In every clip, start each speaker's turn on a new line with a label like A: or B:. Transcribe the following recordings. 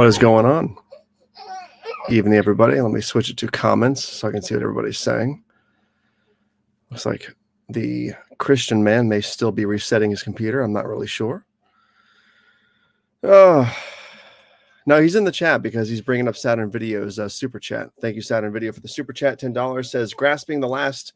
A: What is going on? Evening, everybody. Let me switch it to comments so I can see what everybody's saying. Looks like the Christian man may still be resetting his computer. I'm not really sure. Oh, no, he's in the chat because he's bringing up Saturn Video's super chat. Thank you, Saturn Video, for the super chat. $10 says, grasping the last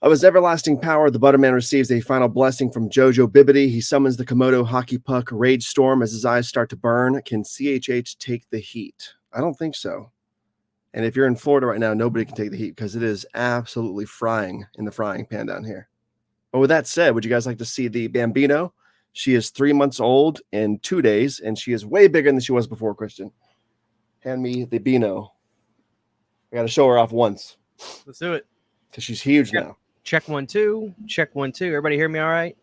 A: of his everlasting power, the Butterman receives a final blessing from Jojo Bibbidi. He summons the Komodo hockey puck rage storm as his eyes start to burn. Can CHH take the heat? I don't think so. And if you're in Florida right now, nobody can take the heat because it is absolutely frying in the frying pan down here. But with that said, would you guys like to see the Bambino? She is 3 months old in 2 days, and she is way bigger than she was before, Christian. Hand me the Beano. I got to show her off once.
B: Let's do it.
A: Because she's huge now.
B: Check 1 2. Check 1 2. Everybody hear me all right?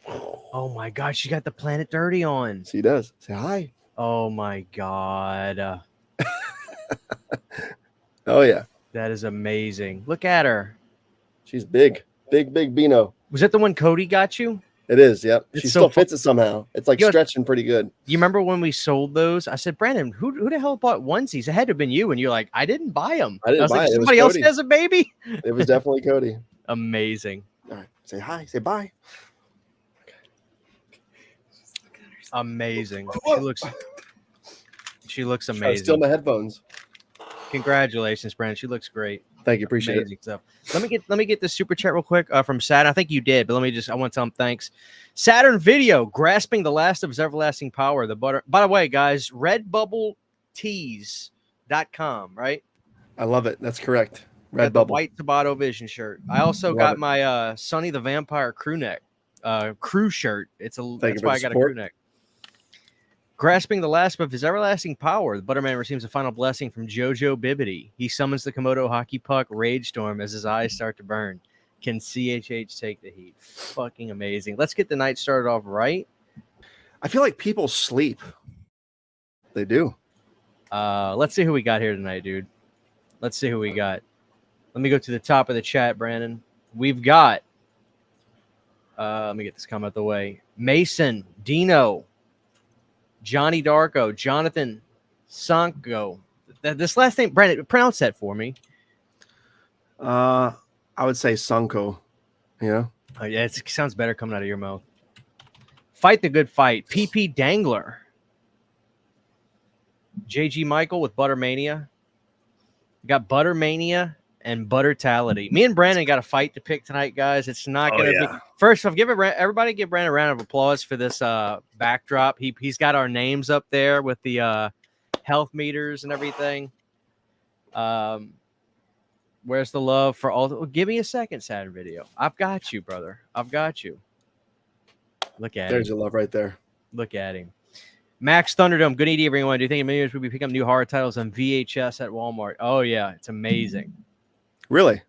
B: Oh my God, she got the Planet Dirty on.
A: She does. Say hi.
B: Oh my God.
A: Oh yeah.
B: That is amazing. Look at her.
A: She's big. Big Beano.
B: Was that the one Cody got you?
A: It is, yep.
B: It's
A: She
B: so
A: still fits it somehow. It's like stretching pretty good.
B: You remember when we sold those? I said, Brandon, who the hell bought onesies? It had to have been you. And you're like, I didn't buy them.
A: I didn't buy
B: like,
A: it.
B: Somebody else has a baby?
A: It was definitely Cody.
B: Amazing.
A: All right. Say hi. Say bye.
B: Amazing. She looks amazing.
A: Steal my headphones.
B: Congratulations, Brandon. She looks great.
A: Thank you. Appreciate
B: Amazing
A: it.
B: Stuff. Let me get this super chat real quick from Saturn. I think you did, but I want to tell him thanks. Saturn Video, grasping the last of his everlasting power. By the way, guys, redbubbletees.com, right?
A: I love it. That's correct.
B: Red Bubble. White Tabata Vision shirt. I also got my Sonny the Vampire crew neck, crew shirt. That's why I got a crew neck. Grasping the last of his everlasting power, the Butterman receives a final blessing from Jojo Bibbidi. He summons the Komodo hockey puck rage storm as his eyes start to burn. Can CHH take the heat? Fucking amazing. Let's get the night started off right.
A: I feel like people sleep. They do.
B: Let's see who we got here tonight, dude. Let's see who we got. Let me go to the top of the chat, Brandon. We've got, let me get this comment out the way. Mason, Dino, Johnny Darko, Jonathan Sanko. This last name, Brandon, pronounce that for me.
A: I would say Sanko. Yeah.
B: Oh, yeah, it sounds better coming out of your mouth. Fight the good fight. PP Dangler. JG Michael with Buttermania. We got Buttermania and Buttertality. Me and Brandon got a fight to pick tonight, guys. It's not going to be. First off, everybody give Brandon a round of applause for this backdrop. He's got our names up there with the health meters and everything. Where's the love for all? Give me a second, Saturn Video. I've got you, brother. I've got you. Look at him.
A: There's your love right there.
B: Look at him. Max Thunderdome. Good evening, everyone. Do you think in many years we'll be picking up new horror titles on VHS at Walmart? Oh, yeah. It's amazing.
A: Really?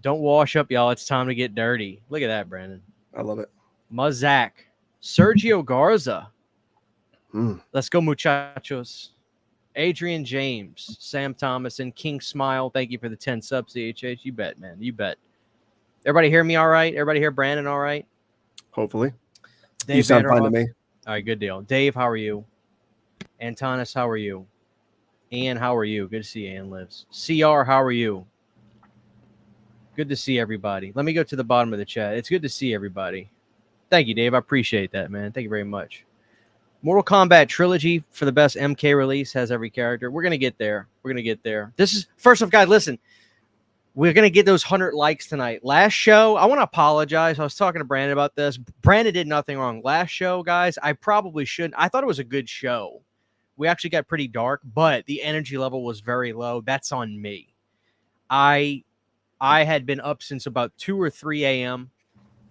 B: Don't wash up, y'all. It's time to get dirty. Look at that, Brandon.
A: I love it.
B: Mazak. Sergio Garza. Let's go, muchachos. Adrian James. Sam Thomas and King Smile. Thank you for the 10 subs, CHH. You bet, man. You bet. Everybody hear me all right? Everybody hear Brandon all right?
A: Hopefully.
B: Dave
A: you sound fine to me.
B: All right, good deal. Dave, how are you? Antonis, how are you? Ian, how are you? Good to see Ian lives. CR, how are you? Good to see everybody. Let me go to the bottom of the chat. It's good to see everybody. Thank you, Dave. I appreciate that, man. Thank you very much. Mortal Kombat Trilogy for the best MK release has every character. We're going to get there. We're going to get there. This is, first off, guys, listen. We're going to get those 100 likes tonight. Last show, I want to apologize. I was talking to Brandon about this. Brandon did nothing wrong. Last show, guys, I probably shouldn't. I thought it was a good show. We actually got pretty dark, but the energy level was very low. That's on me. I had been up since about 2 or 3 a.m.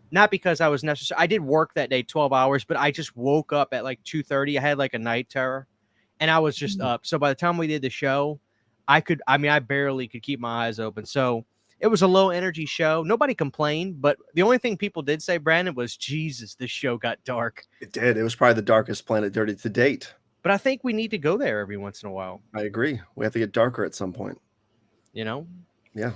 B: Not because I was necessary. I did work that day 12 hours, but I just woke up at like 2:30. I had like a night terror, and I was just up. So by the time we did the show, I barely could keep my eyes open. So it was a low energy show. Nobody complained, but the only thing people did say, Brandon, was, Jesus, this show got dark.
A: It did. It was probably the darkest Planet Dirty to date.
B: But I think we need to go there every once in a while.
A: I agree. We have to get darker at some point.
B: You know?
A: Yeah.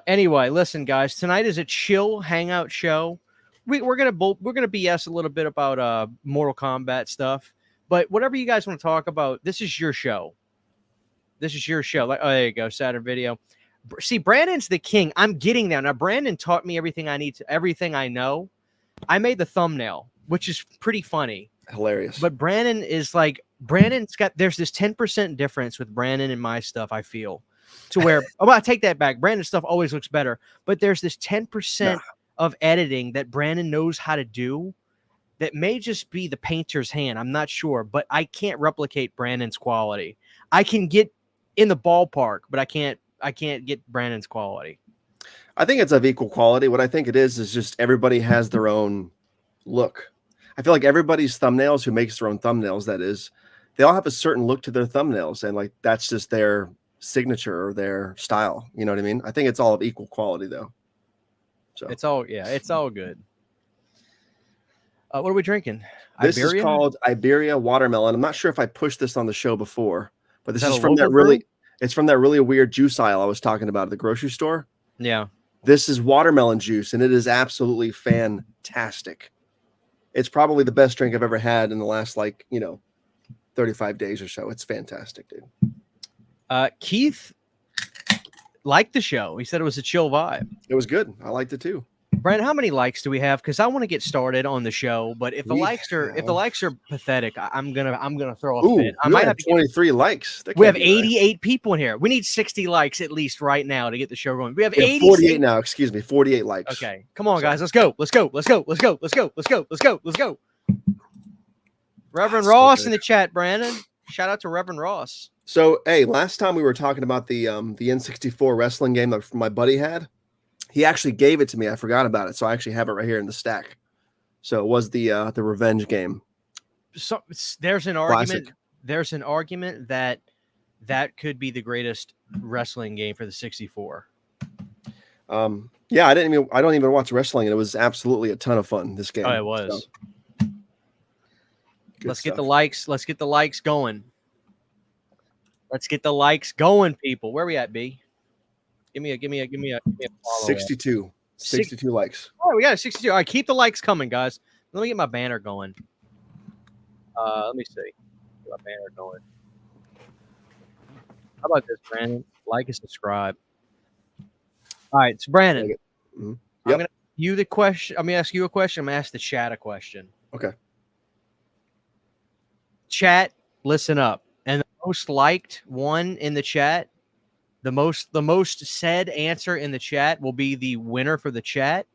B: Anyway, listen, guys. Tonight is a chill hangout show. We're gonna BS a little bit about Mortal Kombat stuff, But whatever you guys want to talk about, this is your show. This is your show. Like, oh, there you go, Saturn Video. See, Brandon's the king. I'm getting there now. Brandon taught me everything I need to, everything I know. I made the thumbnail, which is pretty funny,
A: hilarious.
B: But Brandon is like Brandon's got. There's this 10% difference with Brandon and my stuff. I feel to where oh, I take that back. Brandon's stuff always looks better, but there's this 10% of editing that Brandon knows how to do. That may just be the painter's hand. I'm not sure, but I can't replicate Brandon's quality. I can get in the ballpark, but I can't get Brandon's quality.
A: I think it's of equal quality. What I think it is just everybody has their own look. I feel like everybody's thumbnails who makes their own thumbnails, that is, they all have a certain look to their thumbnails. And like, that's just their signature or their style. You know what I mean? I think it's all of equal quality though. So
B: it's all good. What are we drinking?
A: This
B: Iberia?
A: is called Iberia Watermelon. I'm not sure if I pushed this on the show before, but this is
B: a
A: from that
B: local
A: really,
B: brew?
A: it's from that really weird juice aisle I was talking about at the grocery store.
B: Yeah.
A: This is watermelon juice, and it is absolutely fantastic. It's probably the best drink I've ever had in the last, 35 days or so. It's fantastic, dude.
B: Keith liked the show. He said it was a chill vibe.
A: It was good. I liked it too.
B: Brandon, how many likes do we have? Because I want to get started on the show, but if the likes are pathetic, I'm gonna throw a fit. I might have
A: 23 likes.
B: We have 88 people in here. We need 60 likes at least right now to get the show going. We have
A: 48 now. Excuse me, 48 likes.
B: Okay, come on, guys, let's go. Reverend Ross in the chat, Brandon. Shout out to Reverend Ross.
A: So, hey, last time we were talking about the N64 wrestling game that my buddy had. He actually gave it to me. I forgot about it, so I actually have it right here in the stack. So it was the revenge game.
B: So there's an argument.
A: Classic.
B: There's an argument that could be the greatest wrestling game for the 64.
A: Yeah, I don't even watch wrestling, and it was absolutely a ton of fun. This game.
B: Oh, it was.
A: So.
B: Let's get the likes. Let's get the likes going. Let's get the likes going, people. Where we at, B? Give me a follow
A: 62 likes.
B: Oh, we got a 62. All right, keep the likes coming, guys. Let me get my banner going. Let me see. Get my banner going. How about this, Brandon? Like and subscribe. All right, so Brandon,
A: Mm-hmm. Yep.
B: I'm gonna ask you the question. I'm gonna ask you a question. I'm gonna ask the chat a question.
A: Okay.
B: Chat, listen up. And the most liked one in the chat. The most said answer in the chat will be the winner for the chat.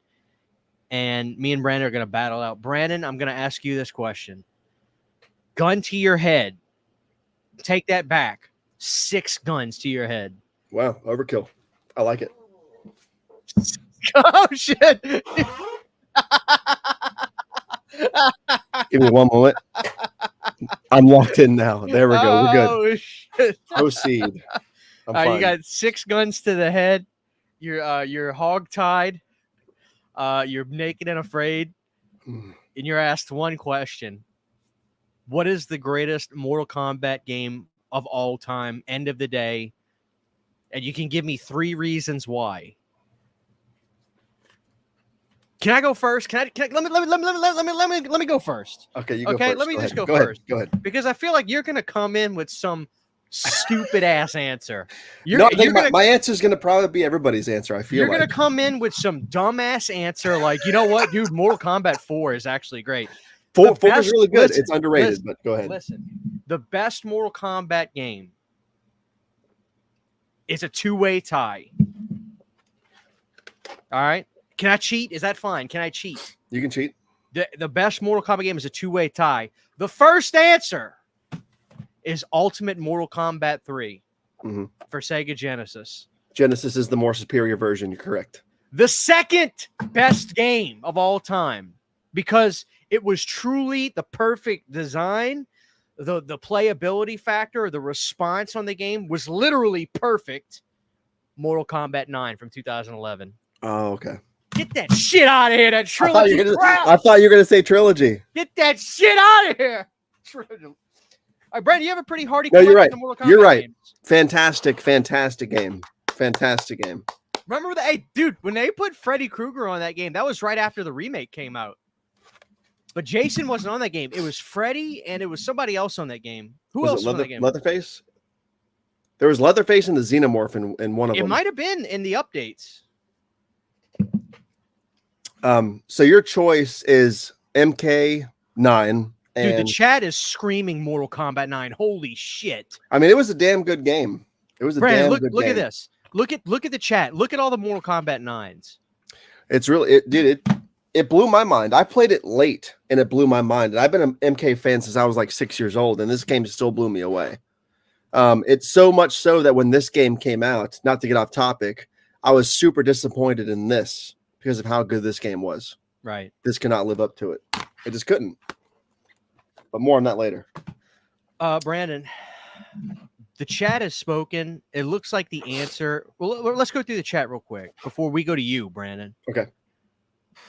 B: And me and Brandon are going to battle out. Brandon, I'm going to ask you this question. Gun to your head. Take that back. 6 guns to your head.
A: Wow, overkill. I like it.
B: Oh, shit.
A: Give me one moment. I'm locked in now. There we go. We're good.
B: Oh, shit.
A: Proceed.
B: You got 6 guns to the head. You're hog-tied. You're naked and afraid. And you're asked one question. What is the greatest Mortal Kombat game of all time? End of the day. And you can give me 3 reasons why. Can I go first? Let me go first.
A: Okay, you go
B: okay,
A: first.
B: let me
A: go
B: just
A: ahead.
B: go first.
A: Go ahead.
B: Because I feel like you're going to come in with some stupid ass answer.
A: My answer is going to probably be everybody's answer. I feel
B: you're going to come in with some dumbass answer like, you know what, dude, Mortal Kombat 4 is actually great.
A: 4 is really good. It's underrated, but go ahead.
B: Listen, the best Mortal Kombat game is a 2-way tie. All right. Can I cheat? Is that fine? Can I cheat?
A: You can cheat.
B: The best Mortal Kombat game is a 2-way tie. The first answer is Ultimate Mortal Kombat 3 for Sega Genesis.
A: Genesis is the more superior version. You're correct.
B: The second best game of all time, because it was truly the perfect design, the playability factor, the response on the game was literally perfect. Mortal Kombat 9 from 2011.
A: Oh, okay.
B: Get that shit out of here. That trilogy.
A: I thought you were going to say trilogy.
B: Get that shit out of here. All right, Brandon, you have a pretty hardy.
A: No, you're right. You're right.
B: Games.
A: Fantastic game. Fantastic game.
B: Remember that? Hey, dude, when they put Freddy Krueger on that game, that was right after the remake came out. But Jason wasn't on that game. It was Freddy and it was somebody else on that game. Who else was on that game?
A: Leatherface? There was Leatherface and the Xenomorph in one of them.
B: It might have been in the updates.
A: So your choice is MK9.
B: Dude, the chat is screaming Mortal Kombat 9. Holy shit.
A: I mean, it was a damn good game. It was a
B: Brandon,
A: damn good game.
B: Look at this. Look at the chat. Look at all the Mortal Kombat 9s.
A: It's really, it blew my mind. I played it late and it blew my mind. And I've been an MK fan since I was like 6 years old, and this game still blew me away. It's so much so that when this game came out, not to get off topic, I was super disappointed in this because of how good this game was.
B: Right.
A: This cannot live up to it. It just couldn't. But more on that later.
B: Brandon, the chat has spoken. It looks like the answer. Well, let's go through the chat real quick before we go to you, Brandon.
A: Okay.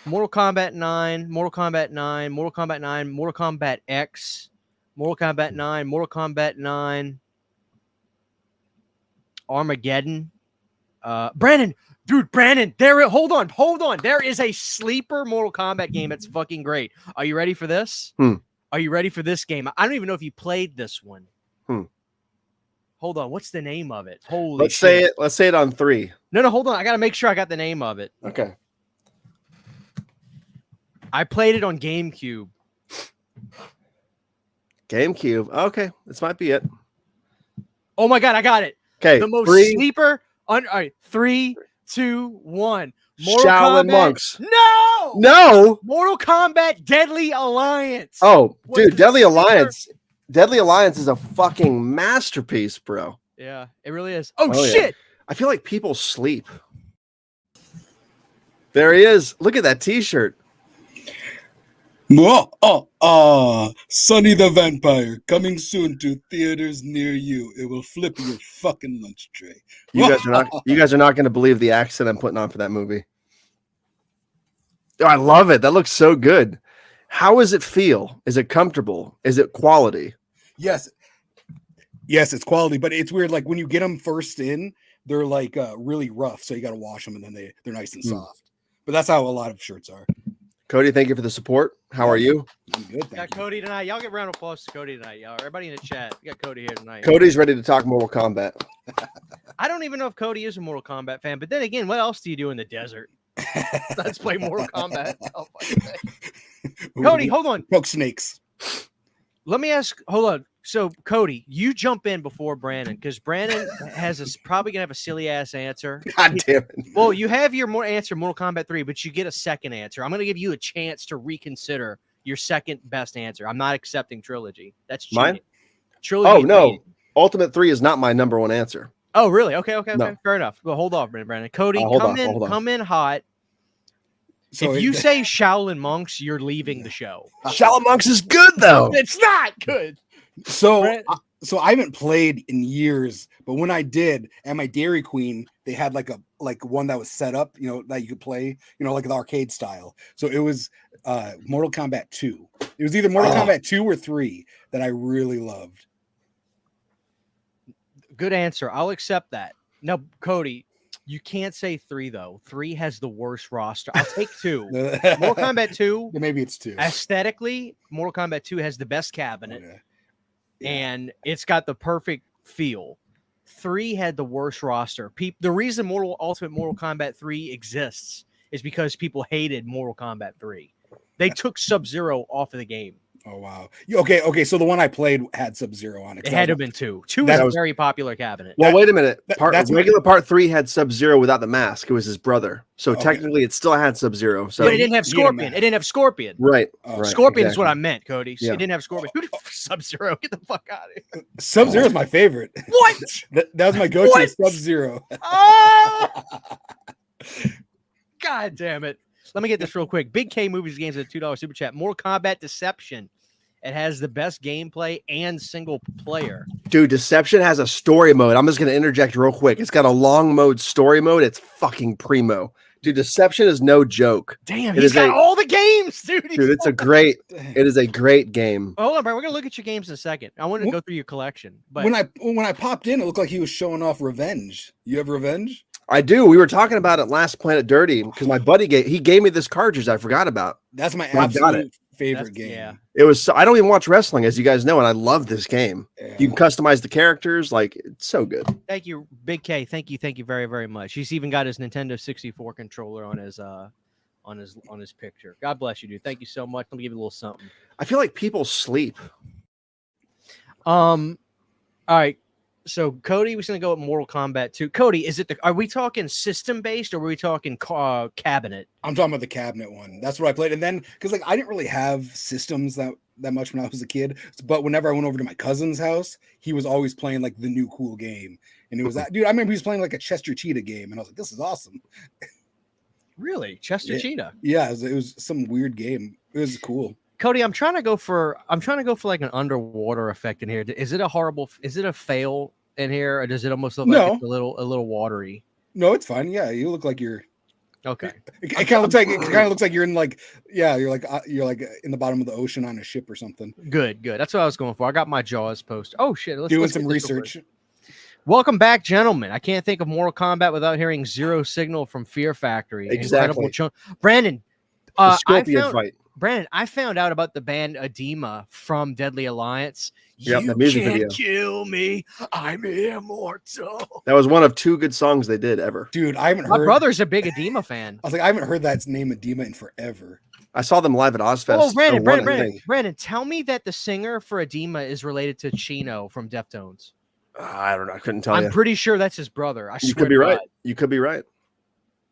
B: Mortal Kombat 9, Mortal Kombat 9, Mortal Kombat 9, Mortal Kombat X, Mortal Kombat 9, Mortal Kombat 9, Armageddon. Brandon, hold on. There is a sleeper Mortal Kombat game that's fucking great. Are you ready for this? Are you ready for this game? I don't even know if you played this one. Hold on. What's the name of it? Holy shit.
A: Let's say it on 3.
B: No, hold on. I got to make sure I got the name of it.
A: Okay.
B: I played it on GameCube.
A: Okay. This might be it.
B: Oh my God. I got it.
A: Okay.
B: The most sleeper. All right. 3, 2, 1.
A: Mortal Shaolin Kombat. Monks.
B: No. Mortal Kombat Deadly Alliance.
A: Oh, dude, Deadly Alliance. Deadly Alliance is a fucking masterpiece, bro.
B: Yeah, it really is. Oh shit. Yeah.
A: I feel like people sleep. There he is. Look at that t-shirt.
C: Sonny the Vampire coming soon to theaters near you. It will flip your fucking lunch tray.
A: You guys are not going to believe the accent I'm putting on for that movie. Oh, I love it. That looks so good. How does it feel? Is it comfortable? Is it quality?
C: Yes, it's quality, but it's weird. Like when you get them first in, they're like really rough, so you got to wash them, and then they're nice and soft. But that's how a lot of shirts are.
A: Cody, thank you for the support. How are you?
C: I'm good.
B: Got Cody tonight. Y'all get a round of applause to Cody tonight, y'all. Everybody in the chat. We got Cody here tonight.
A: Cody's ready to talk Mortal Kombat.
B: I don't even know if Cody is a Mortal Kombat fan, but then again, what else do you do in the desert? Let's play Mortal Kombat. Cody, hold on.
C: Poke snakes.
B: Let me ask. Hold on. So, Cody, you jump in before Brandon because Brandon probably gonna have a silly ass answer.
A: God damn it!
B: Well, you have your answer, Mortal Kombat 3, but you get a second answer. I'm gonna give you a chance to reconsider your second best answer. I'm not accepting trilogy. That's cheating.
A: Mine.
B: Trilogy.
A: Oh no, cheating. Ultimate 3 is not my number one answer.
B: Oh really? Okay.
A: No.
B: Fair enough. Well, hold off, Brandon. Cody, come in hot. So if you say Shaolin Monks, you're leaving the show.
A: Shaolin Monks is good though.
B: It's not good.
C: So I haven't played in years, but when I did at my Dairy Queen, they had like one that was set up, that you could play, like the arcade style. So it was Mortal Kombat 2. It was either Mortal Kombat 2 or 3 that I really loved.
B: Good answer. I'll accept that. Now, Cody, you can't say 3 though. 3 has the worst roster. I'll take 2. Mortal Kombat 2.
C: Maybe it's 2.
B: Aesthetically, Mortal Kombat 2 has the best cabinet. Okay. Yeah. And it's got the perfect feel. 3 had the worst roster. The reason Ultimate Mortal Kombat 3 exists is because people hated Mortal Kombat 3. They took Sub-Zero off of the game.
C: Oh, wow. Okay. So the one I played had Sub-Zero on it.
B: It had to have been 2. 2 was a very popular cabinet.
A: Well, wait a minute. Regular part 3 had Sub-Zero without the mask. It was his brother. So technically it still had Sub-Zero. So
B: but it didn't have Scorpion. It didn't have Scorpion.
A: Right.
B: Scorpion is what I meant, Cody. So it didn't have Scorpion. Sub-Zero. Get the fuck out of here.
C: Sub-Zero is my favorite.
B: What?
C: that was my go-to. Sub-Zero.
B: Oh! God damn it. Let me get this real quick. Big K Movies Games at $2 super chat. Mortal Kombat Deception. It has the best gameplay and single player.
A: Dude, Deception has a story mode. I'm just going to interject real quick. It's got a long mode story mode. It's fucking primo. Dude, Deception is no joke.
B: Damn, he's got all the games, dude.
A: Dude, it is a great game.
B: Hold on, bro. We're going to look at your games in a second. I want to go through your collection. But
C: when I popped in, it looked like he was showing off Revenge. You have Revenge?
A: I do. We were talking about it last Planet Dirty because my buddy gave me this cartridge I forgot about.
C: That's my absolute favorite game.
B: Yeah.
A: It was. I don't even watch wrestling, as you guys know, and I love this game.
C: Yeah.
A: You can customize the characters, like it's so good.
B: Thank you, Big K. Thank you very, very much. He's even got his Nintendo 64 controller on his picture. God bless you, dude. Thank you so much. Let me give you a little something.
A: I feel like people sleep.
B: All right. So Cody was gonna go with Mortal Kombat 2. Cody, are we talking system based or were we talking cabinet?
C: I'm talking about the cabinet one. That's what I played. And then because like I didn't really have systems that much when I was a kid, but whenever I went over to my cousin's house, he was always playing like the new cool game. And it was that dude. I remember he was playing like a Chester Cheetah game, and I was like, this is awesome.
B: Really? Chester Cheetah?
C: Yeah, it was some weird game. It was cool.
B: Cody, I'm trying to go for like an underwater effect in here. Is it a fail in here, or does it almost look like it's a little watery?
C: No, it's fine. Yeah, you look like you're
B: okay.
C: It kind of looks like you're in like you're like in the bottom of the ocean on a ship or something.
B: Good. That's what I was going for. I got my Jaws post. Oh shit!
C: Doing some research.
B: Welcome back, gentlemen. I can't think of Mortal Kombat without hearing Zero Signal from Fear Factory.
A: Exactly.
B: Brandon,
A: the Scorpion fight.
B: Brandon, I found out about the band Edema from Deadly Alliance.
A: Yep, the music video.
B: Kill me. I'm immortal.
A: That was one of 2 good songs they did ever.
C: Dude, I haven't heard.
B: My brother's a big Edema fan.
C: I was like, I haven't heard that name Edema in forever.
A: I saw them live at Ozfest.
B: Oh, Brandon, tell me that the singer for Edema is related to Chino from Deftones.
A: I don't know. I couldn't tell you.
B: I'm pretty sure that's his brother. I swear.
A: You could be right. You could be right.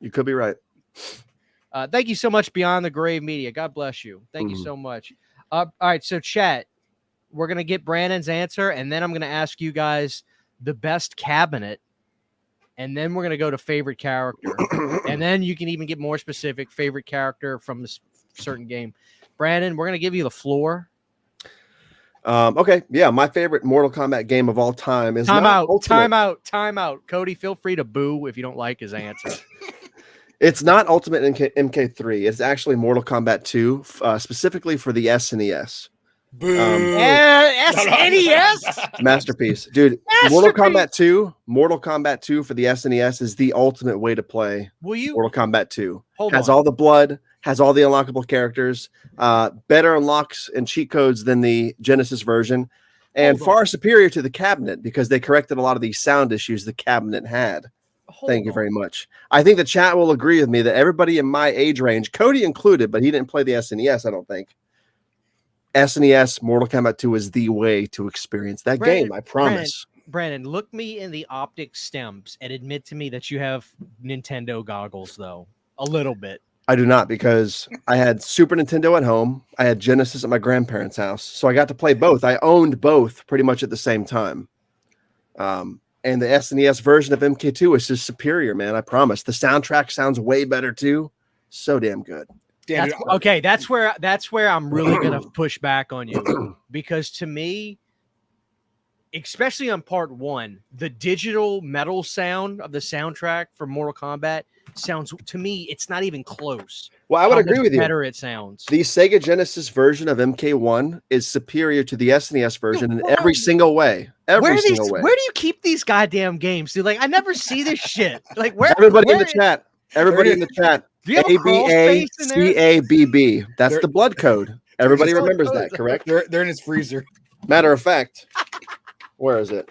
A: You could be right.
B: Thank you so much, Beyond the Grave Media. God bless you. Thank you so much. All right, so chat, we're going to get Brandon's answer, and then I'm going to ask you guys the best cabinet, and then we're going to go to favorite character, and then you can even get more specific, favorite character from this certain game. Brandon, we're going to give you the floor.
A: Okay, yeah, my favorite Mortal Kombat game of all time is
B: Time out. Cody, feel free to boo if you don't like his answer.
A: It's not Ultimate MK3. It's actually Mortal Kombat 2, specifically for the SNES.
C: Boo.
B: SNES?
A: Masterpiece. Dude, Mortal Kombat 2 for the SNES is the ultimate way to play Mortal Kombat 2. Has all the blood, has all the unlockable characters, better unlocks and cheat codes than the Genesis version, and far superior to the cabinet because they corrected a lot of the sound issues the cabinet had. Thank you very much. I think the chat will agree with me that everybody in my age range, Cody included, but he didn't play the SNES, I don't think. SNES Mortal Kombat 2 is the way to experience that game, I promise.
B: Brandon, look me in the optic stems and admit to me that you have Nintendo goggles, though. A little bit.
A: I do not, because I had Super Nintendo at home. I had Genesis at my grandparents' house. So I got to play both. I owned both pretty much at the same time. And the SNES version of MK2 is just superior, man. I promise. The soundtrack sounds way better too. So damn good.
B: That's where I'm really gonna push back on you, because to me, especially on part 1, the digital metal sound of the soundtrack for Mortal Kombat sounds, to me, it's not even close.
A: Well, I would agree with you.
B: Better it sounds.
A: The Sega Genesis version of MK1 is superior to the SNES version in every single way. Where do
B: you keep these goddamn games, dude? Like, I never see this shit. Like,
A: Everybody in the chat. ABACABB. That's the blood code. Everybody remembers that, correct?
C: They're in his freezer.
A: Matter of fact, where is it?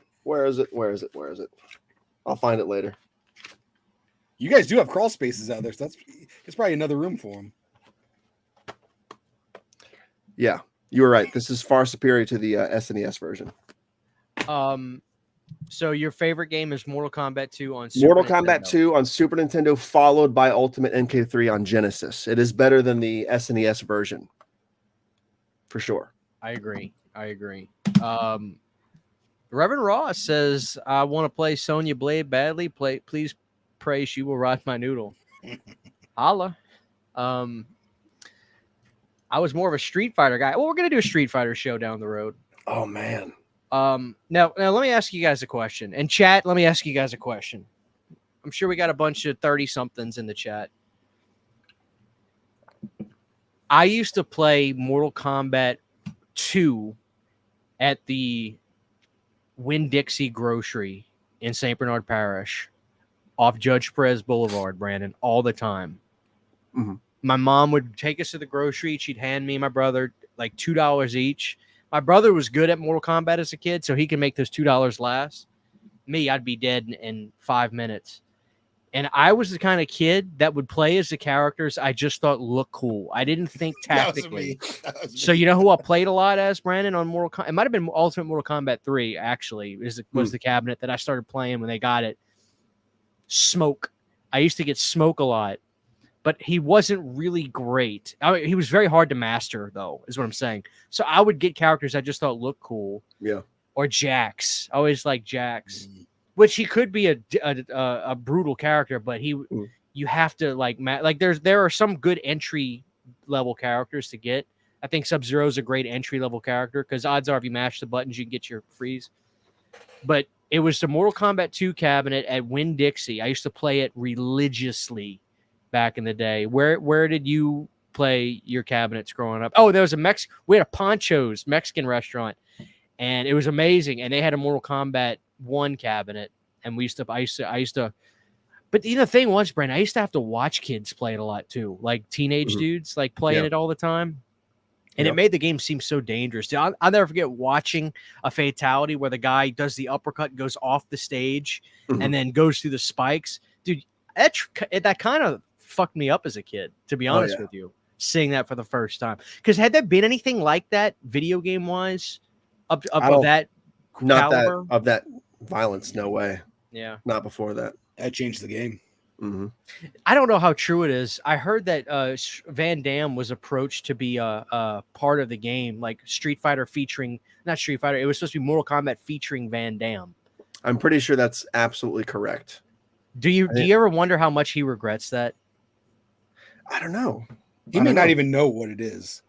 A: I'll find it later.
C: You guys do have crawl spaces out there, so it's probably another room for them.
A: Yeah, you were right. This is far superior to the SNES version.
B: So your favorite game is Mortal Kombat 2 on
A: Mortal Kombat 2 on Super Nintendo, followed by Ultimate MK3 on Genesis. It is better than the SNES version, for sure.
B: I agree. Reverend Ross says, "I want to play Sonya Blade badly. Please pray she will ride my noodle." Holla. I was more of a Street Fighter guy. Well, we're gonna do a Street Fighter show down the road.
A: Oh man.
B: Now let me ask you guys a question. And chat, let me ask you guys a question. I'm sure we got a bunch of 30-somethings in the chat. I used to play Mortal Kombat 2 at the Winn-Dixie Grocery in St. Bernard Parish off Judge Perez Boulevard, Brandon, all the time.
A: Mm-hmm.
B: My mom would take us to the grocery. She'd hand me and my brother like $2 each. My brother was good at Mortal Kombat as a kid, so he could make those $2 last. Me, I'd be dead in 5 minutes. And I was the kind of kid that would play as the characters I just thought looked cool. I didn't think tactically.
C: That was
B: So
C: me.
B: you know who I played a lot as, Brandon, on Mortal Kombat? It might have been Ultimate Mortal Kombat 3, actually, was the cabinet that I started playing when they got it. Smoke. I used to get Smoke a lot, but he wasn't really great. He was very hard to master, though, is what I'm saying. So I would get characters I just thought looked cool.
A: Yeah.
B: Or Jax. I always like Jax. Which he could be a brutal character, but you have to like there are some good entry level characters to get. I think Sub-Zero is a great entry level character because odds are if you mash the buttons you can get your freeze. But it was the Mortal Kombat 2 cabinet at Winn-Dixie. I used to play it religiously back in the day. Where did you play your cabinets growing up? Oh, there was we had a Poncho's Mexican restaurant, and it was amazing. And they had a Mortal Kombat 1 cabinet, and I used to but the thing was, Brent, I used to have to watch kids play it a lot too, like teenage dudes like playing it all the time, and it made the game seem so dangerous. Dude, I'll never forget watching a Fatality where the guy does the uppercut, goes off the stage, and then goes through the spikes. Dude, that kind of fucked me up as a kid, to be honest with you, seeing that for the first time. Because had there been anything like that video game wise of that caliber?
A: Of that violence, no way.
B: Yeah,
A: not before that.
C: That changed the game.
B: I don't know how true it is. I heard that Van Damme was approached to be a part of the game, like Street Fighter not Street Fighter. It was supposed to be Mortal Kombat featuring Van Damme.
A: I'm pretty sure that's absolutely correct.
B: Do you ever wonder how much he regrets that?
A: I don't know.
C: He may not even know what it is.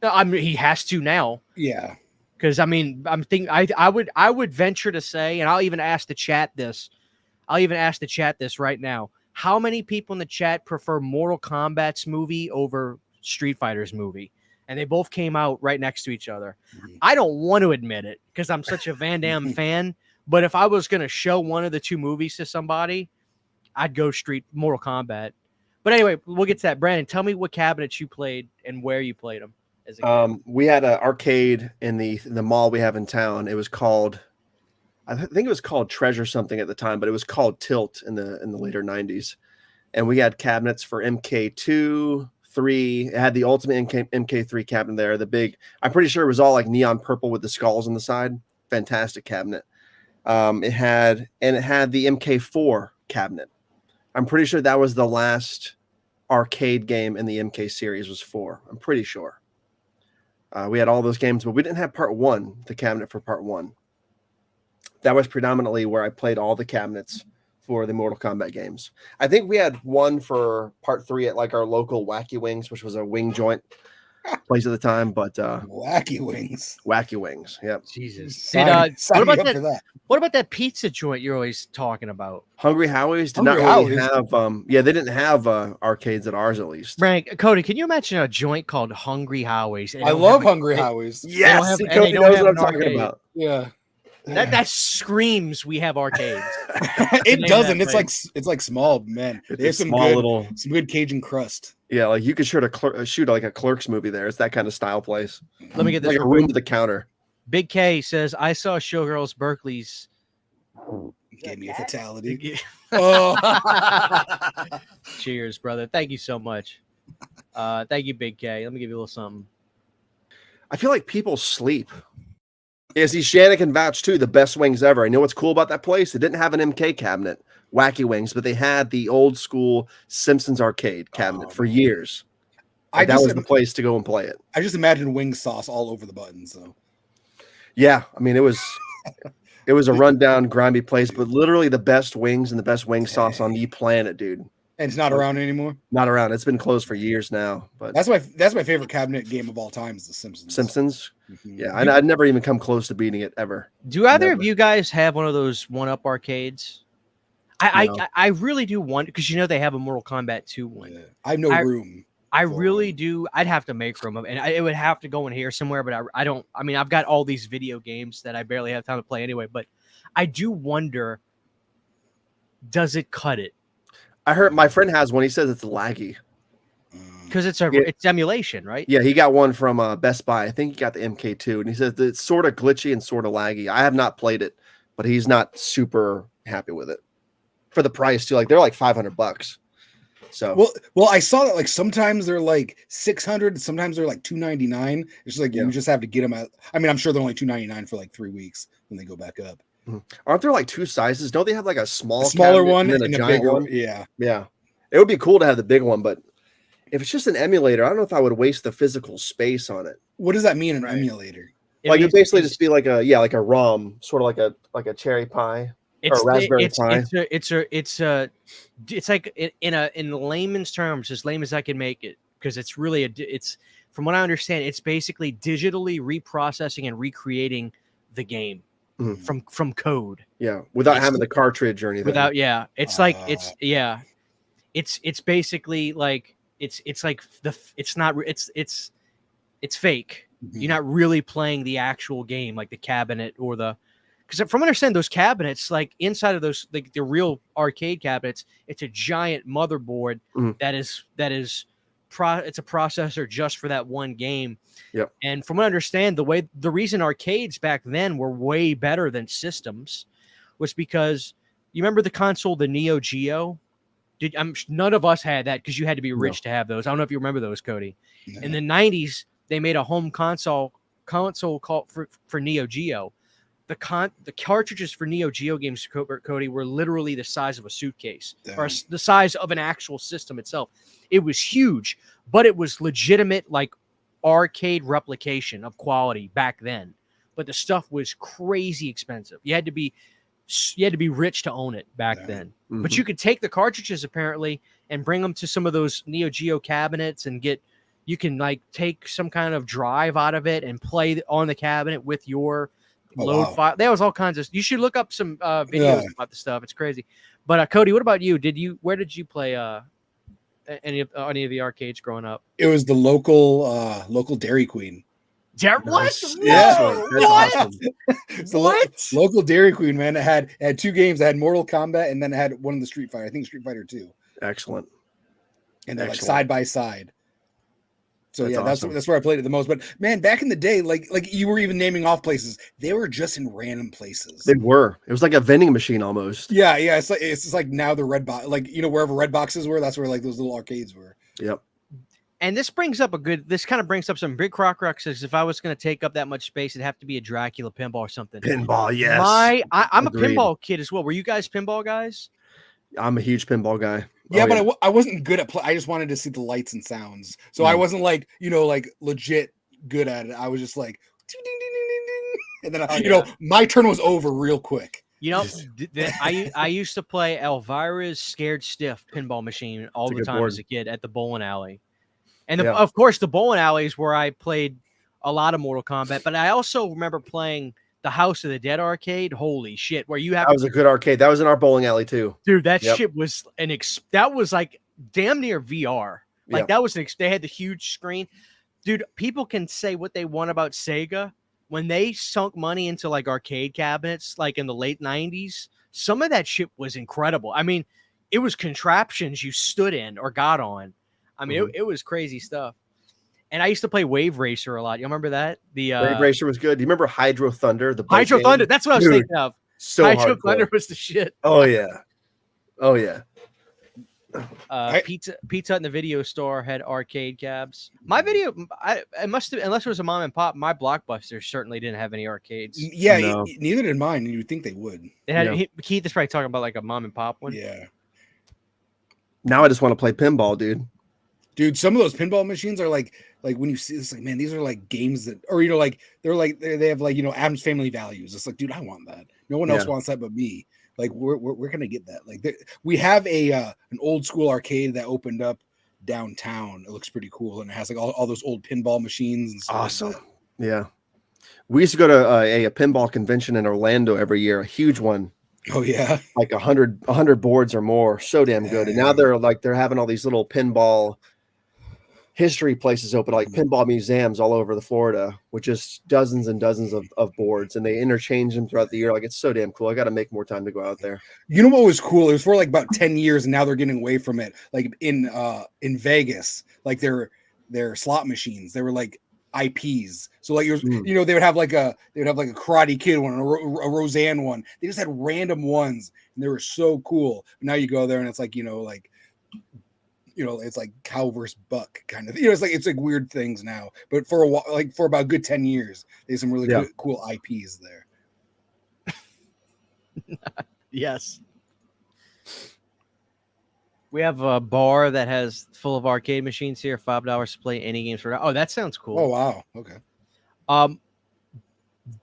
B: No, I mean he has to now.
C: Yeah.
B: Because I mean, I would venture to say, and I'll even ask the chat this. Right now. How many people in the chat prefer Mortal Kombat's movie over Street Fighter's movie? And they both came out right next to each other. I don't want to admit it because I'm such a Van Damme fan. But if I was going to show one of the two movies to somebody, I'd go Mortal Kombat. But anyway, we'll get to that. Brandon, tell me what cabinets you played and where you played them.
A: We had an arcade in the mall we have in town. It was called, I think it was called Treasure something at the time, but it was called Tilt in the later 90s. And we had cabinets for MK2, 3. It had the ultimate MK3 cabinet there. The big, I'm pretty sure it was all like neon purple with the skulls on the side. Fantastic cabinet. It had the MK4 cabinet. I'm pretty sure that was the last arcade game in the MK series was 4. I'm pretty sure. We had all those games, but we didn't have part 1, the cabinet for part 1. That was predominantly where I played all the cabinets for the Mortal Kombat games. I think we had one for part 3 at like our local Wacky Wings, which was a wing joint place at the time. But
C: Wacky Wings.
A: Yep.
B: Jesus.
C: What
B: about that pizza joint you're always talking about?
A: Hungry Howie's did not really have. They didn't have arcades at ours, at least.
B: Frank, Cody, can you imagine a joint called Hungry Howie's?
C: I love Hungry Howie's.
A: Yes, Cody knows what I'm talking about.
C: Yeah.
B: That screams we have arcades.
C: It doesn't. It's like small, man. There's some good Cajun crust.
A: Yeah, like you could shoot like a Clerks movie there. It's that kind of style place.
B: Let me get this.
A: Like a room to the counter.
B: Big K says, I saw Showgirls Berkeley's.
C: Gave me a fatality.
B: Oh. Cheers, brother. Thank you so much. Thank you, Big K. Let me give you a little something.
A: I feel like people sleep. Yeah, see, Shannon can vouch too. The best wings ever. I know what's cool about that place. It didn't have an MK cabinet, Wacky Wings, but they had the old school Simpsons arcade cabinet for years. That was the place to go and play it.
C: I just imagine wing sauce all over the buttons. So,
A: yeah, I mean, it was a rundown, grimy place, but literally the best wings and the best wing sauce on the planet, dude.
C: And it's not around anymore.
A: Not around. It's been closed for years now. But
C: that's my favorite cabinet game of all time is The Simpsons.
A: Simpsons. Yeah, I'd never even come close to beating it ever.
B: Do either of you guys have one of those 1-up arcades? I really do want, because they have a Mortal Kombat 2 one.
C: Yeah. I have no room.
B: I really do. I'd have to make room, and it would have to go in here somewhere. But I don't. I mean, I've got all these video games that I barely have time to play anyway. But I do wonder, does it cut it?
A: I heard my friend has one. He says it's laggy.
B: because it's emulation, right?
A: Yeah, he got one from Best Buy. I think he got the MK2, and he says that it's sort of glitchy and sort of laggy. I have not played it, but he's not super happy with it for the price too. Like they're like $500. So
C: well, I saw that like sometimes they're like 600, sometimes they're like 299. It's just like you just have to get them out. I mean, I'm sure they're only 299 for like 3 weeks when they go back up.
A: Aren't there like two sizes? Don't they have like a smaller
C: one
A: and then a giant
C: bigger
A: one?
C: Yeah.
A: It would be cool to have the big one, but if it's just an emulator, I don't know if I would waste the physical space on it.
C: What does that mean, an emulator?
A: Like it basically just be like a ROM, sort of like a cherry pie or a Raspberry Pi.
B: It's like in layman's terms, as lame as I can make it, because it's really it's from what I understand, it's basically digitally reprocessing and recreating the game from code.
A: Yeah, without having the cartridge or anything.
B: It's it's basically like it's fake. You're not really playing the actual game, like the cabinet or because from what I understand, those cabinets, like inside of those, like the real arcade cabinets, it's a giant motherboard it's a processor just for that one game.
A: Yep.
B: And from what I understand, the reason arcades back then were way better than systems was because you remember the console, the Neo Geo. None of us had that because you had to be rich to have those. I don't know if you remember those, Cody. No. In the 90s, they made a home console called for Neo Geo. The cartridges for Neo Geo games, Cody, were literally the size of a suitcase. Damn. Or the size of an actual system itself. It was huge, but it was legitimate, like arcade replication of quality back then. But the stuff was crazy expensive. You had to be rich to own it back then. Mm-hmm. But you could take the cartridges apparently and bring them to some of those Neo Geo cabinets and you can like take some kind of drive out of it and play on the cabinet with your load file. There was all kinds of. You should look up some videos about the stuff. It's crazy. But Cody, what about you? Where did you play any of the arcades growing up?
C: It was the local Dairy Queen.
B: What?
C: Yeah,
B: what?
C: Awesome. So local Dairy Queen, man. It had two games. It had Mortal Kombat, and then it had one of the Street Fighter. I think Street Fighter 2.
A: Excellent.
C: And they're like side by side. So that's
A: awesome.
C: That's where I played it the most. But man, back in the day, like you were even naming off places. They were just in random places.
A: They were. It was like a vending machine almost.
C: Yeah. It's just like now the red box, like wherever red boxes were, that's where like those little arcades were.
A: Yep.
B: And this kind of brings up some big crocruxes. If I was going to take up that much space, it'd have to be a Dracula pinball or something.
A: Pinball, yes.
B: I'm a pinball kid as well. Were you guys pinball guys?
A: I'm a huge pinball guy.
C: Yeah, but I wasn't good at play. I just wanted to see the lights and sounds. So I wasn't like, like legit good at it. I was just like, ding, ding, ding, ding, ding. And then, my turn was over real quick.
B: I used to play Elvira's Scared Stiff pinball machine all the time as a kid at the bowling alley. And of course, the bowling alley is where I played a lot of Mortal Kombat. But I also remember playing the House of the Dead arcade. Holy shit! Where you have
A: that was a good arcade. That was in our bowling alley too,
B: dude. That shit was that was like damn near VR. Like that was they had the huge screen, dude. People can say what they want about Sega when they sunk money into like arcade cabinets, like in the late 90s. Some of that shit was incredible. I mean, it was contraptions you stood in or got on. I mean, it was crazy stuff. And I used to play Wave Racer a lot. You remember that? The
A: Wave Racer was good. Do you remember Hydro Thunder?
B: Hydro Thunder. That's what I was thinking of.
A: So
B: Hydro Thunder was the shit.
A: Oh yeah.
B: Pizza in the video store had arcade cabs. My video, it must have, unless it was a mom and pop. My Blockbuster certainly didn't have any arcades.
C: Yeah, no. Neither did mine. And you'd think they would.
B: It had Keith is probably talking about like a mom and pop one.
C: Yeah.
A: Now I just want to play pinball, dude.
C: Dude, some of those pinball machines are like when you see this, like, man, these are like games that, or they have like Adam's Family Values. It's like, dude, I want that. No one else wants that but me. Like we're gonna get that. Like we have an old school arcade that opened up downtown. It looks pretty cool, and it has like all those old pinball machines and stuff.
A: Awesome. Like yeah, we used to go to a pinball convention in Orlando every year, a huge one.
C: Oh yeah,
A: like 100 boards or more. So damn good. And now they're having all these little pinball history places open, like pinball museums all over the Florida, with just dozens and dozens of boards, and they interchange them throughout the year. Like, it's so damn cool. I got to make more time to go out there.
C: You know what was cool? It was for like about 10 years, and now they're getting away from it. Like in Vegas, like their slot machines, they were like IPs. So like you know, they would have like a Karate Kid one, a Roseanne one. They just had random ones, and they were so cool. But now you go there, and it's like, it's like cow versus buck kind of. It's like weird things now. But for a while, like for about a good 10 years, there's some really cool IPs there.
B: Yes. We have a bar that has full of arcade machines here, $5 to play any games for. Oh, that sounds cool.
C: Oh wow. Okay.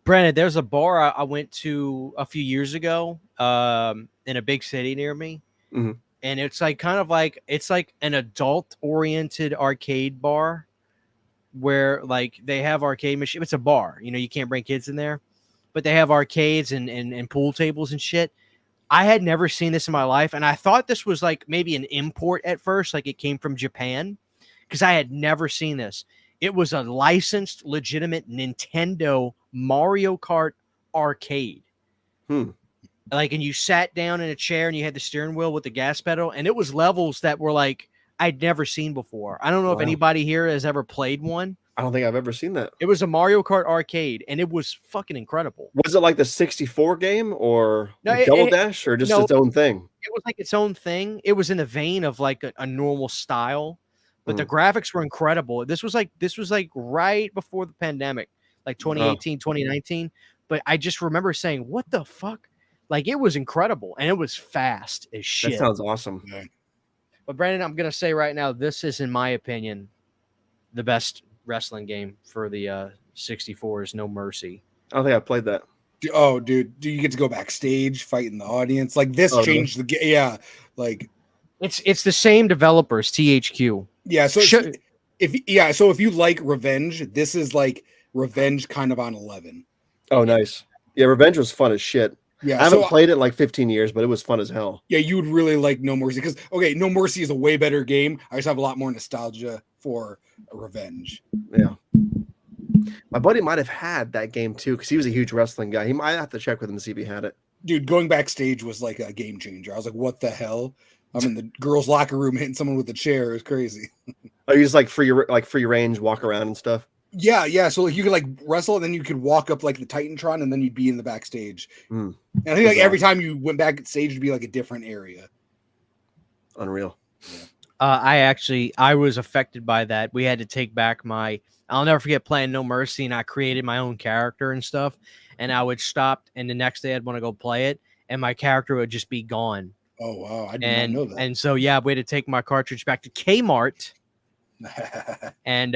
B: Brandon, there's a bar I went to a few years ago in a big city near me.
A: Mm-hmm.
B: And it's like it's like an adult-oriented arcade bar where like they have arcade machines. It's a bar, you can't bring kids in there, but they have arcades and pool tables and shit. I had never seen this in my life, and I thought this was like maybe an import at first, like it came from Japan, because I had never seen this. It was a licensed, legitimate Nintendo Mario Kart arcade. Like, and you sat down in a chair and you had the steering wheel with the gas pedal, and it was levels that were like I'd never seen before. I don't know if anybody here has ever played one.
A: I don't think I've ever seen that.
B: It was a Mario Kart arcade, and it was fucking incredible.
A: Was it like the 64 game or Double Dash, or just its own thing?
B: It was like its own thing. It was in the vein of like a normal style, but the graphics were incredible. This was like right before the pandemic, like 2018, 2019. But I just remember saying, what the fuck? Like, it was incredible, and it was fast as shit.
A: That sounds awesome.
B: But Brandon, I'm going to say right now, this is, in my opinion, the best wrestling game for the 64 is No Mercy.
A: I don't think I played that.
C: Oh, dude, do you get to go backstage, fight in the audience? Like, this changed the game. Yeah, like
B: it's the same developers, THQ.
C: Yeah, so if you like Revenge, this is like Revenge kind of on 11.
A: Oh, nice. Yeah, Revenge was fun as shit.
C: Yeah,
A: I haven't played it in like 15 years, but it was fun as hell.
C: Yeah, you would really like No Mercy because No Mercy is a way better game. I just have a lot more nostalgia for Revenge.
A: Yeah. My buddy might have had that game too, because he was a huge wrestling guy. He might have to check with him to see if he had it.
C: Dude, going backstage was like a game changer. I was like, what the hell? I'm in the girls' locker room hitting someone with a chair. It was crazy.
A: Oh, you just like free range, walk around and stuff?
C: Yeah. So like you could like wrestle, and then you could walk up like the Titantron, and then you'd be in the backstage. And I think like every time you went backstage, it'd be like a different area.
A: Unreal.
C: Yeah.
B: I was affected by that. We had to take back I'll never forget playing No Mercy, and I created my own character and stuff. And I would stop, and the next day I'd want to go play it, and my character would just be gone.
C: Oh wow, I did not know that.
B: And so we had to take my cartridge back to Kmart. And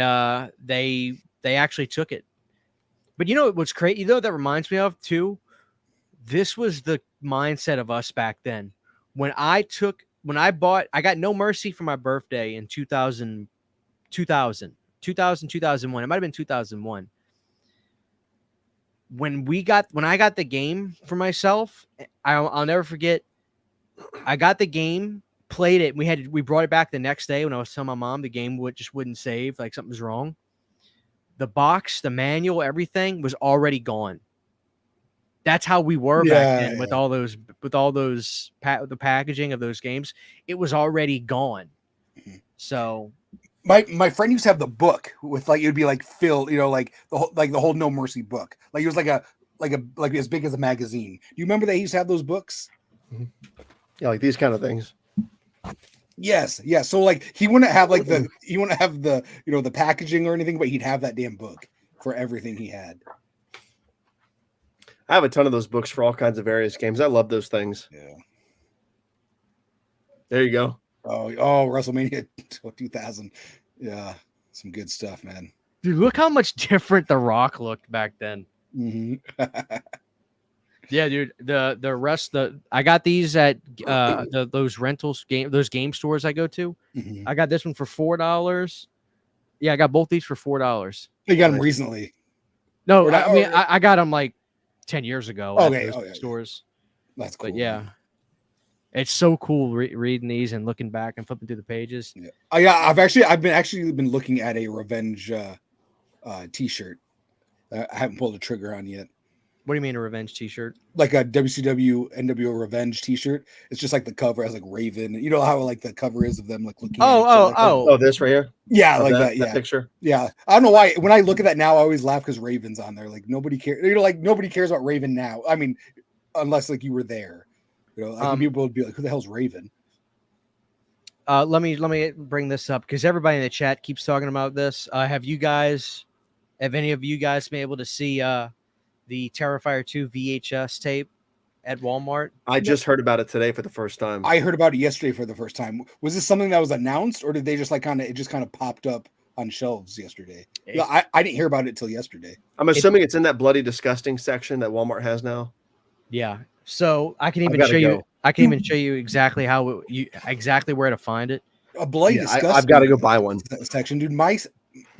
B: they actually took it. But you know what's crazy? You know what that reminds me of too? This was the mindset of us back then. I got No Mercy for my birthday in 2001. It might have been 2001. When I got the game for myself, I'll never forget. I got the game, played it. We brought it back the next day when I was telling my mom the game wouldn't save, like something was wrong. The box, the manual, everything was already gone. That's how we were back then with all those the packaging of those games. It was already gone. So
C: my friend used to have the book with like it would be like filled, like the whole No Mercy book. Like it was like as big as a magazine. Do you remember they used to have those books?
A: Yeah, like these kind of things.
C: Yes. So like he wouldn't have the the packaging or anything, but he'd have that damn book for everything he had.
A: I have a ton of those books for all kinds of various games. I love those things.
C: Yeah.
A: There you go.
C: Oh, WrestleMania 2000. Yeah, some good stuff, man.
B: Dude, look how much different The Rock looked back then.
C: Mm-hmm.
B: Yeah, dude. I got these at those game stores I go to.
C: Mm-hmm.
B: I got this one for $4. Yeah, I got both these for $4.
C: You got them recently?
B: No, I got them like 10 years ago.
C: Okay,
B: at those stores.
C: That's cool.
B: But yeah. It's so cool reading these and looking back and flipping through the pages.
C: Yeah. I've been looking at a Revenge t-shirt. I haven't pulled the trigger on yet.
B: What do you mean a Revenge t-shirt?
C: Like a WCW NWO Revenge t-shirt. It's just like the cover has like Raven. You know how like the cover is of them like looking.
A: Oh, this right here.
C: Yeah,
A: Oh,
C: like that. Yeah,
A: picture.
C: Yeah, I don't know why. When I look at that now, I always laugh because Raven's on there. Like nobody cares. You know, like nobody cares about Raven now. I mean, unless like you were there. You know, like people would be like, "Who the hell's Raven?"
B: Let me bring this up because everybody in the chat keeps talking about this. Have any of you guys been able to see the Terrifier 2 VHS tape at Walmart?
A: I just heard about it today for the first time.
C: I heard about it yesterday for the first time. Was this something that was announced, or did they just like it just kind of popped up on shelves yesterday? I didn't hear about it till yesterday.
A: I'm assuming it's in that bloody disgusting section that Walmart has now.
B: Yeah. So I can even show you. I can even show you exactly exactly where to find it.
C: A bloody disgusting.
A: I've got to go buy one
C: section, dude. My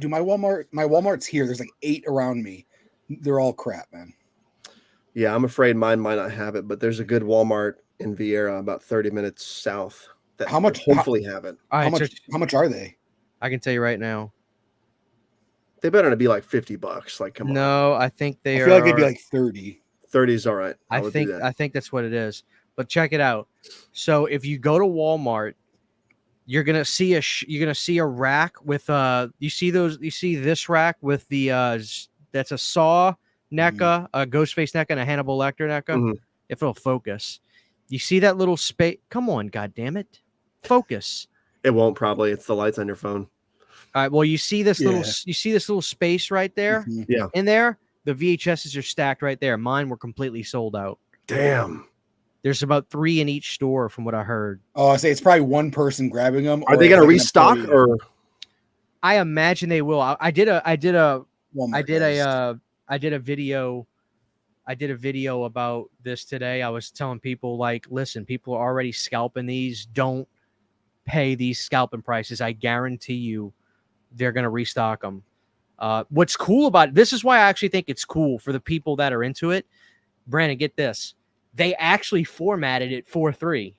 C: Walmart's here. There's like 8 around me. They're all crap, man.
A: Yeah, I'm afraid mine might not have it, but there's a good Walmart in Vieira about 30 minutes south that hopefully have it.
C: How much are they?
B: I can tell you right now.
A: They better not be like $50. Like, come on.
B: No, I think
C: I feel like they'd be like 30.
A: 30 is all right.
B: I think that's what it is. But check it out. So if you go to Walmart, you're gonna see a rack with you see this rack with the that's a Saw NECA, a Ghostface NECA, and a Hannibal Lecter NECA.
A: Mm-hmm.
B: If it'll focus, you see that little space. Come on, goddammit. Focus.
A: It won't probably. It's the lights on your phone.
B: All right. Well, you see this little space right there.
C: Mm-hmm.
A: Yeah.
B: In there, the VHSs are stacked right there. Mine were completely sold out.
A: Damn.
B: There's about 3 in each store, from what I heard.
C: Oh, I say it's probably one person grabbing them.
A: Are they going to restock or?
B: I imagine they will. I did a video about this today. I was telling people, like, listen, people are already scalping these. Don't pay these scalping prices. I guarantee you they're going to restock them. What's cool about it, this is why I actually think it's cool for the people that are into it. Brandon, get this. They actually formatted it 4:3.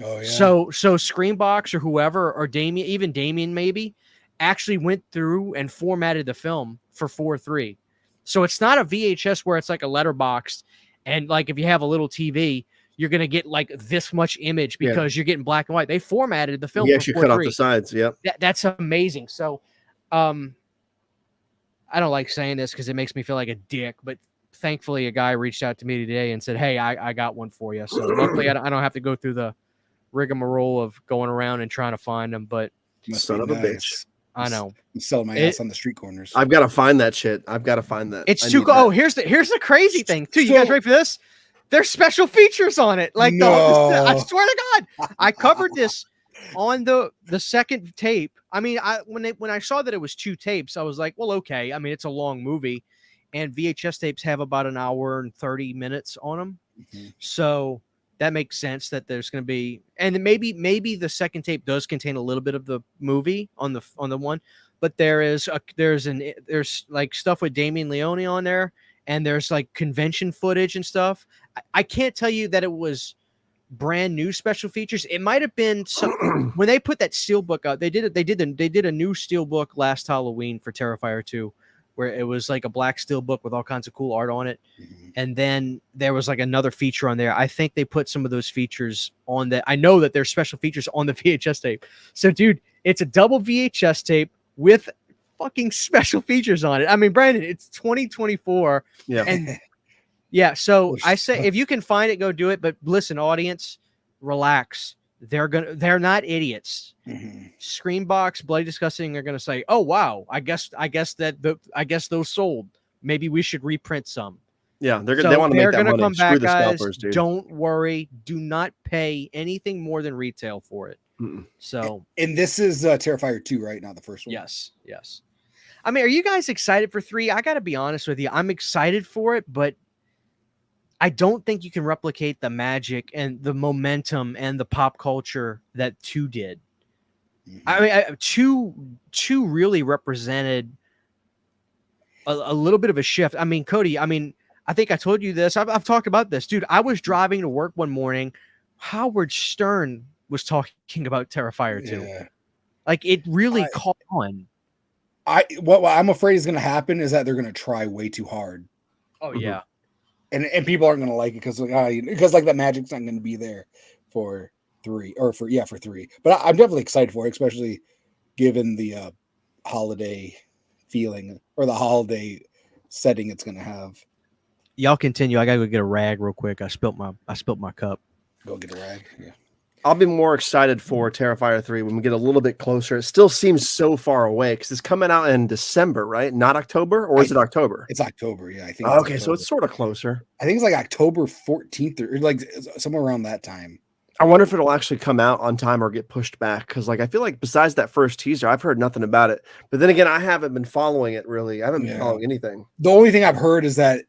C: Oh, yeah.
B: So Screenbox or whoever, or Damien maybe, actually went through and formatted the film for 4:3. So it's not a VHS where it's like a letterbox, and like if you have a little TV, you're gonna get like this much image because you're getting black and white. They formatted the film.
A: You actually cut off the sides. Yep.
B: That's amazing. So, I don't like saying this because it makes me feel like a dick, but thankfully a guy reached out to me today and said, "Hey, I got one for you." So luckily I don't have to go through the rigmarole of going around and trying to find them. But
A: son of a bitch.
B: I know.
C: I'm selling my ass on the street corners.
A: I've got to find that shit. I've got to find that.
B: It's too cool. Oh, here's the crazy thing too. You guys ready for this? There's special features on it. Like, no. I swear to God, I covered this on the second tape. I mean, when I saw that it was 2 tapes, I was like, well, okay. I mean, it's a long movie, and VHS tapes have about an hour and 30 minutes on them. Mm-hmm. So that makes sense that there's going to be, and maybe the second tape does contain a little bit of the movie on the one, but there's like stuff with Damien Leone on there, and there's like convention footage and stuff. I can't tell you that it was brand new special features. It might have been some, when they put that steelbook out. They did a new steelbook last Halloween for Terrifier 2, where it was like a black steelbook with all kinds of cool art on it. Mm-hmm. And then there was like another feature on there. I think they put some of those features on that. I know that there's special features on the VHS tape. So dude, it's a double VHS tape with fucking special features on it. I mean, Brandon, it's 2024.
A: Yeah.
B: And yeah, so I say if you can find it, go do it. But listen, audience, relax. They're not idiots. Mm-hmm. Screenbox, Bloody Disgusting are gonna say, "Oh wow, I guess those sold. Maybe we should reprint some."
A: Yeah, they want to make that money.
B: Come back,
A: Screw the
B: guys.
A: scalpers, dude.
B: Don't worry. Do not pay anything more than retail for it.
A: Mm-mm.
B: So,
C: and this is Terrifier 2, right? Not the first one.
B: Yes. I mean, are you guys excited for 3? I got to be honest with you. I'm excited for it, but I don't think you can replicate the magic and the momentum and the pop culture that 2 did. Mm-hmm. I mean, 2 really represented a little bit of a shift. I mean, Cody, I think I told you this. I've talked about this. Dude, I was driving to work one morning Howard Stern was talking about Terrifier 2.
C: Yeah.
B: Like it really caught on.
C: What I'm afraid is going to happen is that they're going to try way too hard.
B: Oh yeah.
C: And people aren't going to like it because like that magic's not going to be there for 3 or for 3. But I'm definitely excited for it, especially given the holiday feeling or the holiday setting it's going to have.
B: Y'all continue. I gotta go get a rag real quick. I spilt my cup.
C: Go get a rag. Yeah.
A: I'll be more excited for Terrifier 3 when we get a little bit closer. It still seems so far away because it's coming out in December, right? Not October, or is it October?
C: It's October, yeah. I think.
A: Okay, so it's sort of closer.
C: I think it's like October 14th or like somewhere around that time.
A: I wonder if it'll actually come out on time or get pushed back because, like, I feel like besides that first teaser, I've heard nothing about it. But then again, I haven't been following it really. I haven't been following anything.
C: The only thing I've heard is that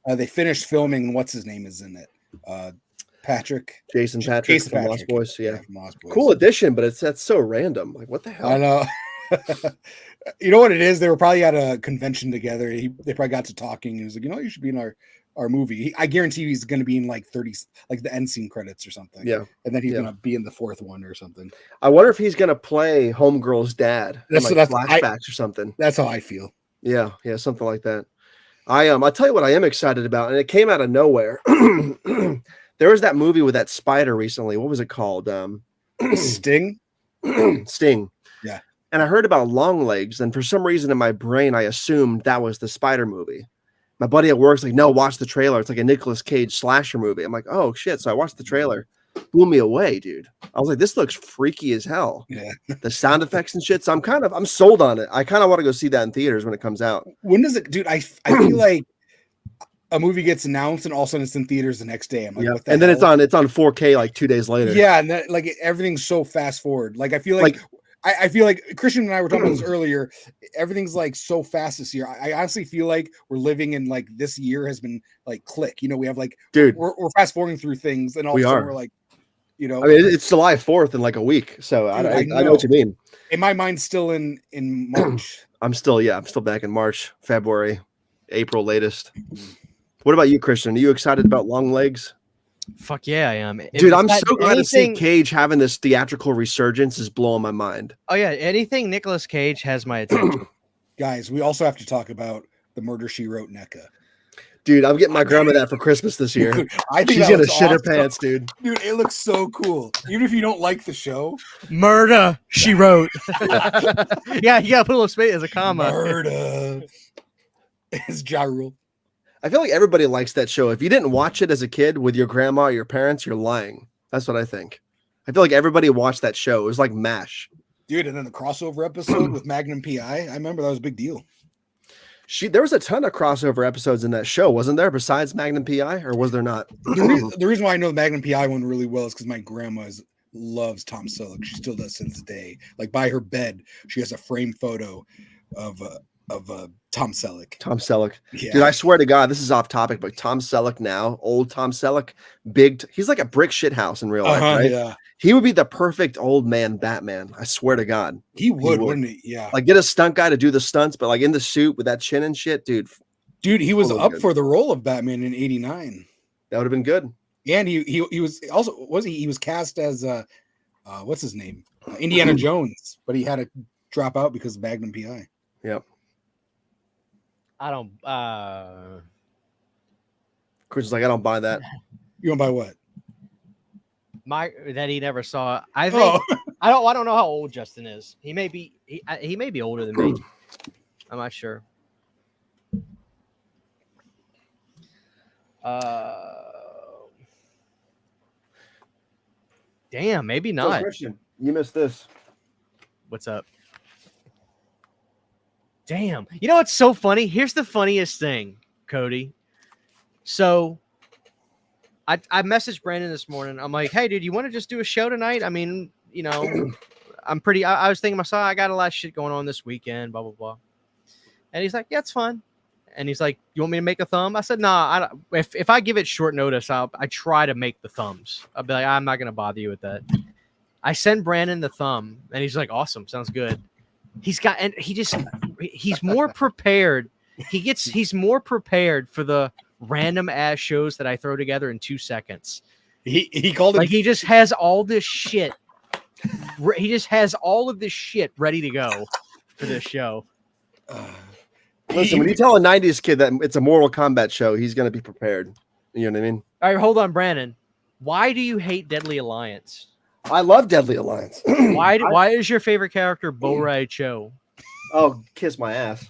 C: they finished filming and what's his name is in it. Jason Patrick from Lost Boys. Yeah. From Lost Boys.
A: Cool addition, but that's so random. Like, what the hell?
C: I know. You know what it is? They were probably at a convention together. They probably got to talking. He was like, you should be in our movie. I guarantee he's going to be in like 30, like the end scene credits or something.
A: Yeah.
C: And then he's going to be in the 4th one or something.
A: I wonder if he's going to play Homegirl's dad.
C: That's
A: flashbacks or something.
C: That's how I feel.
A: Yeah. Yeah. Something like that. I'll tell you what I am excited about, and it came out of nowhere. There was that movie with that spider recently. What was it called?
C: Sting.
A: Sting.
C: Yeah.
A: And I heard about Longlegs, and for some reason in my brain, I assumed that was the spider movie. My buddy at work's like, no, watch the trailer. It's like a Nicolas Cage slasher movie. I'm like, oh shit. So I watched the trailer. Blew me away, dude. I was like, this looks freaky as hell.
C: Yeah.
A: The sound effects and shit. So I'm sold on it. I kind of want to go see that in theaters when it comes out.
C: When does it, dude? I feel like a movie gets announced and all of a sudden it's in theaters the next day. I'm like, what the
A: and
C: hell?
A: then it's on 4K like 2 days later.
C: Yeah, and that, like everything's so fast forward. Like I feel like I feel like Christian and I were talking about this earlier. Everything's like so fast this year. I honestly feel like we're living in like this year has been like click. We have like, dude, we're fast forwarding through things, and all of a sudden we're like, I mean,
A: it's July 4th in like a week. So dude, I know what you mean.
C: In my mind, still in March.
A: I'm still back in March, February, April latest. What about you, Christian? Are you excited about Longlegs?
B: Fuck yeah, I am.
A: Dude, I'm so glad to see Cage having this theatrical resurgence is blowing my mind.
B: Oh yeah, anything Nicolas Cage has my attention.
C: Guys, we also have to talk about the Murder, She Wrote NECA.
A: Dude, I'm getting my grandma that for Christmas this year.
C: Dude, I think
A: she's gonna shit her pants, dude.
C: Dude, it looks so cool. Even if you don't like the show.
B: Murder, She Wrote. Yeah, you gotta put a little space as a comma.
C: Murder. It's Ja Rule.
A: I feel like everybody likes that show. If you didn't watch it as a kid with your grandma or your parents, you're lying. That's what I think. I feel like everybody watched that show. It was like MASH.
C: Dude, and then the crossover episode with Magnum PI. I remember that was a big deal.
A: There was a ton of crossover episodes in that show, wasn't there, besides Magnum PI, or was there not?
C: The reason why I know the Magnum PI one really well is because my grandma loves Tom Selleck. She still does to this day. Like by her bed, she has a framed photo of Tom Selleck.
A: Tom Selleck.
C: Yeah.
A: Dude, I swear to God, this is off topic, but Tom Selleck now, old Tom Selleck, he's like a brick shit house in real life, right?
C: Yeah.
A: He would be the perfect old man Batman. I swear to God.
C: He would, wouldn't he? Yeah.
A: Like get a stunt guy to do the stunts, but like in the suit with that chin and shit, dude.
C: Dude, he was up for the role of Batman in '89.
A: That would have been good.
C: And he was also, he was cast as what's his name? Indiana Jones, but he had to drop out because of Magnum PI.
A: Yep.
B: I don't
A: Chris is like, I don't buy that.
C: You don't buy what?
B: That he never saw. I think I don't know how old Justin is. He may be older than me. I'm not sure. Damn, maybe not.
A: Christian, you missed this.
B: What's up? Damn. You know what's so funny? Here's the funniest thing, Cody. So I messaged Brandon this morning. I'm like, hey, dude, you want to just do a show tonight? I mean, I was thinking myself, I got a lot of shit going on this weekend, blah, blah, blah. And he's like, yeah, it's fun. And he's like, you want me to make a thumb? I said, nah, if I give it short notice, I try to make the thumbs. I'll be like, I'm not going to bother you with that. I send Brandon the thumb and he's like, awesome. Sounds good. He's more prepared. He's more prepared for the random ass shows that I throw together in 2 seconds.
C: He called it
B: Like he just has all this shit. He just has all of this shit ready to go for this show.
A: Listen, when you tell a 90s kid that it's a Mortal Kombat show, he's going to be prepared. You know what I mean?
B: All right, hold on, Brandon. Why do you hate Deadly Alliance?
A: I love Deadly Alliance.
B: Why is your favorite character Bo Rai Cho?
A: Oh, kiss my ass.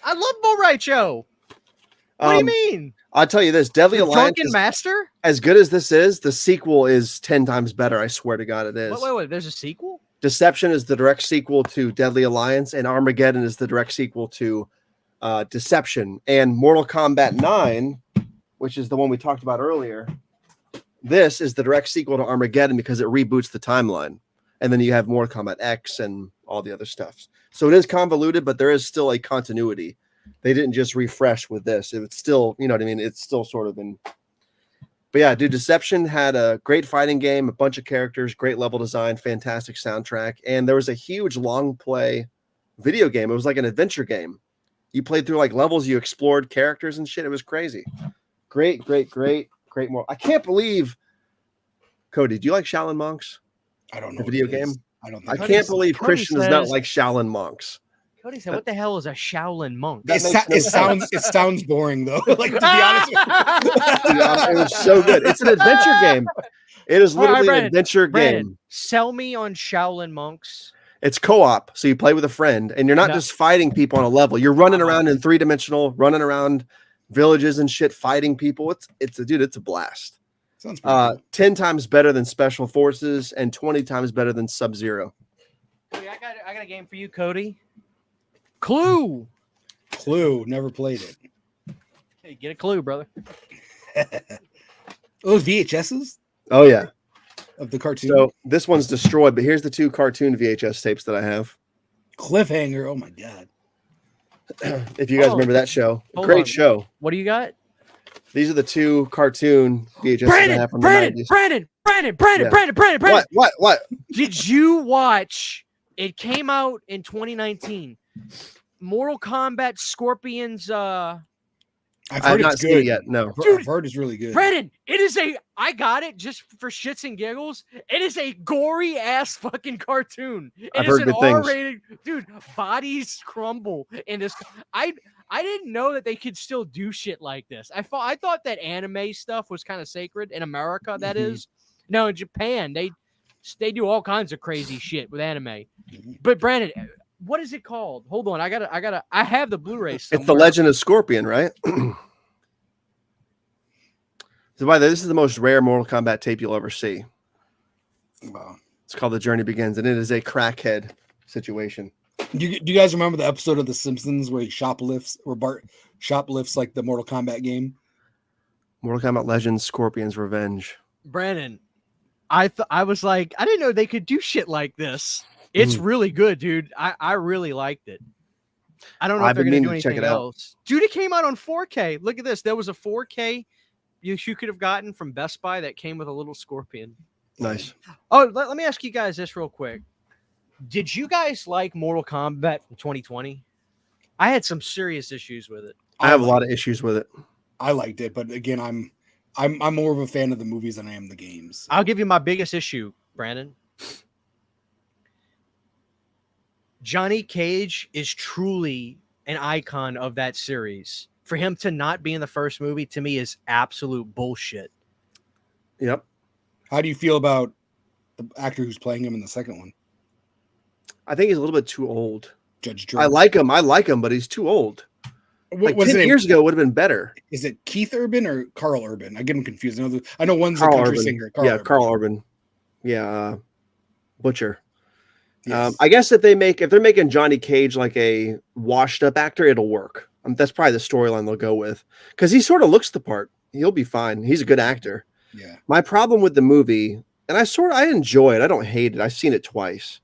B: I love Bo Rai Cho. What do you mean?
A: I'll tell you this. Deadly Alliance
B: Drunken
A: is,
B: Master?
A: as good as this is, the sequel is 10 times better. I swear to God it is.
B: Wait. There's a sequel?
A: Deception is the direct sequel to Deadly Alliance, and Armageddon is the direct sequel to Deception. And Mortal Kombat 9, which is the one we talked about earlier, this is the direct sequel to Armageddon because it reboots the timeline. And then you have Mortal Kombat X and all the other stuff. So it is convoluted, but there is still a continuity. They didn't just refresh with this. It's still, you know what I mean? It's still sort of in. But yeah, dude, Deception had a great fighting game, a bunch of characters, great level design, fantastic soundtrack. And there was a huge long play video game. It was like an adventure game. You played through like levels, you explored characters and shit. It was crazy. Great more. I can't believe, Cody, do you like Shaolin Monks?
C: I don't know.
A: The video game?
C: I don't.
A: I
C: Think
A: can't believe
B: Cody
A: Christian does not like Shaolin Monks.
B: Cody said, what the hell is a Shaolin monk?
C: It sounds boring though. Like to be honest,
A: It was so good. It's an adventure game. It is literally an adventure game.
B: Sell me on Shaolin monks.
A: It's co-op, so you play with a friend, and you're not just fighting people on a level. You're running around in 3-dimensional, running around villages and shit, fighting people. It's a blast.
C: Sounds pretty cool.
A: 10 times better than Special Forces and 20 times better than Sub-Zero.
B: Cody, I got a game for you, Cody. Clue.
C: Never played it.
B: Hey, get a clue, brother.
C: Those VHSs
A: Oh yeah.
C: of the cartoon.
A: So this one's destroyed, but here's the 2 cartoon VHS tapes that I have.
C: Cliffhanger. Oh my god.
A: If you guys remember that show. Great show.
B: What do you got?
A: These are the 2 cartoon VHS I have from the 90s.
B: Brandon.
A: What?
B: Did you watch? It came out in 2019. Mortal Kombat Scorpions.
C: I've
A: I
C: heard
A: have
C: it's
A: not seen
C: good.
A: it yet. No.
C: I've heard it's really good.
B: Brandon, I got it just for shits and giggles. It is a gory ass fucking cartoon.
A: I've
B: It is
A: heard
B: an
A: good things.
B: R-rated, dude. Bodies crumble in this. I didn't know that they could still do shit like this. I thought that anime stuff was kind of sacred in America. That is, no, in Japan they do all kinds of crazy shit with anime. But Brandon, what is it called? Hold on, I have the Blu-ray somewhere.
A: It's The Legend of Scorpion, right? So by the way, this is the most rare Mortal Kombat tape you'll ever see.
C: Wow.
A: It's called The Journey Begins, and it is a crackhead situation.
C: Do you guys remember the episode of The Simpsons where he shoplifts, where Bart shoplifts like the Mortal Kombat game?
A: Mortal Kombat Legends, Scorpion's Revenge.
B: Brandon, I was like, I didn't know they could do shit like this. It's really good, dude. I really liked it. I don't know if they're going to do anything else. Dude, it came out on 4K. Look at this. There was a 4K you could have gotten from Best Buy that came with a little scorpion.
A: Nice.
B: Oh, let me ask you guys this real quick. Did you guys like Mortal Kombat from 2020? I had some serious issues with it.
A: I have a lot of issues with it.
C: I liked it, but again, I'm more of a fan of the movies than I am the games.
B: I'll give you my biggest issue, Brandon. Johnny Cage is truly an icon of that series. For him to not be in the first movie, to me, is absolute bullshit.
A: Yep.
C: How do you feel about the actor who's playing him in the second one?
A: I think he's a little bit too old.
C: Judge Dredd.
A: I like him, but he's too old. Like
C: What's
A: 10 years ago would have been better.
C: Is it Keith Urban or Carl Urban? I get him confused. I know one's a country singer.
A: Carl Urban. Yeah, Butcher.
C: Yes.
A: I guess if they're making Johnny Cage like a washed up actor, it'll work. That's probably the storyline they'll go with because he sort of looks the part. He'll be fine. He's a good actor.
C: Yeah. My
A: problem with the movie, and I enjoy it. I don't hate it. I've seen it twice.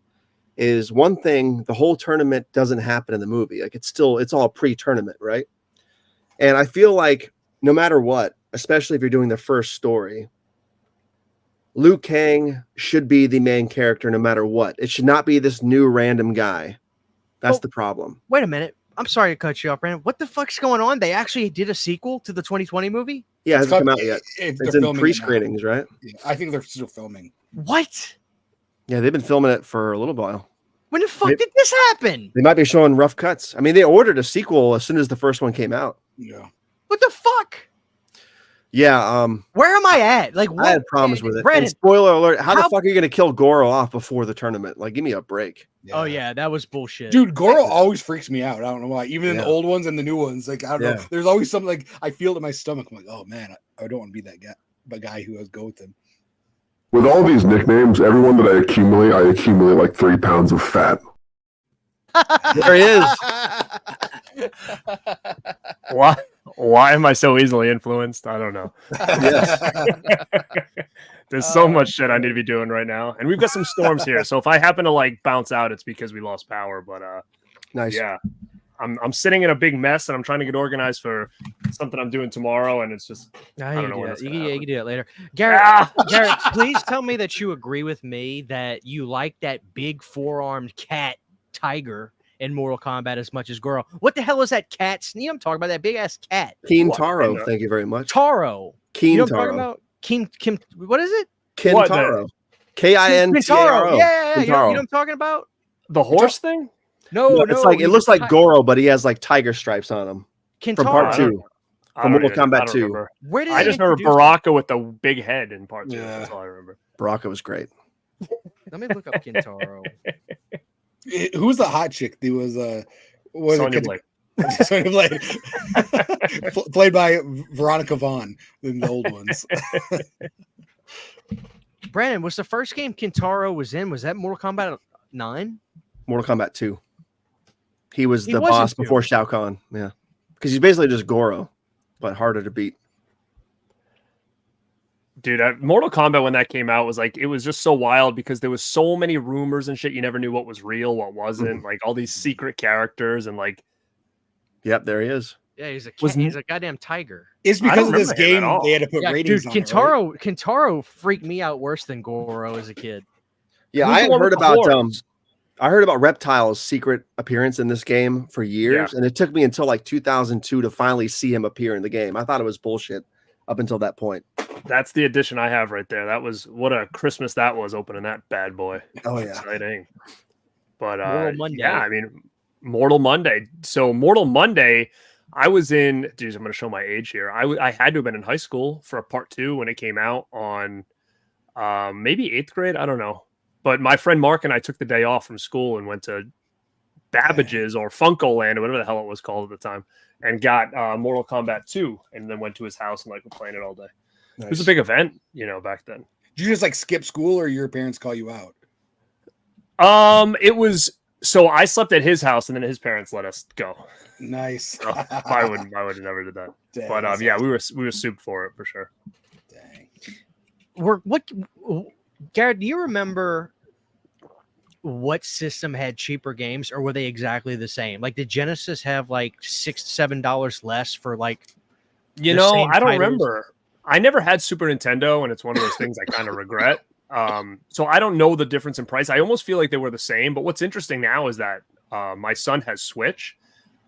A: Is one thing, the whole tournament doesn't happen in the movie. Like it's all pre-tournament, right? And I feel like no matter what, especially if you're doing the first story, Liu Kang should be the main character no matter what. It should not be this new random guy. That's the problem.
B: Wait a minute. I'm sorry to cut you off, Brandon. What the fuck's going on? They actually did a sequel to the 2020 movie?
A: Yeah, it
C: It's
A: hasn't come
C: got-
A: out yet.
C: they're
A: It's in
C: filming it now.
A: pre-screenings, right?
C: Yeah, I think they're still filming.
B: What?
A: Yeah, they've been filming it for a little while.
B: When the fuck
A: They-
B: did this happen?
A: They might be showing rough cuts. I mean, they ordered a sequel as soon as the first one came out.
C: Yeah.
B: What the fuck?
A: Yeah,
B: Where am I at? Like, what?
A: I had problems with it. And
B: Brandon,
A: spoiler alert: how the
B: how-
A: fuck are you going to kill Goro off before the tournament? Like, give me a break.
B: Oh yeah, that was bullshit.
C: Dude, Goro always freaks me out. I don't know why. Even in the
A: Yeah.
C: old ones and the new ones, like I don't know.
A: Yeah.
C: There's always something like I feel it in my stomach. I'm like, oh man, I don't want to be that guy, the guy who has go with him.
D: With all these nicknames, everyone that I accumulate like 3 pounds of fat.
A: There he is.
E: Why am I so easily influenced? I don't know. There's so much shit I need to be doing right now, and we've got some storms here. So if I happen to like bounce out, it's because we lost power. But
A: Nice.
E: yeah, I'm sitting in a big mess, and I'm trying to get organized for something I'm doing tomorrow, and it's just
B: I
E: don't know when
B: do
E: that's
B: that.
E: gonna
B: You
E: happen.
B: can do it later. Garrett,
E: Ah!
B: Garrett, please tell me that you agree with me that you like that big four-armed cat tiger in Mortal Kombat as much as Goro. What the hell is that cat? You know what I'm talking about? That big ass cat.
A: Keen
E: What?
A: Taro, thank you very much.
B: Taro.
A: Keen
B: You know what I'm talking
A: Taro.
B: about? Kim. What is it?
E: What, the-
A: Kintaro. K-I-N-T-A-R-O.
B: Yeah. You know
A: Kintaro.
B: what I'm talking about?
E: The horse thing.
B: No,
A: No, it's like it
B: he's
A: looks
B: a
A: like
B: ti-
A: Goro, but he has like tiger stripes on him from
B: Kintaro.
A: part
E: I don't-
A: 2.
E: I
A: From
E: don't
A: Mortal
E: even-
A: Kombat
E: I don't
A: 2.
E: remember.
B: Where did
E: I
B: they
E: just remember
B: introduce him?
E: Baraka with the big head in part 2.
C: Yeah.
E: That's all I remember.
A: Baraka was great.
B: Let me look up Kintaro.
C: Who's the hot chick? There was was
E: Sonya
C: it
E: Blake.
C: Sonya Blake. Played by Veronica Vaughn in the old ones.
B: Brandon, was the first game Kintaro was in? Was that Mortal Kombat 9?
A: Mortal Kombat 2. He was
B: He
A: the
B: wasn't
A: boss
B: two.
A: before Shao Kahn. Yeah. Because he's basically just Goro, but harder to beat.
E: Dude, Mortal Kombat when that came out was like it was just so wild because there was so many rumors and shit. You never knew what was real, what wasn't. Like all these secret characters and like
A: Yep, there he is.
B: Yeah, he's a cat.
E: Was-
B: He's a goddamn tiger.
C: It's
E: I
C: because
E: don't
C: of this
E: remember him at
C: game
E: all.
C: they had to put
B: Yeah, dude,
C: ratings on it, right?
B: Kintaro freaked me out worse than Goro as a kid.
A: Yeah,
E: Who's
A: I
E: the
A: had
E: one with
A: heard
E: the
A: about
E: horns?
A: I heard about Reptile's secret appearance in this game for years, and it took me until like 2002 to finally see him appear in the game. I thought it was bullshit up until that point.
E: That's the edition I have right there. That was what a Christmas that was opening that bad boy.
A: Oh yeah.
E: Exciting. But
B: Mortal Monday.
E: yeah, I mean Mortal Monday. So Mortal Monday, I was in. Geez, I'm going to show my age here. I had to have been in high school for a part 2 when it came out on maybe 8th grade. I don't know. But my friend Mark and I took the day off from school and went to Babbage's or Funko Land or whatever the hell it was called at the time, and got Mortal Kombat 2, and then went to his house and like we're playing it all day. It was a big event, back then.
C: Did you just like skip school or your parents call you out?
E: It was so I slept at his house and then his parents let us go.
C: Nice.
E: So I would have never did that.
C: Dang,
E: But
C: that's
E: yeah,
C: awesome.
E: we were souped for it for sure.
C: Dang.
B: Garrett, do you remember what system had cheaper games, or were they exactly the same? Like, did Genesis have like $6-7 less for like?
E: You
B: the
E: know,
B: same
E: I don't
B: titles?
E: remember. I never had Super Nintendo, and it's one of those things I kind of regret. So I don't know the difference in price. I almost feel like they were the same. But what's interesting now is that my son has Switch.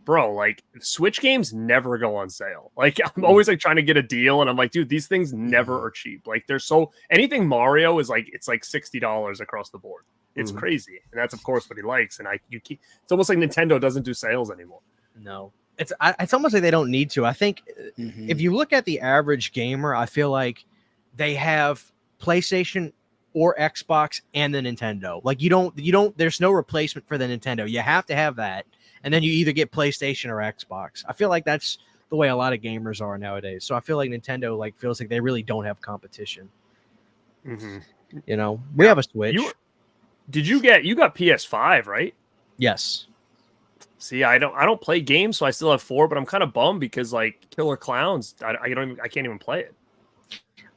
E: Bro, like Switch games never go on sale. Like I'm always like trying to get a deal, and I'm like, dude, these things never are cheap. Like they're so anything Mario is like it's like $60 across the board. It's crazy, and that's of course what he likes. And it's almost like Nintendo doesn't do sales anymore.
B: No, it's almost like they don't need to. I think if you look at the average gamer, I feel like they have PlayStation or Xbox and the Nintendo. Like you don't. There's no replacement for the Nintendo. You have to have that. And then you either get PlayStation or Xbox. I feel like that's the way a lot of gamers are nowadays. So I feel like Nintendo like feels like they really don't have competition. You know, we have a Switch.
E: You got PS5, right?
B: Yes.
E: See, I don't play games, so I still have 4, but I'm kind of bummed because like Killer Clowns, I can't even play it.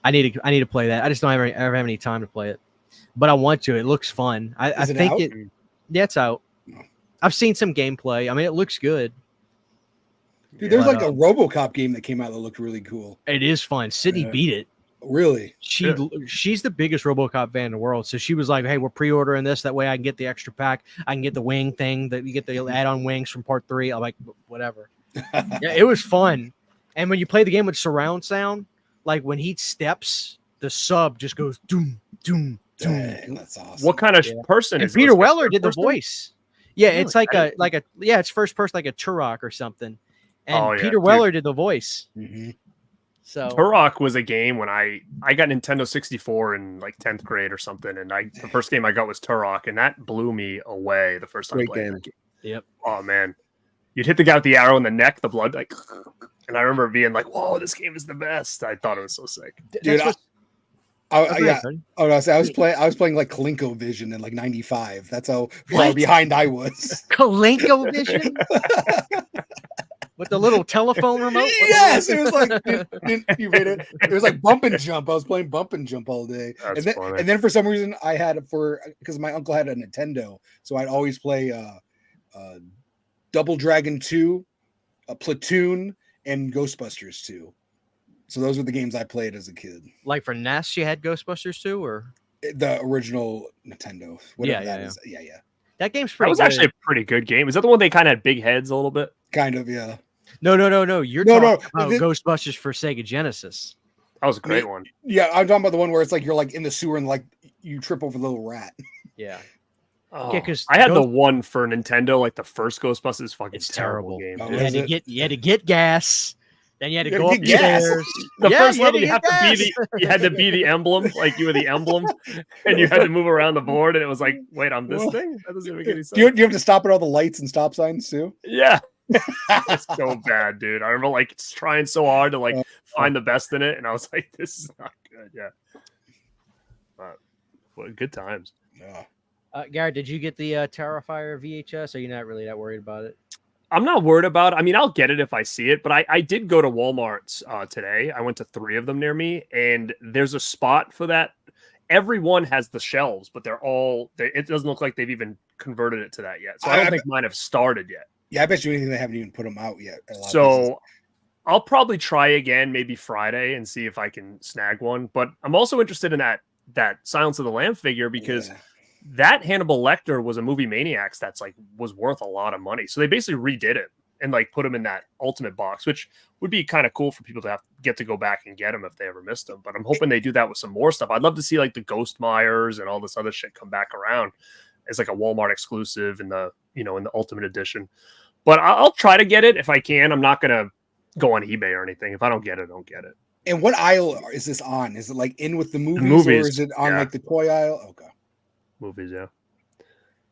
B: I need to play that. I just don't ever have any time to play it, but I want to. It looks fun. I
C: Is it
B: think
C: out?
B: Yeah, it's out. I've seen some gameplay. I mean, it looks good.
C: Dude, there's
B: But,
C: like a RoboCop game that came out that looked really cool.
B: It is fun. Sydney
C: Yeah.
B: beat it.
C: Really?
B: She's the biggest RoboCop fan in the world. So she was like, "Hey, we're pre-ordering this. That way, I can get the extra pack. I can get the wing thing that you get the add-on wings from Part 3." I'm like, "Whatever." Yeah, it was fun, And when you play the game with surround sound, like when he steps, the sub just goes doom, doom, doom.
C: Dang, that's awesome.
E: What kind of person
B: And
E: is it?
B: Peter
E: Was it a
B: Weller
E: third
B: did the
E: person?
B: voice. Yeah,
E: Really?
B: it's like it's first person, like a Turok or something. And
E: Oh, yeah,
B: Peter
E: dude.
B: Weller did the voice.
C: Mhm.
B: So
E: Turok was a game when I got Nintendo 64 in like 10th grade or something, and the first game I got was Turok, and that blew me away the first time
A: Great
E: playing
A: game.
E: that game.
B: Yep.
E: Oh man, you'd hit the guy with the arrow in the neck, the blood like, and I remember being like, "Whoa, this game is the best!" I thought it was so sick.
C: Dude,
B: That's
C: yeah.
B: buddy.
C: Oh, no, I was playing like ColecoVision in like '95. That's how far behind I was.
B: ColecoVision with the little telephone remote.
C: Yes, it was like you made it. It was like bump and jump. I was playing bump and jump all day,
E: That's
C: and
E: funny.
C: then for some reason I had it because my uncle had a Nintendo, so I'd always play Double Dragon 2, Platoon, and Ghostbusters 2. So those were the games I played as a kid.
B: Like for NES, you had Ghostbusters too, or
C: The original Nintendo, whatever
B: Yeah,
C: that
B: yeah,
C: is. Yeah,
B: that game's
E: That
B: pretty.
E: was
B: good.
E: actually a pretty good game. Is that the one they kind of had big heads a little bit?
C: kind of. Yeah.
B: No. You're
C: No,
B: talking
C: no,
B: about
C: this-
B: Ghostbusters for Sega Genesis.
E: That was a great one.
C: Yeah, I'm talking about the one where it's like you're like in the sewer and like you trip over the little rat.
B: Yeah,
E: Oh,
B: Yeah, 'cause
E: I had the
B: Ghost-
E: one for Nintendo, like the first Ghostbusters. Fucking
B: It's
E: terrible
B: terrible.
E: game.
C: Oh,
E: dude.
B: you had
C: is
B: to
C: it?
B: you had to get gas. Then you had to
C: You
B: go
C: had to get gas.
B: upstairs.
E: The
B: Yeah,
E: first
B: you had
E: level,
B: to
E: you had
B: get
E: to be
B: gas.
E: you had to be the emblem, like you were the emblem, and you had to move around the board, and it was like, wait, I'm this
C: Whoa.
E: thing. That doesn't make any sense.
C: Do you have to stop at all the lights and stop signs too?
E: Yeah, it's so bad, dude. I remember like trying so hard to like find the best in it, and I was like, this is not good. Yeah, but good times.
C: Yeah.
B: Garrett, did you get the Terrifier VHS? Or are you not really that worried about it?
E: I'm not worried about it. I mean, I'll get it if I see it, but I did go to Walmart's today. I went to 3 of them near me, and there's a spot for that. Everyone has the shelves, but it doesn't look like they've even converted it to that yet. So I don't think mine have started yet.
C: Yeah, I bet you anything they haven't even put them out yet. at a lot of places.
E: So I'll probably try again maybe Friday and see if I can snag one. But I'm also interested in that Silence of the Lamb figure because
C: Yeah.
E: that Hannibal Lecter was a movie Maniacs that's like was worth a lot of money. So they basically redid it and like put him in that ultimate box, which would be kind of cool for people to get to go back and get him if they ever missed him. But I'm hoping they do that with some more stuff. I'd love to see like the Ghost Myers and all this other shit come back around as like a Walmart exclusive in the ultimate edition. But I'll try to get it if I can. I'm not gonna go on eBay or anything. If I don't get it, I don't get it.
C: And what aisle is this on? Is it like in with the movies,
E: movies,
C: or is it on
E: yeah.
C: like the toy aisle? Okay.
E: Movies, yeah.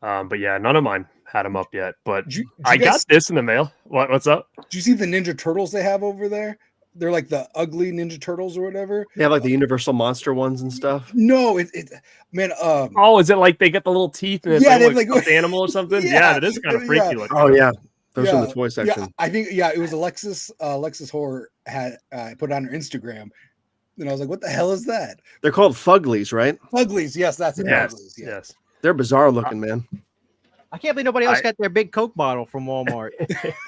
E: But yeah, none of mine had them up yet. But
C: Did you
E: I
C: guys-
E: got this in the mail. What's up?
C: Do you see the Ninja Turtles they have over there? They're like the ugly Ninja Turtles or whatever.
A: They have like the Universal Monster ones and stuff.
C: No, it man.
E: Oh, is it like they get the little teeth and it's
C: Yeah,
E: like,
C: they
E: a
C: have, like-
E: stuffed animal or something?
C: Yeah,
E: Yeah, that is kind of freaky
C: yeah.
E: looking.
A: Oh yeah, those are in
C: Yeah,
A: the toy section.
C: Yeah, I think it was Alexis. Alexis Horror had put it on her Instagram, and I was like, "What the hell is that?"
A: They're called Fuglies, right?
C: Uglies, yes, that's it.
E: Yes,
C: Uglies, yeah.
E: yes.
A: They're bizarre looking, man.
B: I can't believe nobody else got their big Coke bottle from Walmart.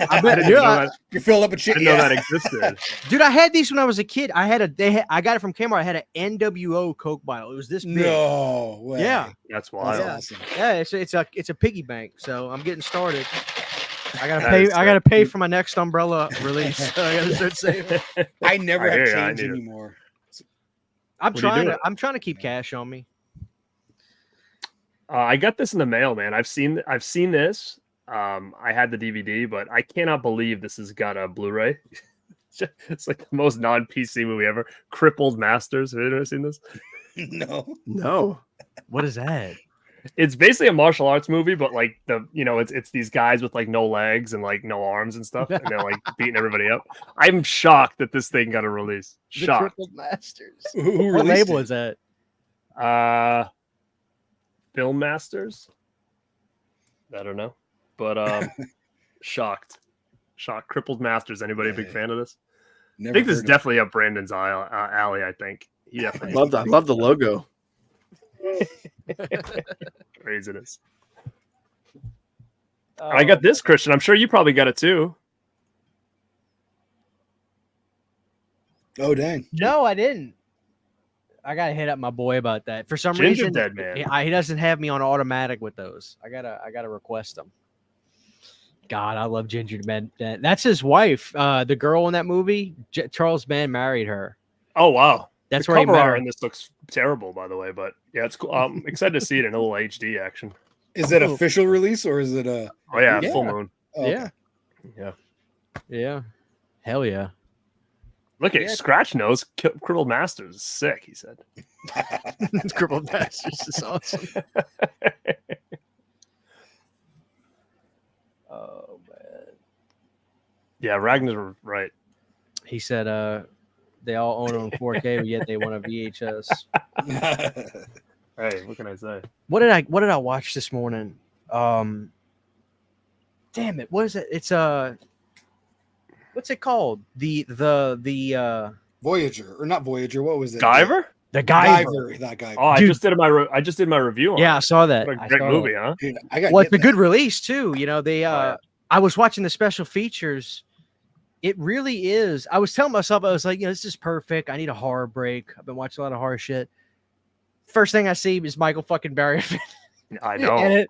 E: I didn't know that.
C: You filled up a
E: I
C: shit.
E: didn't know
C: Yeah.
E: that existed.
B: Dude, I had these when I was a kid. I got it from Kmart. I had an NWO Coke bottle. It was this big.
C: No way.
B: Yeah.
E: That's
C: That's
E: wild.
B: Yeah.
C: awesome.
B: Yeah, it's a piggy bank. So I'm getting started. I gotta
E: That
B: pay.
E: is
B: I gotta pay for my next umbrella release. So I gotta start saving.
C: I never
E: I
C: have
E: hear ya, I
C: change
E: need it.
C: anymore.
B: I'm
E: What are you
B: trying to.
E: doing?
B: I'm trying to keep cash on me.
E: I got this in the mail, man. I've seen this. I had the DVD, but I cannot believe this has got a Blu-ray. It's like the most non-PC movie ever. Crippled Masters. Have you ever seen this?
C: No.
A: No.
B: What is that?
E: It's basically a martial arts movie, but like it's these guys with like no legs and like no arms and stuff, and they're like beating everybody up. I'm shocked that this thing got a release.
B: The
E: Shocked.
B: Crippled Masters.
C: Who
B: What
C: released
B: label
C: it?
B: is that?
E: Film Masters. I don't know, but shocked. Crippled Masters. Anybody a big fan of this? I
C: Never
E: think this is
C: heard of
E: definitely up Brandon's alley. I think he
A: I
E: definitely
A: love the logo.
E: craziness. I got this, Christian. I'm sure you probably got it too.
C: it. Oh dang.
B: No, I didn't. I gotta hit up my boy about that. For some
E: Ginger
B: reason,
E: Dead Man.
B: he doesn't have me on automatic with those. I gotta request them. God, I love Ginger Man. That's his wife. The girl in that movie, Charles Mann married her.
E: Oh wow,
B: That's
E: the
B: where he
E: cover
B: met
E: art
B: her.
E: in this looks terrible, by the way. But yeah, it's cool. I'm excited to see it in a little HD action.
C: Is it official release or is it a?
E: Oh yeah,
B: Yeah.
E: full moon.
C: Oh, okay.
B: Yeah.
E: Yeah.
B: Yeah. Hell yeah.
E: Look at
B: Yeah.
E: Scratch Nose, Crippled Masters is sick. He said.
B: Crippled Bastards is awesome. Oh man.
E: Yeah, Ragnar's right.
B: He said they all own it on 4K, but yet they want a VHS.
E: Hey, what can I say?
B: What did I watch this morning? Damn it. What is it? It's what's it called? The
C: Voyager or not Voyager? What was it?
E: Guyver?
B: The guy.
C: That guy.
E: Oh,
B: Dude.
E: I just did my review on
B: Yeah, I
E: it.
B: saw that.
E: What a
B: I
E: great
B: saw
E: movie,
B: that.
E: huh?
C: Dude, I got.
B: Well, it's a good release too. You know, they
E: yeah.
B: I was watching the special features. It really is. I was telling myself, I was like, this is perfect. I need a horror break. I've been watching a lot of horror shit. First thing I see is Michael fucking Barry.
E: I know, right?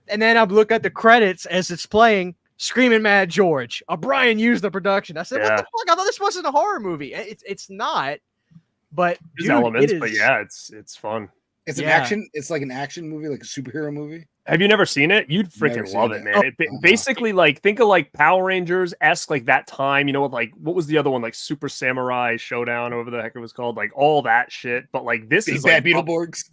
B: And then I look at the credits as it's playing, Screaming Mad George. O'Brien used the production. I said, what the fuck? I thought this wasn't a horror movie. It's not. But
E: There's
B: dude,
E: elements,
B: it is,
E: but yeah, it's fun.
C: It's an
B: Yeah.
C: action. It's like an action movie, like a superhero movie.
E: Have you never seen it? You'd
C: Never
E: freaking
C: seen
E: love
C: it.
E: it, man.
C: Oh,
E: Basically, like think of like Power Rangers esque, like that time. You know, with like what was the other one, like Super Samurai Showdown, or whatever the heck it was called, like all that shit. But like this
C: Big
E: is
C: Bad
E: like
C: Beetleborgs.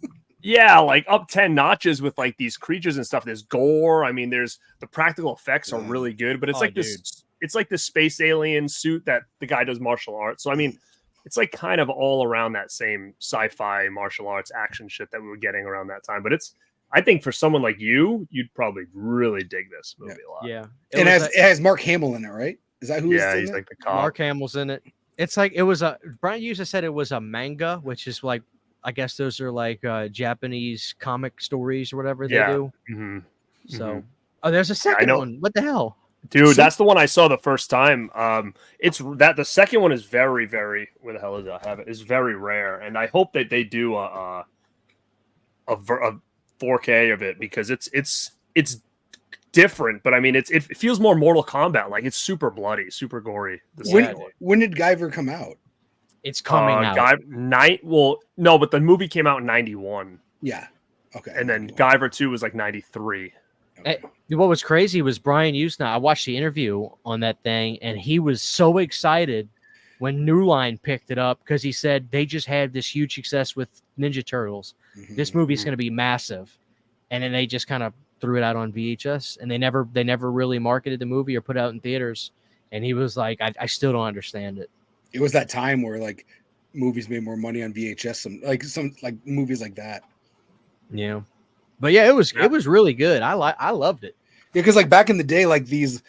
E: yeah, like up 10 notches with like these creatures and stuff. There's gore. I mean, there's the practical effects are really good, but it's like this. It's like the space alien suit that the guy does martial arts. So I mean, it's like kind of all around that same sci-fi martial arts action shit that we were getting around that time. But it's, I think for someone like you'd probably really dig this movie a lot.
B: Yeah.
C: It has Mark Hamill in it, right? Is that who?
E: Yeah,
C: is
E: he's
C: in
E: like the cop.
B: Mark Hamill's in it. It's like it was a Brian User said it was a manga, which is like I guess those are like Japanese comic stories or whatever they do.
E: Mm-hmm.
B: So oh, there's a second one. What the hell?
E: Dude, that's the one I saw the first time. It's that the second one is very, very where the hell is it? I have it. It's very rare, and I hope that they do a 4K of it because it's different. But I mean, it feels more Mortal Kombat. Like it's super bloody, super gory.
C: When did Guyver come out?
B: It's coming out.
E: Well, no, but the movie came out in 91.
C: Yeah. Okay.
E: And then Guyver 2 was like 93.
C: Okay.
B: What was crazy was Brian Usna. I watched the interview on that thing, and he was so excited when New Line picked it up because he said they just had this huge success with Ninja Turtles. This movie's going to be massive, and then they just kind of threw it out on VHS, and they never really marketed the movie or put it out in theaters. And he was like, I still don't understand it.
C: It was that time where like movies made more money on VHS, some movies like that.
B: Yeah. But yeah, it was really good. I loved it.
C: Yeah, because like back in the day, these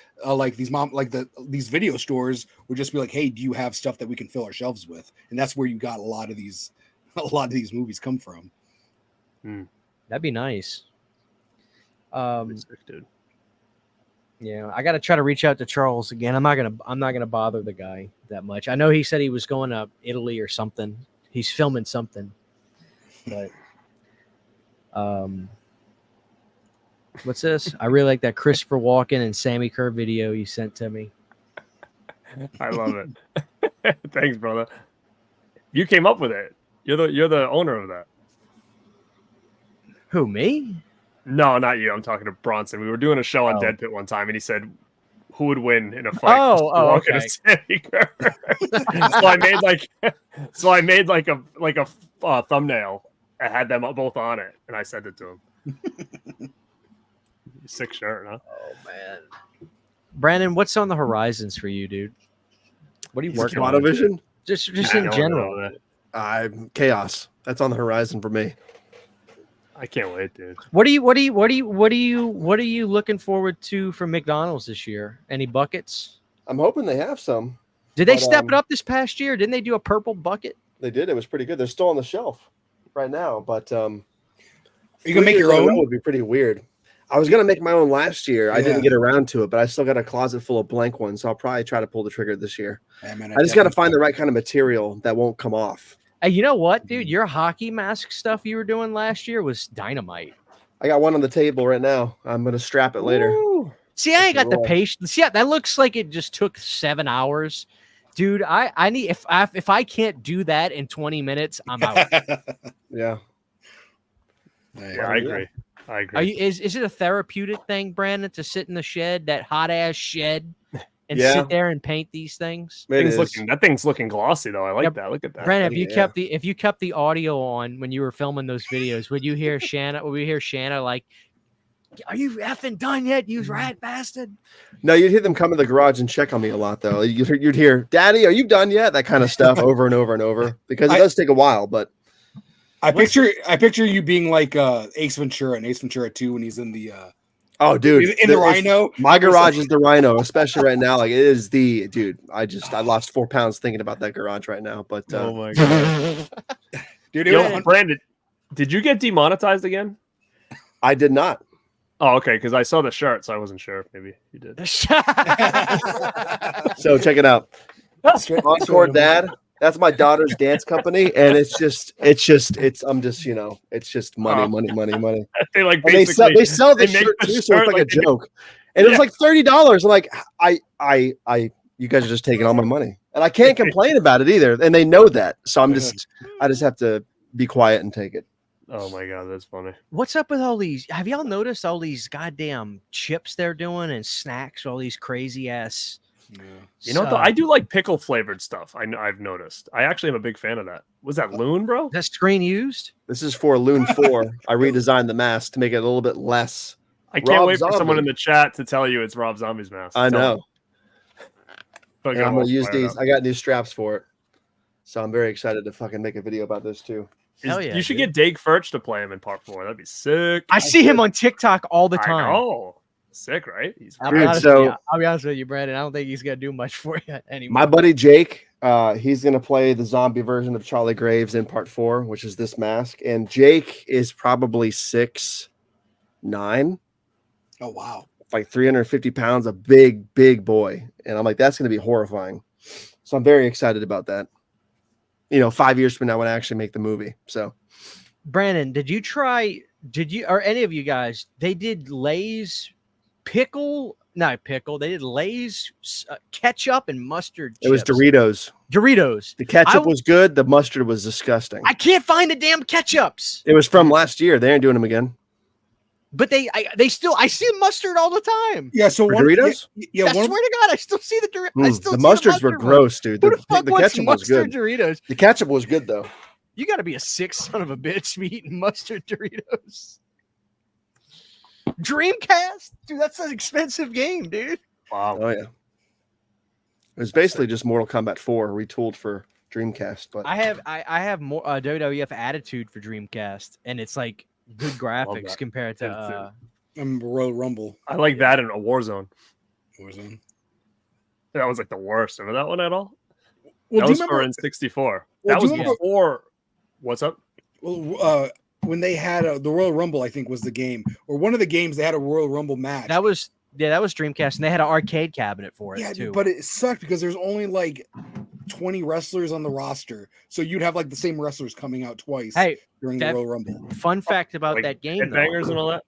C: video stores would just be like, "Hey, do you have stuff that we can fill our shelves with?" And that's where you got a lot of these movies come from.
B: That'd be nice.
E: Dude.
B: Yeah, I got to try to reach out to Charles again. I'm not gonna bother the guy that much. I know he said he was going to Italy or something. He's filming something, but. What's this? I really like that Christopher Walken and Sammy Kerr video you sent to me.
E: I love it. Thanks, brother. You came up with it. You're the owner of that.
B: Who, me?
E: No, not you. I'm talking to Bronson. We were doing a show on Dead Pit one time, and he said, "Who would win in a fight?"
B: Okay.
E: Sammy Kerr. so I made like a thumbnail. I had them both on it, and I sent it to him. Sick shirt, huh?
B: Oh man, Brandon, what's on the horizons for you, dude? What are you working on?
A: WandaVision?
B: Just in general.
A: Chaos. That's on the horizon for me.
E: I can't wait, dude.
B: What are you looking forward to from McDonald's this year? Any buckets?
A: I'm hoping they have some.
B: Did they step it up this past year? Didn't they do a purple bucket?
A: They did. It was pretty good. They're still on the shelf right now, but
C: you can make your own.
A: Would be pretty weird. I was gonna make my own last year. I didn't get around to it, but I still got a closet full of blank ones, so I'll probably try to pull the trigger this year.
C: Yeah, man,
A: I just got to find the right kind of material that won't come off.
B: Hey, you know what, dude? Your hockey mask stuff you were doing last year was dynamite.
A: I got one on the table right now. I'm gonna strap it later.
B: Ooh. See, I ain't got the
A: Roy.
B: patience. Yeah, that looks like it just took 7 hours. Dude, I need if I can't do that in 20 minutes, I'm out.
A: Yeah.
E: Yeah, I agree. I agree.
B: Are you, is it a therapeutic thing, Brandon, to sit in the shed, that hot ass shed, and
A: Yeah.
B: sit there and paint these things?
E: That thing's looking glossy though. I like
B: Yeah,
E: that. Look at that.
B: Brandon,
A: Yeah.
B: if you kept the audio on when you were filming those videos, would you hear Shanna? Would we hear Shanna like, "Are you effing done yet, you rat bastard"?
A: No, you'd hear them come in the garage and check on me a lot, though. You'd hear, "Daddy, are you done yet?" That kind of stuff over and over and over, because it does take a while. But
C: I picture you being like Ace Ventura and Ace Ventura 2 when he's in the
A: oh, dude,
C: in the Rhino.
A: My garage is the Rhino, especially right now. Like, it is the dude. I lost 4 pounds thinking about that garage right now. But
B: Oh my god,
C: Dude,
E: Yo, Brandon, did you get demonetized again?
A: I did not.
E: Oh, okay, because I saw the shirt, so I wasn't sure if maybe you did.
A: So check it out. Encore Dad. That's my daughter's dance company, and it's just money.
E: They like
A: And they
E: basically
A: sell the
E: they make
A: shirt
E: the
A: too, so
E: shirt
A: it's like a
E: like they-
A: joke. And it was like $30. I'm like, I you guys are just taking all my money, and I can't complain about it either. And they know that, so I just have to be quiet and take it.
E: Oh my god, that's funny.
B: what's up with all these? Have y'all noticed all these goddamn chips they're doing and snacks? All these crazy ass.
E: You know what? Though? I do like pickle flavored stuff. I've noticed. I actually am a big fan of that. Was that Loon, bro?
B: That screen used.
A: This is for Loon 4. I redesigned the mask to make it a little bit less.
E: I can't
A: Rob
E: wait for someone
A: Zombie.
E: in the chat to tell you it's Rob Zombie's mask.
A: I
E: Tell
A: know.
E: them. Fucking
A: And I'm gonna
E: all
A: use
E: fired
A: these.
E: up.
A: I got new straps for it, so I'm very excited to fucking make a video about this too.
B: Hell yeah,
E: You should
B: dude.
E: get Dake Furch to play him in part 4. That'd be sick.
B: I see him on TikTok all the
E: I
B: time.
E: know. Sick, right? He's
B: I'll
A: Dude,
B: be honest
A: so-
B: with you. I'll be honest with you, Brandon. I don't think he's gonna do much for you anymore.
A: My buddy Jake, he's gonna play the zombie version of Charlie Graves in part 4, which is this mask. And Jake is probably 6'9",
C: Oh wow.
A: like 350 pounds, a big boy. And I'm like, that's gonna be horrifying. So I'm very excited about that. 5 years from now when I actually make the movie. So
B: Brandon, did you or any of you guys? They did Lay's not pickle. They did Lay's ketchup and mustard.
A: it was
B: chips.
A: Doritos.
B: Doritos.
A: The ketchup
B: I-
A: was good. The mustard was disgusting.
B: I can't find the damn ketchups.
A: It was from last year. They ain't doing them again.
B: But they still, I see mustard all the time.
C: Yeah, so
A: For
C: one
A: Doritos?
C: Yeah,
B: I
C: one
B: swear to God, I still see the Doritos. I still
A: The
B: see
A: mustards were
B: mustard
A: gross, dude.
B: Who the fuck
A: the
B: wants
A: ketchup was
B: mustard
A: good.
B: Doritos?
A: The ketchup was good though.
B: You got to be a sick son of a bitch to be eating mustard Doritos. Dreamcast, dude, that's an expensive game, dude.
E: wow.
A: Oh yeah. It was basically just Mortal Kombat 4 retooled for Dreamcast, but
B: I have more WWF Attitude for Dreamcast, and it's like good graphics
E: that.
B: compared to.
C: Royal Rumble.
E: I like that in a Warzone.
C: Warzone.
E: That was like the worst. Remember that one at all?
C: Well,
E: That
C: do
E: was
C: you
E: for
C: remember?
E: N64.
C: Well,
E: That
C: do
E: was
C: you remember-
E: before. What's up?
C: Well, when they had the Royal Rumble, I think was the game, or one of the games they had a Royal Rumble match.
B: That was Dreamcast, and they had an arcade cabinet for it
C: yeah,
B: too.
C: but it sucked because there's only like 20 wrestlers on the roster, so you'd have like the same wrestlers coming out twice
B: Hey,
C: during
B: that-
C: the Royal Rumble.
B: fun fact about
E: Like
B: that game, though.
E: Headbangers and all that.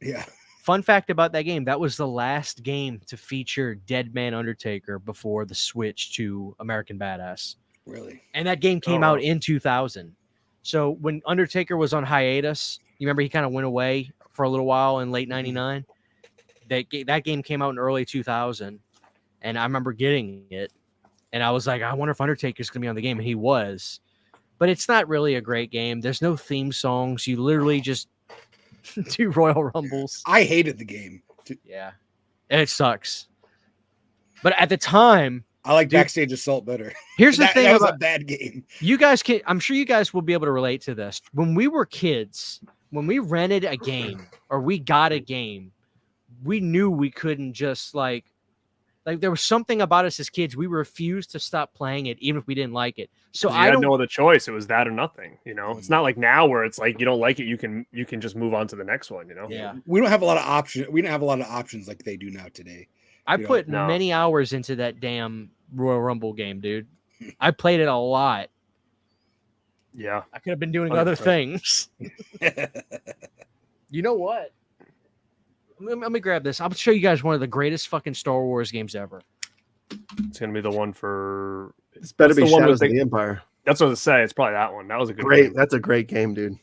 C: Yeah,
B: Fun fact about that game, that was the last game to feature Dead Man Undertaker before the switch to American Badass.
C: really.
B: And that game came
E: Oh,
B: out
E: wow.
B: in 2000. So when Undertaker was on hiatus, you remember he kind of went away for a little while in late 99? That game came out in early 2000. And I remember getting it. And I was like, I wonder if Undertaker's going to be on the game. And he was. But it's not really a great game. There's no theme songs. You literally just do Royal Rumbles.
C: I hated the game.
B: Yeah. And it sucks. But at the time,
C: I like
B: Dude,
C: Backstage Assault better.
B: here's the
C: that,
B: thing
C: that was
B: about
C: a bad game.
B: you guys can, I'm sure you guys will be able to relate to this. When we were kids, when we rented a game or we got a game, we knew we couldn't just like there was something about us as kids. We refused to stop playing it, even if we didn't like it. So
E: You
B: I
E: had
B: don't.
E: no other choice. It was that or nothing. It's not like now where it's like you don't like it, you can just move on to the next one.
B: Yeah.
C: We don't have a lot of options. We don't have a lot of options like they do now today.
B: I
C: you
B: put
E: know, no.
B: many hours into that damn Royal Rumble game, dude. I played it a lot.
E: Yeah.
B: I could have been doing other
E: 100%.
B: things. You know what? Let me grab this. I'll show you guys one of the greatest fucking Star Wars games ever.
E: It's gonna be the one for.
A: It's better
E: What's
A: be
E: the one
A: Shadows
E: with
A: of the Empire.
E: That's what I was gonna say. It's probably that one. That was a good
A: Great.
E: game.
A: That's a great game, dude.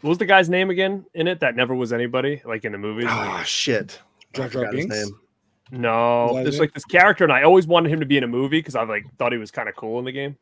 E: What was the guy's name again in it? That never was anybody like in the movies.
A: Oh shit.
C: Jar
A: I
C: Jar
A: forgot his
C: Binks?
A: name.
E: No,
C: Is that
E: there's
C: it?
E: like this character, and I always wanted him to be in a movie because I like thought he was kind of cool in the game.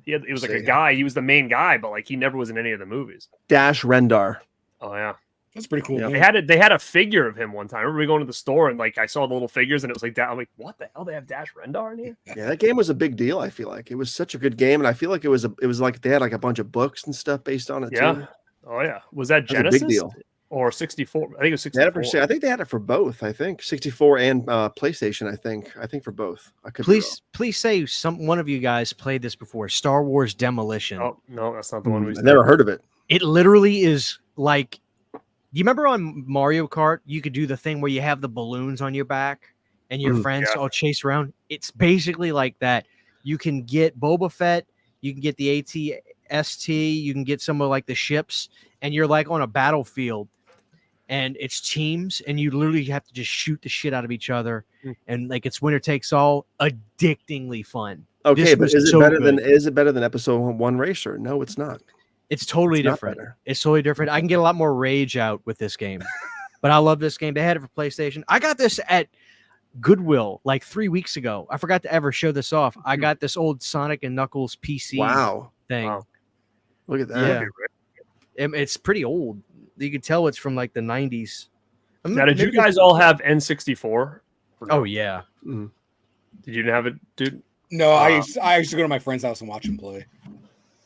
E: He was like a
C: See.
E: guy. He was the main guy, but like he never was in any of the movies.
A: Dash Rendar.
E: Oh yeah,
C: That's pretty cool.
A: Yeah.
C: name.
E: they had a figure of him one time. I remember we going to the store and like I saw the little figures and it was like that. I'm like, what the hell? They have Dash Rendar in here?
A: Yeah, that game was a big deal. I feel like it was such a good game, and I feel like it was like they had like a bunch of books and stuff based on it
E: Yeah.
A: too.
E: Oh yeah. Was that
A: That was a
E: Genesis
A: big deal.
E: or 64? I think it was
A: They had it
E: 64.
A: for, I think they had it for both. I think 64 and PlayStation. I think for both. I could be wrong.
B: Please say one of you guys played this before. Star Wars Demolition.
E: Oh no, that's not the one we
A: I
E: said.
A: never heard of it.
B: It literally is like. Do you remember on Mario Kart you could do the thing where you have the balloons on your back and your friends
E: Yeah.
B: all chase around? It's basically like that. You can get Boba Fett, you can get the AT-ST, you can get some of like the ships, and you're like on a battlefield, and it's teams, and you literally have to just shoot the shit out of each other, and like it's winner takes all. Addictingly fun.
A: Okay,
B: This
A: but
B: was
A: is it
B: so
A: better
B: good.
A: than Episode 1 Racer? No, it's not.
B: It's totally
A: It's not
B: different.
A: better.
B: It's totally different. I can get a lot more rage out with this game, but I love this game. They had it for PlayStation. I got this at Goodwill like 3 weeks ago. I forgot to ever show this off. I got this old Sonic and Knuckles PC
A: Wow,
B: thing.
E: Wow.
A: look at that.
B: Yeah. It's pretty old. You can tell it's from like the 90s.
E: Now, did you
B: Maybe
E: guys all have N64? Or no?
B: Oh yeah.
A: Mhm.
E: Did you have it, dude?
C: No, I used to go to my friend's house and watch him play.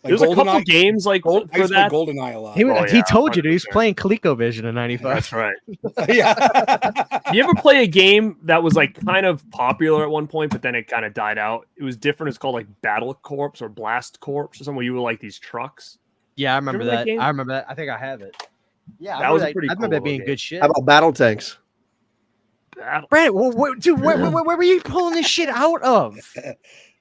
C: Like
E: There's a couple
C: GoldenEye-
E: games like
C: I
E: for
C: used to play
E: that.
C: GoldenEye a lot.
B: He,
E: Oh,
B: he
E: yeah,
B: told you that he was
E: 100%.
B: playing ColecoVision in 95.
E: That's right.
C: yeah.
E: You ever play a game that was like kind of popular at one point, but then it kind of died out? It was different. It's called like Battle Corps or Blast Corps or something where you were like these trucks.
B: Yeah, I remember
E: Remember that
B: that.
E: game?
B: I remember that. I think I have it. Yeah,
E: That was a pretty
B: I remember
E: cool
B: that being
E: game.
B: good shit.
A: How about Battle Tanks?
B: Brandon, dude, where were you pulling this shit out of?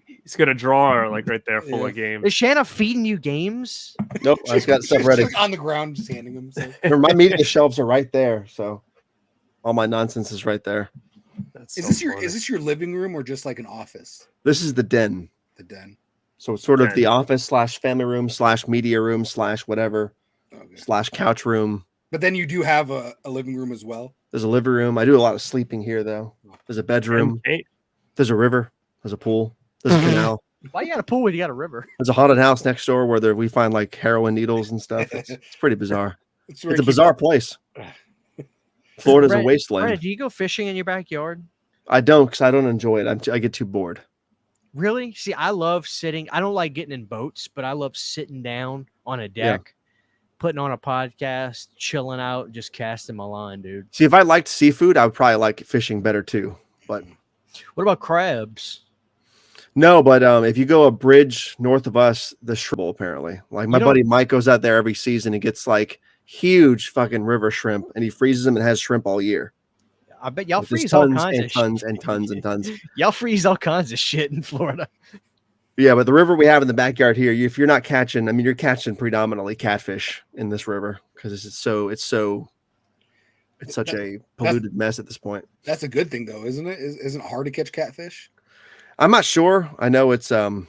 E: He's got a drawer like right there full
C: Yeah.
E: of games.
B: Is Shanna feeding you games?
A: Nope, I just got stuff ready.
C: Just on the ground, just handing him. So.
A: My media shelves are right there, so all my nonsense is right there.
E: That's
C: Is
E: so
C: this your
E: funny.
C: is this your living room or just like an office?
A: This is the den,
C: The den.
A: so it's sort of
E: Den.
A: the office / family room / media room / whatever
C: Okay.
A: / couch room.
C: But then you do have a living room as well.
A: There's a living room. I do a lot of sleeping here, though. There's a bedroom.
E: Hey,
A: There's a river. There's a pool. There's a canal.
B: Why you got a pool when you got a river?
A: There's a haunted house next door where we find like heroin needles and stuff. It's pretty bizarre.
C: It's
A: It's a bizarre place. Florida's a
B: Brandon,
A: wasteland.
B: Brandon, do you go fishing in your backyard?
A: I don't because I don't enjoy it. I get too bored.
B: Really? See, I love sitting. I don't like getting in boats, but I love sitting down on a deck, putting on a podcast, chilling out, just casting my line, dude.
A: See, if I liked seafood, I would probably like fishing better too. But
B: What about crabs?
A: no, but if you go a bridge north of us, the shrimp bowl, apparently. Like my
B: You know-
A: buddy Mike goes out there every season and gets like huge fucking river shrimp, and he freezes them and has shrimp all year.
B: I bet y'all
A: Like, there's
B: freeze all
A: tons
B: kinds
A: and
B: of
A: tons
B: shit.
A: and tons and tons.
B: Y'all freeze all kinds of shit in Florida.
A: Yeah, but the river we have in the backyard here, if you're not catching, I mean, you're catching predominantly catfish in this river because it's such a polluted mess at this point.
C: That's a good thing though, isn't it? Isn't it hard to catch catfish?
A: I'm not sure. I know it's a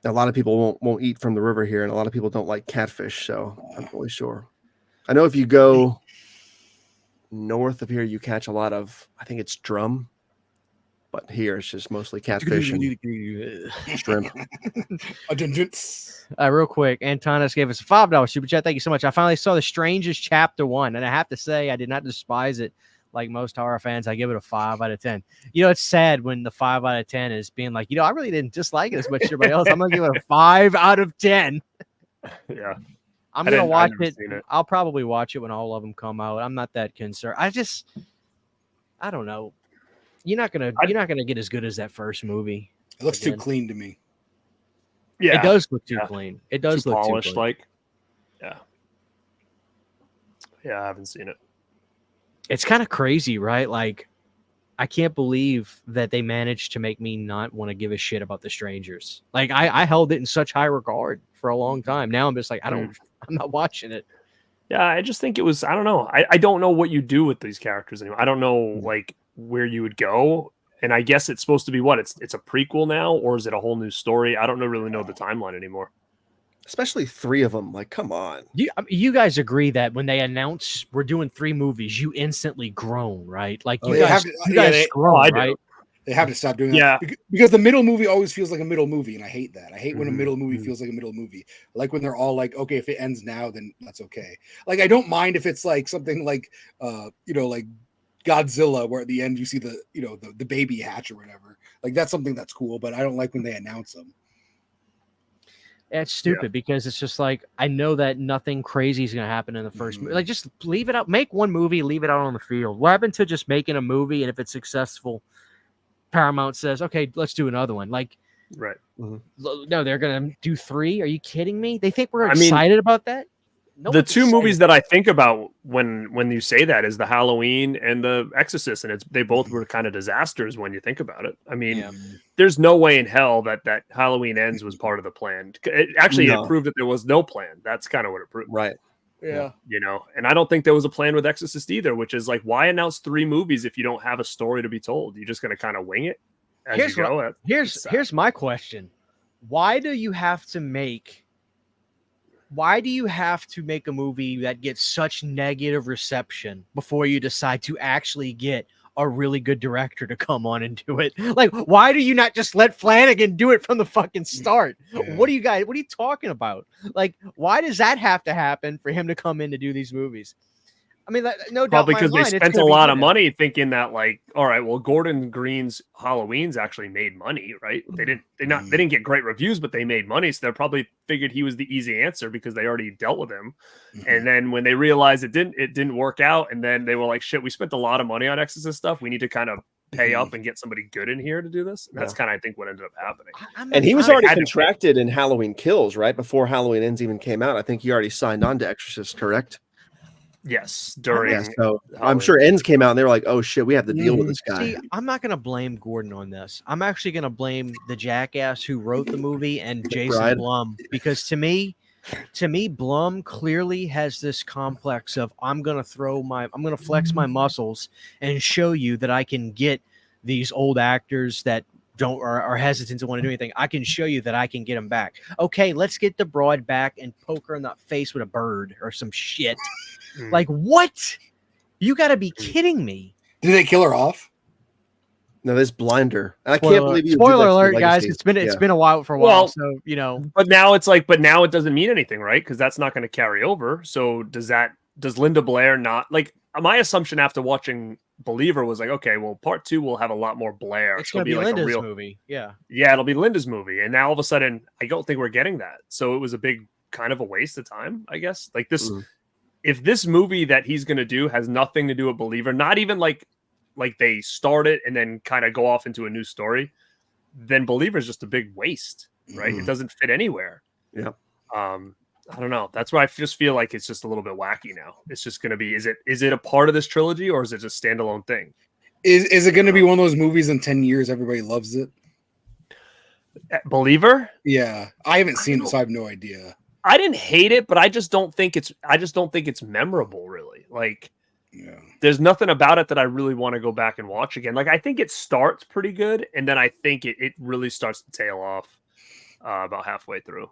A: lot of people won't eat from the river here, and a lot of people don't like catfish, so I'm not really sure. I know if you go north of here, you catch a lot of, I think it's drum, but here it's just mostly catfish and shrimp.
B: Real quick, Antonis gave us a $5 super chat. Thank you so much. I finally saw The Strangers Chapter 1, and I have to say I did not despise it like most horror fans. I give it a 5 out of 10. You know, it's sad when the 5 out of 10 is being like, I really didn't dislike it as much as everybody else. I'm going to give it a 5 out of 10.
E: yeah.
B: I'm
E: I
B: going to
E: didn't-
B: watch
E: I've never
B: it.
E: seen it.
B: I'll probably watch it when all of them come out. I'm not that concerned. I don't know. You're not gonna get as good as that first movie.
C: It looks too
B: Again.
C: clean to me.
E: Yeah.
B: It does look too
E: Yeah.
B: clean. It does
E: Too
B: look
E: polished,
B: too clean.
E: like. Yeah. Yeah, I haven't seen it.
B: It's kind of crazy, right? Like, I can't believe that they managed to make me not want to give a shit about The Strangers. Like, I held it in such high regard for a long time. Now I'm just like, I'm not watching it.
E: Yeah, I just think it was. I don't know. I don't know what you do with these characters anymore. I don't know like where you would go. And I guess it's supposed to be what? It's a prequel now, or is it a whole new story? I don't really know the timeline anymore.
A: Especially 3 of them. Like, come on.
B: You guys agree that when they announce we're doing 3 movies, you instantly groan, right? Like you
C: they
B: guys,
C: have to-
B: you
C: yeah,
B: guys
C: they-
B: groan,
E: I do.
B: right?
C: They have to stop doing
E: Yeah.
C: that because the middle movie always feels like a middle movie, and I hate that. I hate when a middle movie feels like a middle movie. I like when they're all like, okay, if it ends now, then that's okay. Like I don't mind if it's like something like, like Godzilla, where at the end you see the the baby hatch or whatever. Like that's something that's cool, but I don't like when they announce them.
B: It's stupid because it's just like I know that nothing crazy is going to happen in the first movie. Like just leave it out. Make one movie, leave it out on the field. What happened to just making a movie and if it's successful, Paramount says, okay, let's do another one. Like,
E: Right.
B: no, they're going to do 3. Are you kidding me? They think we're excited about that? No
E: The
B: one's
E: 2
B: excited.
E: movies that I think about when you say that is the Halloween and the Exorcist, and they both were kind of disasters when you think about it. I mean, there's no way in hell that Halloween Ends was part of the plan. It proved that there was no plan. That's kind of what it proved.
A: Right.
C: Yeah.
E: And I don't think there was a plan with Exorcist either, which is like, why announce 3 movies if you don't have a story to be told? You're just going to kind of wing it as you go.
B: Here's my question. Why do you have to make a movie that gets such negative reception before you decide to actually get a really good director to come on and do it? Like, why do you not just let Flanagan do it from the fucking start?
C: Yeah.
B: What are you talking about? Like, why does that have to happen for him to come in to do these movies? I mean, no doubt.
E: Probably because they
B: it's
E: spent a
B: gonna be
E: lot of
B: good.
E: money thinking that, like, all right, well, Gordon Green's Halloween's actually made money, right? They didn't get great reviews, but they made money, so they probably figured he was the easy answer because they already dealt with him. And then when they realized it didn't work out, and then they were like, shit, we spent a lot of money on Exorcist stuff. We need to kind of pay up and get somebody good in here to do this. And that's kind of, I think, what ended up happening.
A: And he was already contracted in Halloween Kills, right? Before Halloween Ends even came out. I think he already signed on to Exorcist, correct?
E: Yes, during.
A: So I'm sure Ends came out and they were like, "Oh shit, we have to deal with this guy."
B: See, I'm not going to blame Gordon on this. I'm actually going to blame the jackass who wrote the movie and Jason Blum, because to me, Blum clearly has this complex of I'm going to flex my muscles and show you that I can get these old actors that are hesitant to want to do anything. I can show you that I can get them back. Okay, let's get the broad back and poke her in the face with a bird or some shit. Like, what? You got to be kidding me.
C: Did they kill her off?
A: No, this blinder. I
B: Spoiler,
A: can't believe you.
B: Spoiler alert, guys! It's been a while for a while,
E: Well,
B: so you know.
E: But now it doesn't mean anything, right? Because that's not going to carry over. So does Linda Blair not like? My assumption after watching Believer was like, okay, well, part 2 will have a lot more Blair.
B: It's going to be like Linda's movie, yeah,
E: it'll be Linda's movie, and now all of a sudden, I don't think we're getting that. So it was a big kind of a waste of time, I guess. Like this. If this movie that he's going to do has nothing to do with Believer, not even like they start it and then kind of go off into a new story, then Believer is just a big waste, right? It doesn't fit anywhere.
A: Yeah.
E: I don't know. That's why I just feel like it's just a little bit wacky now. It's just going to be, is it a part of this trilogy or is it just a standalone thing?
C: Is it going to be one of those movies in 10 years everybody loves it?
E: Believer?
C: Yeah. I haven't seen it, so I have no idea.
E: I didn't hate it, but I just don't think it's memorable, really. Like, there's nothing about it that I really want to go back and watch again. Like, I think it starts pretty good, and then I think it really starts to tail off about halfway through.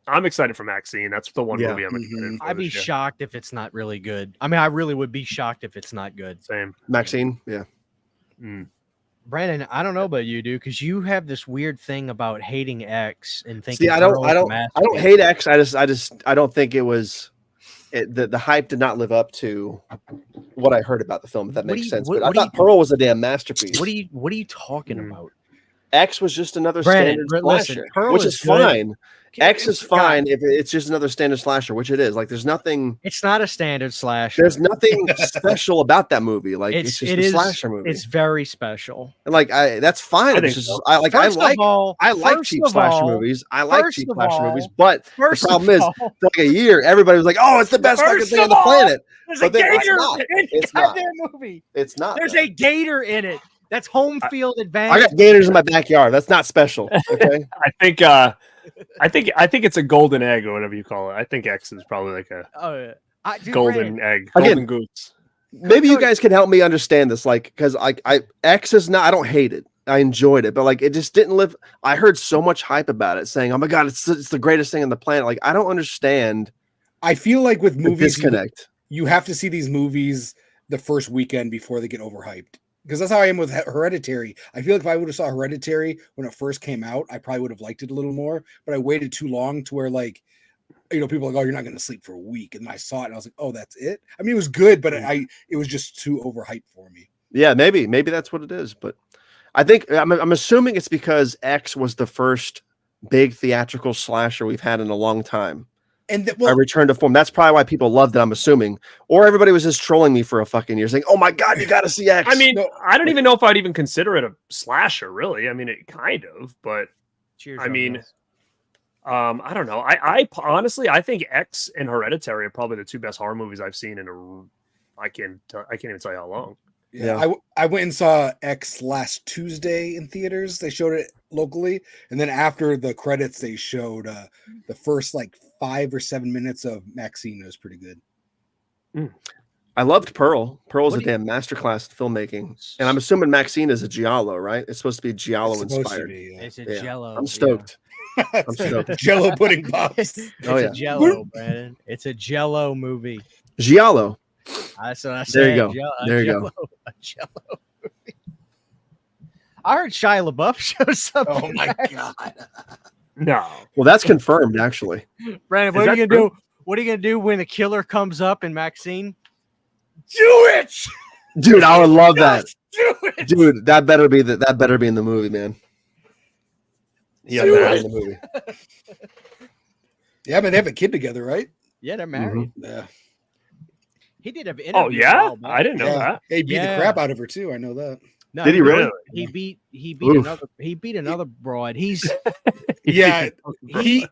E: I'm excited for Maxine. That's the one movie I'm excited for.
B: I'd be shocked if it's not really good. I mean, I really would be shocked if it's not good.
E: Same.
A: Maxine, yeah.
B: Brandon, I don't know about you, dude, because you have this weird thing about hating X and thinking.
A: See, I don't hate X. I don't think it was. The hype did not live up to what I heard about the film. If that makes sense. But I thought Pearl was a damn masterpiece.
B: What are you talking about?
A: X was just another
B: Brandon,
A: standard slasher, which is fine. X is fine if it's just another standard slasher, which it is. Like, there's nothing.
B: It's not a standard slasher.
A: There's nothing special about that movie. Like, it's just a slasher movie.
B: It's very special.
A: And like, that's fine. I like cheap slasher movies. I like cheap slasher movies. But the problem is, for like a year, everybody was like, "Oh, it's the best fucking thing on the planet."
B: There's a gator in that movie.
A: It's not.
B: There's a gator in it. That's home field advantage.
A: I got gators in my backyard. That's not special. Okay.
E: I think it's a golden egg or whatever you call it. I think X is probably like a.
B: Oh yeah.
E: golden
B: Brandon,
E: egg,
A: Again,
E: golden goose.
A: Maybe you guys can help me understand this, like, because I X is not. I don't hate it. I enjoyed it, but like, it just didn't live. I heard so much hype about it, saying, "Oh my god, it's the greatest thing on the planet." Like, I don't understand.
C: I feel like with
A: The
C: movies,
A: disconnect.
C: you have to see these movies the first weekend before they get overhyped. Because that's how I am with Hereditary. I feel like if I would have saw Hereditary when it first came out, I probably would have liked it a little more. But I waited too long to where, like, people are like, "Oh, you're not going to sleep for a week," and I saw it and I was like, "Oh, that's it." I mean, it was good, but it was just too overhyped for me.
A: Yeah, maybe that's what it is. But I think I'm assuming it's because X was the first big theatrical slasher we've had in a long time.
C: And
A: I returned to form. That's probably why people loved it, I'm assuming. Or everybody was just trolling me for a fucking year, saying, "Oh my god, you got to see X."
E: I mean, I don't even know if I'd even consider it a slasher, really. I mean, it kind of, but
B: cheers.
E: I mean, I don't know. I honestly, I think X and Hereditary are probably the two best horror movies I've seen in I can't even tell you how long.
C: Yeah. I went and saw X last Tuesday in theaters. They showed it locally, and then after the credits, they showed the first like 5 or 7 minutes of Maxine. It was pretty good.
A: I loved Pearl. Pearl's a damn masterclass in filmmaking, and I'm assuming Maxine is a giallo, right? It's supposed to be giallo inspired.
B: It's a Jello.
A: I'm stoked. I'm stoked.
C: Jello pudding pops.
B: It's a Jello, Brandon. It's a Jello movie.
A: Giallo.
B: That's what I said.
A: There you go. There you go.
B: A Jello movie. I heard Shia LaBeouf shows up.
C: Oh my god!
E: No.
A: Well, that's confirmed, actually.
B: Brandon, what are you gonna do? What are you gonna do when the killer comes up in Maxine? Do it,
A: dude! I would love that.
B: Do it,
A: dude. That better be in the movie, man.
E: Yeah,
A: in the movie.
C: Yeah, but they have a kid together, right?
B: Yeah, they're married.
C: Yeah.
B: He did an interview.
E: Oh yeah, I didn't know that.
C: He beat the crap out of her too. I know that.
B: No,
A: did he really?
B: He beat another broad. He's
C: yeah. he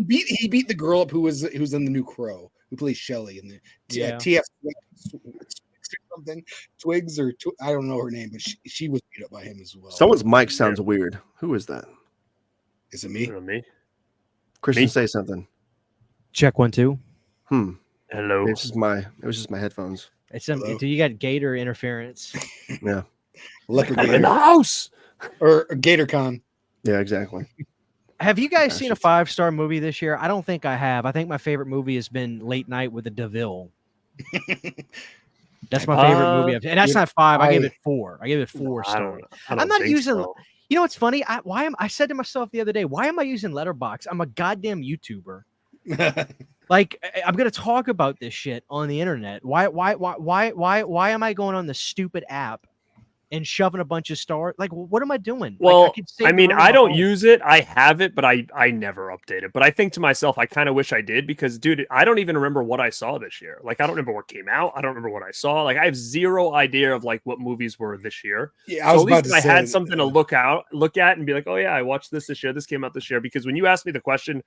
C: beat the girl up who was in the new Crow, who plays Shelly in the TF something Twigs or I don't know her name, but she was beat up by him as well.
A: Someone's mic sounds weird. Who is that?
C: Is it me?
E: Me?
A: Christian, say something.
B: Check 1 2.
E: Hello.
A: It was just my headphones.
B: You got gator interference.
A: Yeah.
C: Leopard
E: in the house
C: or GatorCon.
A: Yeah, exactly.
B: Have you guys seen a 5-star movie this year? I don't think I have. I think my favorite movie has been Late Night with the DeVille. That's my favorite movie, and that's not 5. I gave it 4. I gave it 4 stars. I'm not using. So. You know what's funny? I said to myself the other day, why am I using Letterboxd? I'm a goddamn YouTuber. Like, I'm gonna talk about this shit on the internet. Why am I going on the stupid app and shoving a bunch of stars? Like, what am I doing?
E: Well,
B: like,
E: I don't use it. I have it, but I never update it. But I think to myself, I kind of wish I did because, dude, I don't even remember what I saw this year. Like, I don't remember what came out. I don't remember what I saw. Like, I have zero idea of like what movies were this year.
C: Yeah, I
E: had something to look at and be like, oh yeah, I watched this year. This came out this year. Because when you asked me the question,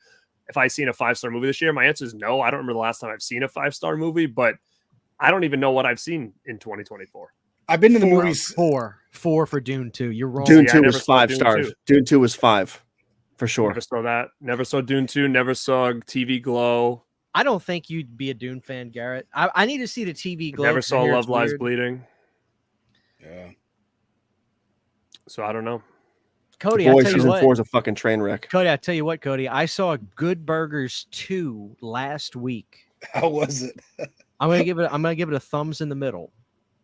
E: if I seen a 5-star movie this year, my answer is no. I don't remember the last time I've seen a 5-star movie, but I don't even know what I've seen in 2024.
C: I've been to the movies.
B: 4 for Dune 2. You're wrong.
A: Dune 2 was 5 stars. Dune 2 was 5 for sure.
E: Never saw that. Never saw Dune 2. Never saw TV Glow.
B: I don't think you'd be a Dune fan, Garrett. I need to see the TV Glow.
E: Never saw Love Lies Bleeding.
C: Yeah.
E: So I don't know.
B: Cody,
A: Boy,
B: I tell you
A: season
B: what.
A: 4 is a fucking train wreck.
B: Cody, I tell you what, Cody. I saw Good Burgers 2 last week.
C: How was it?
B: I'm gonna give it a thumbs in the middle.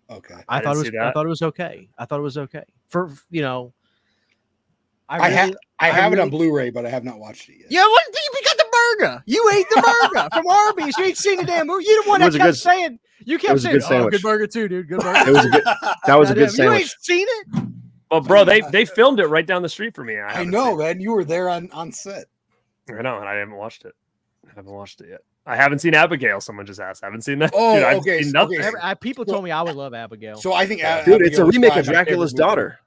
C: Okay.
B: I thought it was okay. I thought it was okay. For
C: I have it on Blu-ray, but I have not watched it yet.
B: Yeah, what? You got the burger. You ate the burger from Arby's. You ain't seen the damn movie. You the one that kept saying. You kept saying, "Oh, Good Burger too, dude. Good Burger."
A: That was a good sandwich.
B: You ain't seen it.
E: Well, bro, they filmed it right down the street from me.
C: I know, man. You were there on set.
E: I know, and I haven't watched it. I haven't watched it yet. I haven't seen Abigail. Someone just asked. I haven't seen that.
C: Oh,
E: dude, I've
C: okay.
E: seen nothing.
B: People told me I would love Abigail.
C: So I think,
A: dude, it's a remake of Dracula's Daughter.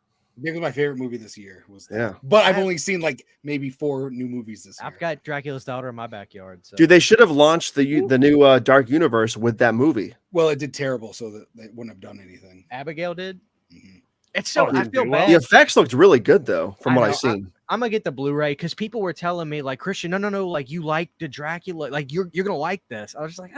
C: It was my favorite movie this year.
A: Yeah,
C: but I've only seen like maybe 4 new movies this year.
B: I've got Dracula's Daughter in my backyard. So.
A: Dude, they should have launched the new Dark Universe with that movie.
C: Well, it did terrible, so that they wouldn't have done anything.
B: Abigail did.
C: Mm-hmm.
B: It's so I feel bad.
A: The effects looked really good though, from what I've seen.
B: I'm gonna get the Blu-ray because people were telling me like, Christian, no, like you like the Dracula, like you're gonna like this. I was just like,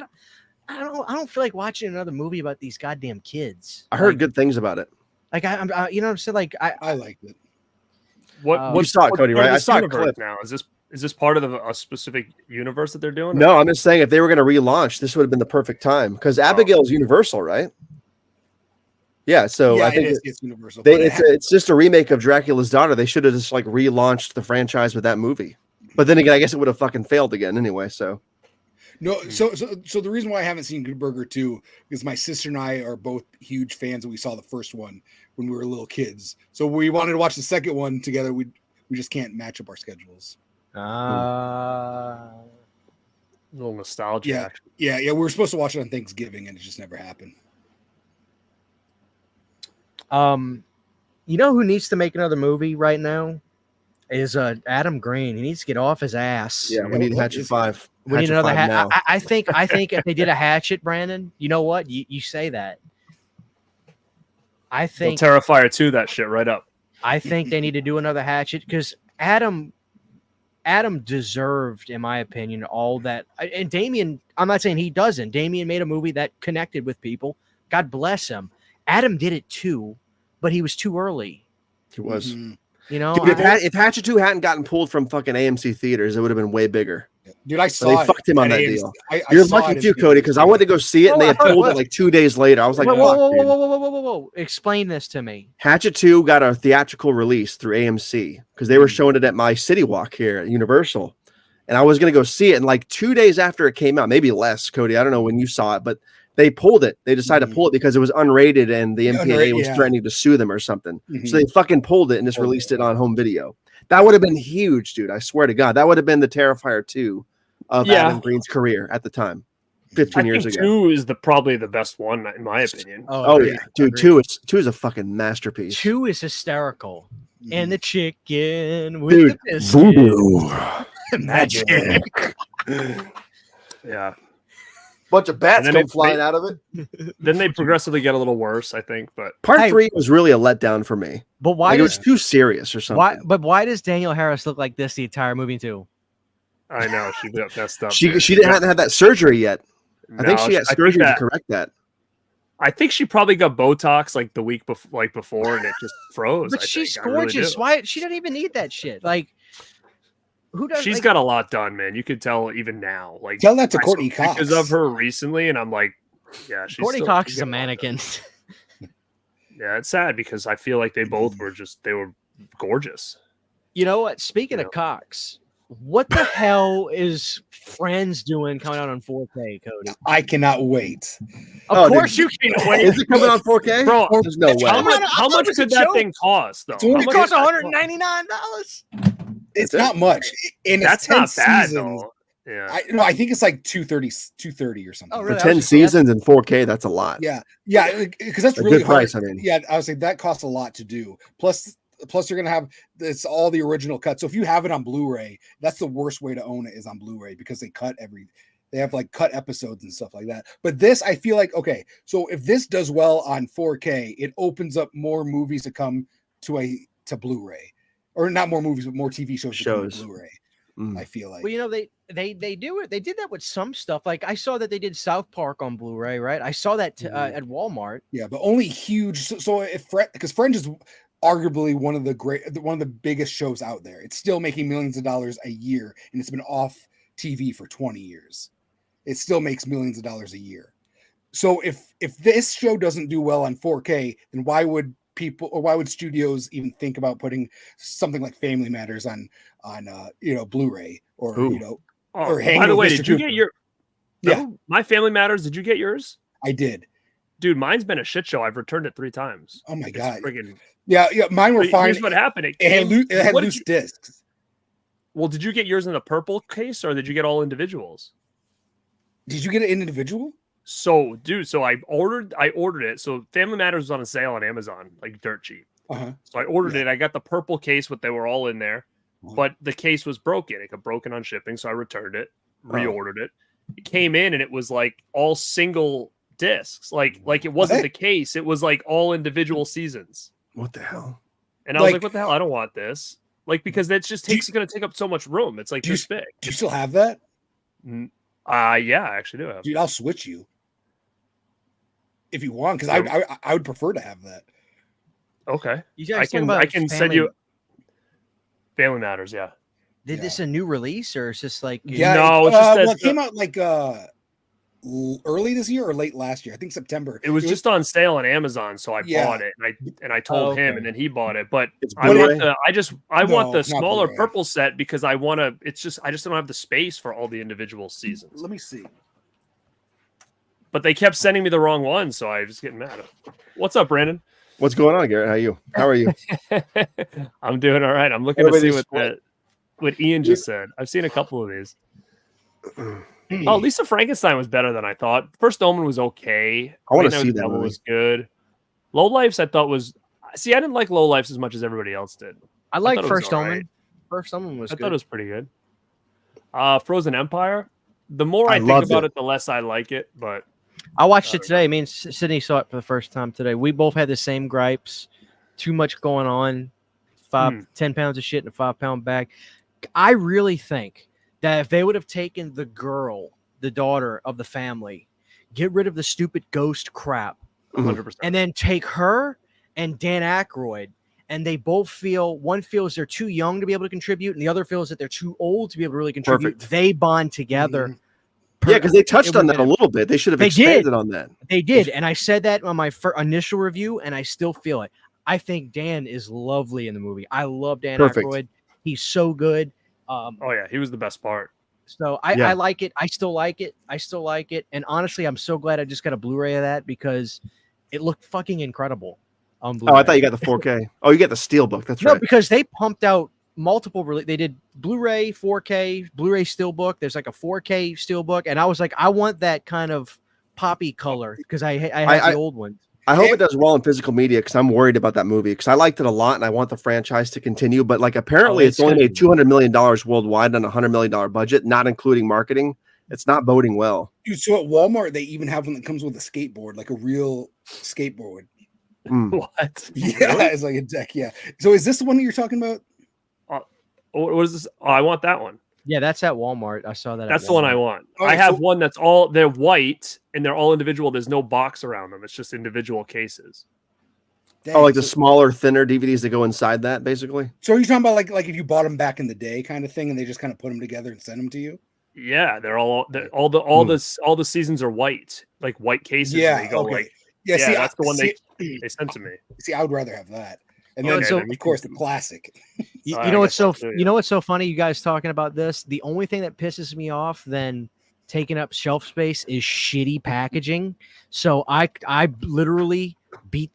B: I don't feel like watching another movie about these goddamn kids.
A: I heard good things about it.
B: Like I'm you know what I'm saying? Like
C: I liked it.
A: You saw it, Cody,
E: part
A: right?
E: of
A: I
E: this
A: saw a
E: universe
A: clip.
E: now. Is this part of a specific universe that they're doing?
A: No, I'm just saying if they were going to relaunch, this would have been the perfect time because Abigail's Universal, right? Yeah, so
C: Yeah,
A: I think
C: it's Universal.
A: it's just a remake of Dracula's Daughter. They should have just like relaunched the franchise with that movie. But then again, I guess it would have fucking failed again anyway. So
C: no, so the reason why I haven't seen Good Burger 2 is my sister and I are both huge fans, and we saw the first one when we were little kids. So we wanted to watch the second one together. We just can't match up our schedules.
E: A little nostalgia.
C: Yeah. We were supposed to watch it on Thanksgiving, and it just never happened.
B: You know who needs to make another movie right now is Adam Green. He needs to get off his ass.
A: yeah, we need Hatchet 5.
B: We need
A: Hatchet
B: another
A: 5 now.
B: I think if they did a Hatchet, Brandon, you know what? You say that. I think
E: Terrifier 2 that shit right up.
B: I think they need to do another Hatchet because Adam deserved, in my opinion, all that. And Damien, I'm not saying he doesn't. Damien made a movie that connected with people. God bless him. Adam did it too, but he was too early.
A: He was.
C: Mm-hmm.
B: You know,
A: Dude, if Hatchet 2 hadn't gotten pulled from fucking AMC theaters, it would have been way bigger.
C: Dude, I
A: But
C: saw
A: they
C: it.
A: fucked him on
C: at
A: that
C: AMC.
A: deal.
C: I
A: You're
C: saw
A: lucky
C: it
A: too,
C: in
A: Cody, because I went to go see it and they had pulled it like 2 days later. I was like, fuck, dude.
B: whoa. Explain this to me.
A: Hatchet 2 got a theatrical release through AMC because they were showing it at my City Walk here at Universal. And I was going to go see it. And like 2 days after it came out, maybe less, Cody, I don't know when you saw it, but they pulled it. They decided to pull it because it was unrated and the MPAA was threatening to sue them or something. So they fucking pulled it and just released it on home video. That would have been huge, dude. I swear to God. That would have been the Terrifier 2 of Adam Green's career at the time, 15 years ago.
E: 2 is probably the best one, in my opinion.
A: Oh yeah, dude. 2 is a fucking masterpiece.
B: 2 is hysterical. And the chicken with
A: Dude,
B: the biscuit.
A: voodoo.
C: Magic.
E: Yeah.
A: Bunch of bats
E: And
A: come
E: then
A: flying out of it.
E: Then they progressively get a little worse, I think. But
A: Part 3 was really a letdown for me.
B: But why
A: Like, it was
B: does
A: too serious or something.
B: why does Danielle Harris look like this the entire movie too?
E: I know she got messed up.
A: She
E: man.
A: didn't have that surgery yet. I think
E: No,
A: she got surgery to correct that.
E: I think she probably got Botox like the week before, and it just froze.
B: But
E: I
B: she's
E: think. I really
B: gorgeous.
E: do.
B: Why she doesn't even need that shit? Like who does?
E: She's
B: like,
E: got a lot done, man. You could tell even now. Like
C: Tell that to
E: I saw
C: Courtney Cox.
E: pictures of her recently, and I'm like, yeah, she's
B: Courtney
E: still-
B: Cox
E: she's
B: is a
E: got lot done.
B: mannequin.
E: Yeah, it's sad because I feel like they both were they were gorgeous.
B: You know what? Speaking of Cox, what the hell is Friends doing coming out on 4K, Cody?
C: I cannot wait.
B: Of course you can wait.
A: Is it coming on 4K?
E: Bro,
A: There's no way.
E: how much could that thing cost though?
C: It
E: How
B: It
E: much
B: costs
E: is that
B: $199.
C: It's not much. And
E: That's
C: it's 10
E: not bad
C: seasons.
E: though. Yeah.
C: I think it's like 230 or something.
B: Oh,
A: For
B: really?
A: 10 seasons and 4K, that's a lot.
C: Yeah, because that's
A: A
C: really
A: good price,
C: hard.
A: I mean.
C: Yeah, I would say that costs a lot to do. Plus you're gonna have it's all the original cut. So if you have it on Blu-ray, that's the worst way to own it is on Blu-ray because they have like cut episodes and stuff like that. But this, I feel like okay. So if this does well on 4K, it opens up more movies to come to Blu-ray, or not more movies, but more TV shows to come to Blu-ray. I feel like.
B: Well, you know, they do it. They did that with some stuff. Like I saw that they did South Park on Blu-ray, right? I saw that at Walmart.
C: Yeah, but only huge. So if because Friends is arguably one of the biggest shows out there. It's still making millions of dollars a year, and it's been off TV for 20 years. It still makes millions of dollars a year. So if this show doesn't do well on 4K, then why would studios even think about putting something like Family Matters on Blu-ray or or Hanging
E: by the
C: with
E: way,
C: Mr.
E: did you
C: Cooper?
E: get your?
C: Yeah,
E: My Family Matters. Did you get yours?
C: I did.
E: Dude, mine's been a shit show. I've returned it 3 times.
C: Oh my
E: It's
C: god.
E: friggin-
C: Yeah, mine were fine.
E: Here's what happened.
C: It had
E: What did
C: loose
E: you-
C: discs.
E: Well, did you get yours in the purple case or did you get all individuals?
C: Did you get it in individual?
E: So, dude, I ordered it. So Family Matters was on a sale on Amazon, like dirt cheap.
C: Uh-huh.
E: So I ordered it. I got the purple case, but they were all in there. But the case was broken. It got broken on shipping, so I returned it, reordered it. It came in and it was like all single discs. Like it wasn't the case. It was like all individual seasons.
A: What the hell?
E: And I was like, what the hell? I don't want this. Like, because that's just going to take up so much room. It's like this big.
C: Do you still have that?
E: Yeah, I actually do have.
C: Dude, I'll switch you. if you want, because I would prefer to have that.
E: Okay.
B: You guys talking about
E: I can send you Family Matters, yeah.
B: Did this a new release or is this like
C: Yeah,
E: No, it's just that
C: well, it came out like early this year or late last year. I think September.
E: It was just on sale on Amazon, so I
C: Yeah.
E: bought it and I told him, and then he bought it. But
A: It's
E: I want
A: Blu-ray?
E: want the
C: not
E: smaller
C: Blu-ray.
E: purple set because I just don't have the space for all the individual seasons.
C: Let me see.
E: But they kept sending me the wrong one, so I was getting mad. What's up, Brandon?
A: What's going on, Garrett? How are you?
E: I'm doing all right. I'm looking to see what Ian just said. I've seen a couple of these. Oh, Lisa Frankenstein was better than I thought. First Omen was okay.
A: I want to
E: Night
A: see
E: with the
A: that
E: Devil
A: movie.
E: was good. Low Lifes I thought was. See, I didn't like Low Lifes as much as everybody else did.
B: I like
E: thought it was
B: First
E: all
B: Omen.
E: right.
B: First Omen was
E: I
B: good.
E: thought it was pretty good. Frozen Empire. The more
A: I
E: I think
A: loved
E: about
A: it.
E: it, the less I like it. But
B: I watched it today. Me and Sydney saw it for the first time today. We both had the same gripes. Too much going on. 10 pounds of shit in a 5-pound bag. I really think that if they would have taken the girl, the daughter of the family, get rid of the stupid ghost crap,
E: 100%.
B: and then take her and Dan Aykroyd, and they both one feels they're too young to be able to contribute, and the other feels that they're too old to be able to really contribute.
A: Perfect.
B: They bond together.
A: Yeah, because they touched on that a
B: would've
A: little bit. They should have
B: They
A: expanded
B: did.
A: on that.
B: They did, and I said that on my initial review, and I still feel it. I think Dan is lovely in the movie. I love Dan
A: Perfect.
B: Aykroyd. He's so good.
E: Oh yeah, he was the best part.
B: So I like it. I still like it. And honestly, I'm so glad I just got a Blu-ray of that because it looked fucking incredible on Blu-ray.
A: Oh, I thought you got the 4K. Oh, you got the Steelbook. That's
B: No,
A: right.
B: because they pumped out multiple. They did Blu-ray, 4K, Blu-ray Steelbook. There's like a 4K Steelbook, and I was like, I want that kind of poppy color because I had the old ones.
A: I hope it does well in physical media because I'm worried about that movie because I liked it a lot and I want the franchise to continue. But like apparently it's only made $200 million worldwide on a $100 million budget, not including marketing. It's not boding well.
C: Dude, so at Walmart they even have one that comes with a skateboard, like a real skateboard.
E: What?
C: Yeah,
E: Really?
C: it's like a deck. Yeah. So is this the one that you're talking about?
E: What is this? Oh, I want that one.
B: Yeah, that's at Walmart. I saw that.
E: That's the one I want.
C: Oh,
E: I have
C: so-
E: one that's they're white and they're all individual. There's no box around them. It's just individual cases.
C: Dang,
A: Oh, like the
C: so,
A: smaller, thinner DVDs that go inside that, basically.
C: so are you talking about like if you bought them back in the day kind of thing and they just kind of put them together and send them to you?
E: Yeah, they're all the seasons are white, like white cases.
C: Yeah.
E: And they go
C: Okay.
E: like
C: Yeah. See,
E: that's the one
C: see,
E: they sent to me.
C: See, I would rather have that. And
B: Okay,
C: then,
B: so-
C: of course, the classic.
B: You
E: I
B: know what's
E: guess
B: so
E: so too,
B: you know what's so funny? You guys talking about this. The only thing that pisses me off than taking up shelf space is shitty packaging. So I literally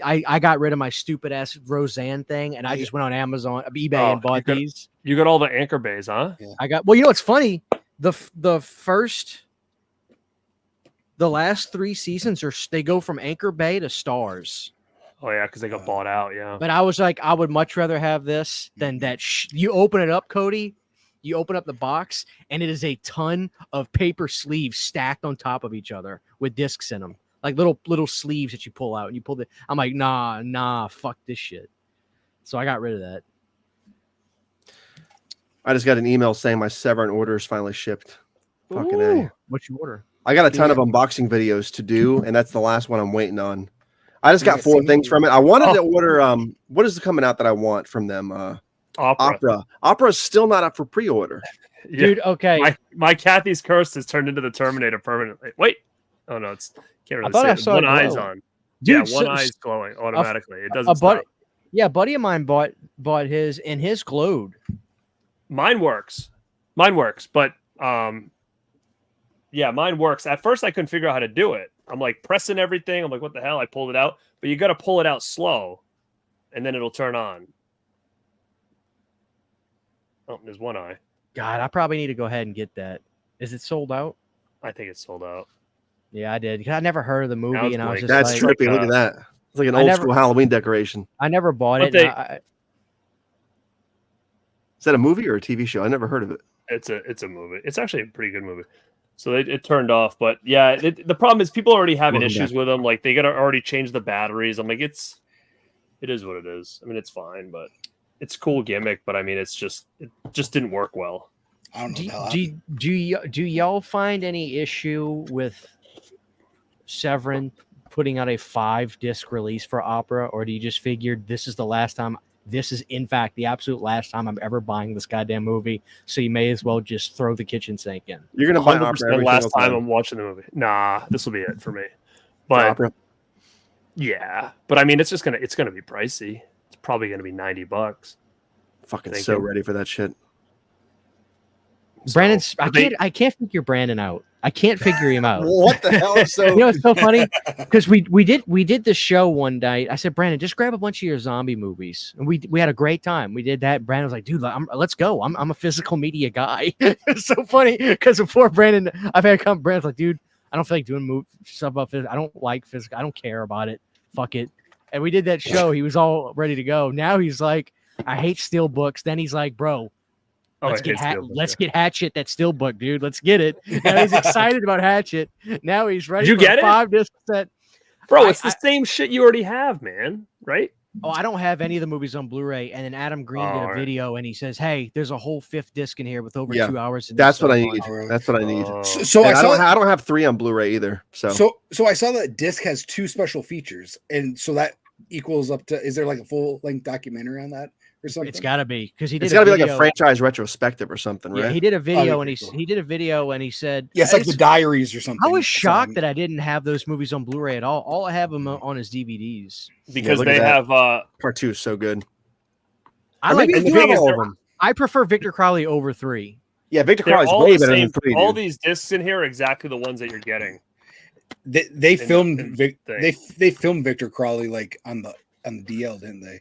B: I got rid of my stupid ass Roseanne thing, and I just went on Amazon, eBay, and bought these.
E: You got all the anchor bays, huh?
B: I got. Well, you know what's funny? The last 3 seasons they go from Anchor Bay to Stars.
E: Oh yeah, because they got bought out. Yeah.
B: But I was like, I would much rather have this than that. You open it up, Cody. You open up the box, and it is a ton of paper sleeves stacked on top of each other with discs in them, like little sleeves that you pull out. And you pull I'm like, nah, fuck this shit. So I got rid of that.
A: I just got an email saying my Severin order is finally shipped. Fucking A.
B: What you order?
A: I got a ton of unboxing videos to do, and that's the last one I'm waiting on. I just got
C: Yeah,
A: 4
C: same
A: things
C: here.
A: from it. I wanted to order what is coming out that I want from them?
E: Opera.
A: Opera is still not up for pre-order.
E: Yeah.
B: Dude, okay.
E: My Kathy's curse has turned into the Terminator permanently. Wait. Oh no, it's can't really
B: thought
E: see
B: I
E: it.
B: saw
E: One
B: it
E: eye's
B: glow.
E: on.
B: Dude,
E: yeah, one
B: so-
E: eye's glowing automatically. It doesn't
B: a buddy,
E: stop.
B: yeah, a buddy of mine bought his, and his glowed.
E: Mine works, but yeah, mine works. At first I couldn't figure out how to do it. I'm like pressing everything. I'm like, what the hell? I pulled it out, but you got to pull it out slow, and then it'll turn on. Oh, there's one eye.
B: God, I probably need to go ahead and get that. Is it sold out?
E: I think it's sold out.
B: Yeah, I did. 'Cause I never heard of the movie,
E: it's
B: and I was
E: blank.
B: just
A: That's
B: like,
A: trippy. Look at that. It's like an
B: I
A: old
B: never-
A: school Halloween decoration.
B: I never bought
E: But
B: it. and
A: Is that a movie or a TV show? I never heard of it.
E: It's a movie. It's actually a pretty good movie. So it turned off, but yeah, the problem is people are already having
A: Welcome
E: issues
A: back.
E: with them. Like they got to already change the batteries. I'm like, it is what it is. I mean, it's fine, but it's a cool gimmick. But I mean, it just didn't work well.
C: I don't know.
B: do,
C: the hell
B: do y'all find any issue with Severin putting out a 5-disc release for Opera, or do you just figure this is the last time? This is, in fact, the absolute last time I'm ever buying this goddamn movie. So you may as well just throw the kitchen sink in.
A: You're gonna buy
E: 100%
A: Opera every
E: last
A: single
E: time I'm watching the movie. Nah, this will be it for me. But
A: Opera.
E: yeah, but I mean, it's gonna be pricey. It's probably gonna be $90.
A: Fucking
E: Thank
A: so
E: you.
A: ready for that shit.
B: Brandon,
E: So,
B: I can't figure Brandon out. I can't figure him out.
A: What the hell? So
B: You know, it's so funny because we did the show one night. I said, Brandon, just grab a bunch of your zombie movies, and we had a great time. We did that. Brandon was like, dude, let's go. I'm a physical media guy. It's so funny because before Brandon, I've had come. Brandon's like, dude, I don't feel like doing stuff about physical. I don't like physical. I don't care about it. Fuck it. And we did that show. He was all ready to go. Now he's like, I hate steel books. Then he's like, bro, let's get Hatchet, that steelbook, dude. Let's get it. Now he's excited about Hatchet. Now he's ready.
E: Did you
B: for
E: get
B: a
E: it?
B: 5-disc set.
E: Bro, it's the same shit you already have, man. Right?
B: Oh, I don't have any of the movies on Blu-ray. And then Adam Green did a video, and he says, "Hey, there's a whole 5th disc in here with over 2 hours."
A: That's what I need. That's what I need.
C: So
A: I don't have 3 on Blu-ray either. So
C: I saw that disc has 2 special features, and so that equals up to. Is there like a full-length documentary on that? Or something?
B: It's got to be because he did.
A: It's got to be like a franchise retrospective or something, right?
B: Yeah, he did a video and he did a video and he said,
C: "Yes, like the diaries or something."
B: I was shocked that I didn't have those movies on Blu-ray at all. All I have them on his DVDs
E: because they have
A: part 2 is so good.
B: I like
A: the thing is,
B: I prefer Victor Crowley over 3.
A: Yeah, Victor Crowley's way better than 3.
E: All these discs in here are exactly the ones that you're getting.
C: They filmed they filmed Victor Crowley like on the DL, didn't they?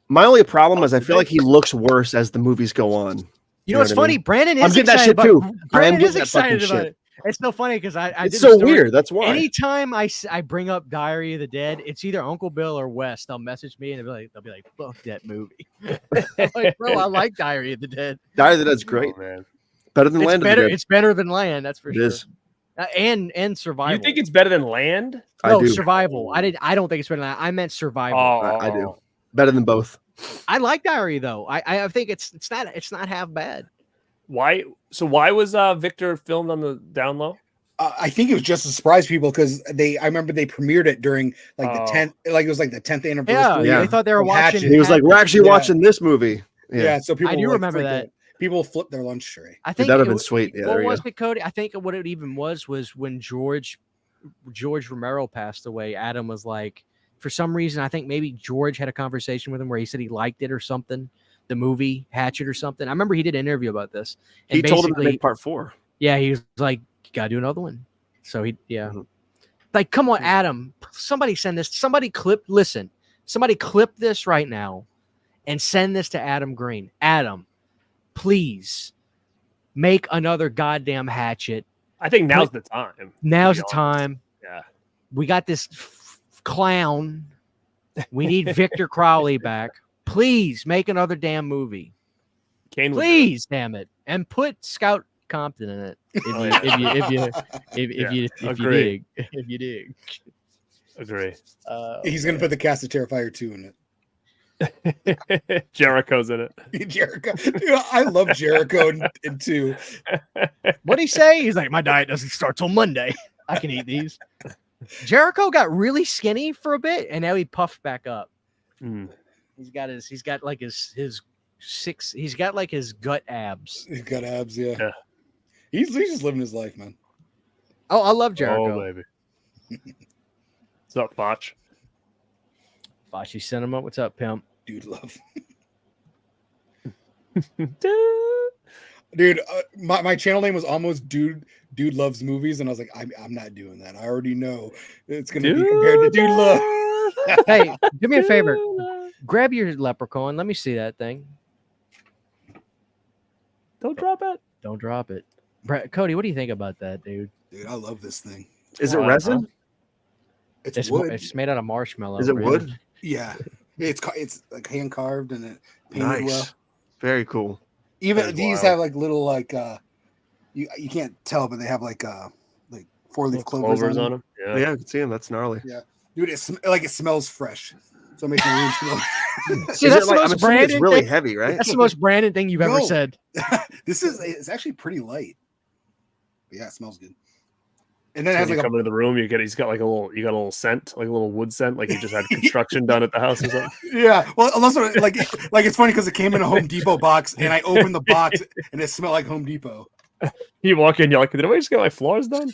A: My only problem is I feel like he looks worse as the movies go on.
B: You know what's funny? Brandon is
A: I'm getting
B: excited
A: that shit too.
B: Brandon is excited about it. It's so funny because
A: it's so weird. That's why.
B: Anytime I bring up Diary of the Dead, it's either Uncle Bill or Wes. They'll message me and they'll be like, "Fuck that movie." I'm like, bro, I like Diary of the Dead.
A: Diary of the Dead's great, man. Better than Land.
B: It's better than Land. That's for sure.
A: It is.
B: And Survival.
E: You think it's better than Land?
B: No, Survival. I don't think it's better than Land. I meant Survival.
A: I do. Better than both.
B: I like Diary though. I think it's not half bad.
E: Why? So why was Victor filmed on the down low?
C: I think it was just to surprise people because I remember they premiered it during like the 10th, like it was like the 10th anniversary.
B: Yeah, they thought they were watching.
A: He was like, "We're actually watching this movie."
C: Yeah, so people.
B: I do remember that.
C: People flipped their lunch tray.
B: I think
A: that would have been sweet. Yeah,
B: what was it, Cody? I think what it even was when George Romero passed away. Adam was like, for some reason, I think maybe George had a conversation with him where he said he liked it or something, the movie Hatchet or something. I remember he did an interview about this. And
A: he told him to make part 4.
B: Yeah, he was like, "You gotta do another one." So like, come on, Adam, somebody send this. Somebody clip this right now and send this to Adam Green. Adam, please make another goddamn Hatchet.
E: I think now's the time.
B: Now's the time.
E: Yeah.
B: We got this clown. We need Victor Crowley back. Please make another damn movie. Please, damn it. And put Scout Compton in it. If you dig.
E: Agree.
C: He's gonna put the Cast of Terrifier 2 in it.
E: Jericho's in it.
C: Jericho. Dude, I love Jericho in 2.
B: What'd he say? He's like, my diet doesn't start till Monday. I can eat these. Jericho got really skinny for a bit, and now he puffed back up. He's got his gut abs.
C: He's got abs, yeah. He's just living his life, man.
B: Oh, I love Jericho.
E: Oh, baby. What's up, Botch?
B: Botchy Cinema. What's up, pimp?
C: Dude love. Dude, my channel name was almost Dude Loves Movies, and I was like, I'm not doing that. I already know it's going to be compared to Dude Love.
B: Hey, do me a favor. Grab your leprechaun. Let me see that thing.
E: Don't drop it.
B: Don't drop it. Cody, what do you think about that, dude?
C: Dude, I love this thing.
A: Is it resin?
C: It's wood.
B: It's made out of marshmallow.
A: Is it wood?
C: Yeah. It's like hand carved and it painted well.
A: Very cool.
C: Even these have like little you can't tell, but they have like 4-leaf clovers on them.
A: Yeah, I can see them. That's gnarly.
C: Yeah, dude, it smells fresh. So it makes me really smell.
B: See, that's the most Brandon.
A: It's really heavy, right?
B: That's the most Brandon thing you've ever said.
C: It's actually pretty light. But yeah, it smells good. And then
E: So
C: it has
E: when you
C: like
E: come into the room, he's got like a little scent, like a little wood scent, like he just had construction done at the house or something.
C: yeah. Well, also like it's funny because it came in a Home Depot box, and I opened the box and it smelled like Home Depot.
E: You walk in, you're like, did I just get my floors done?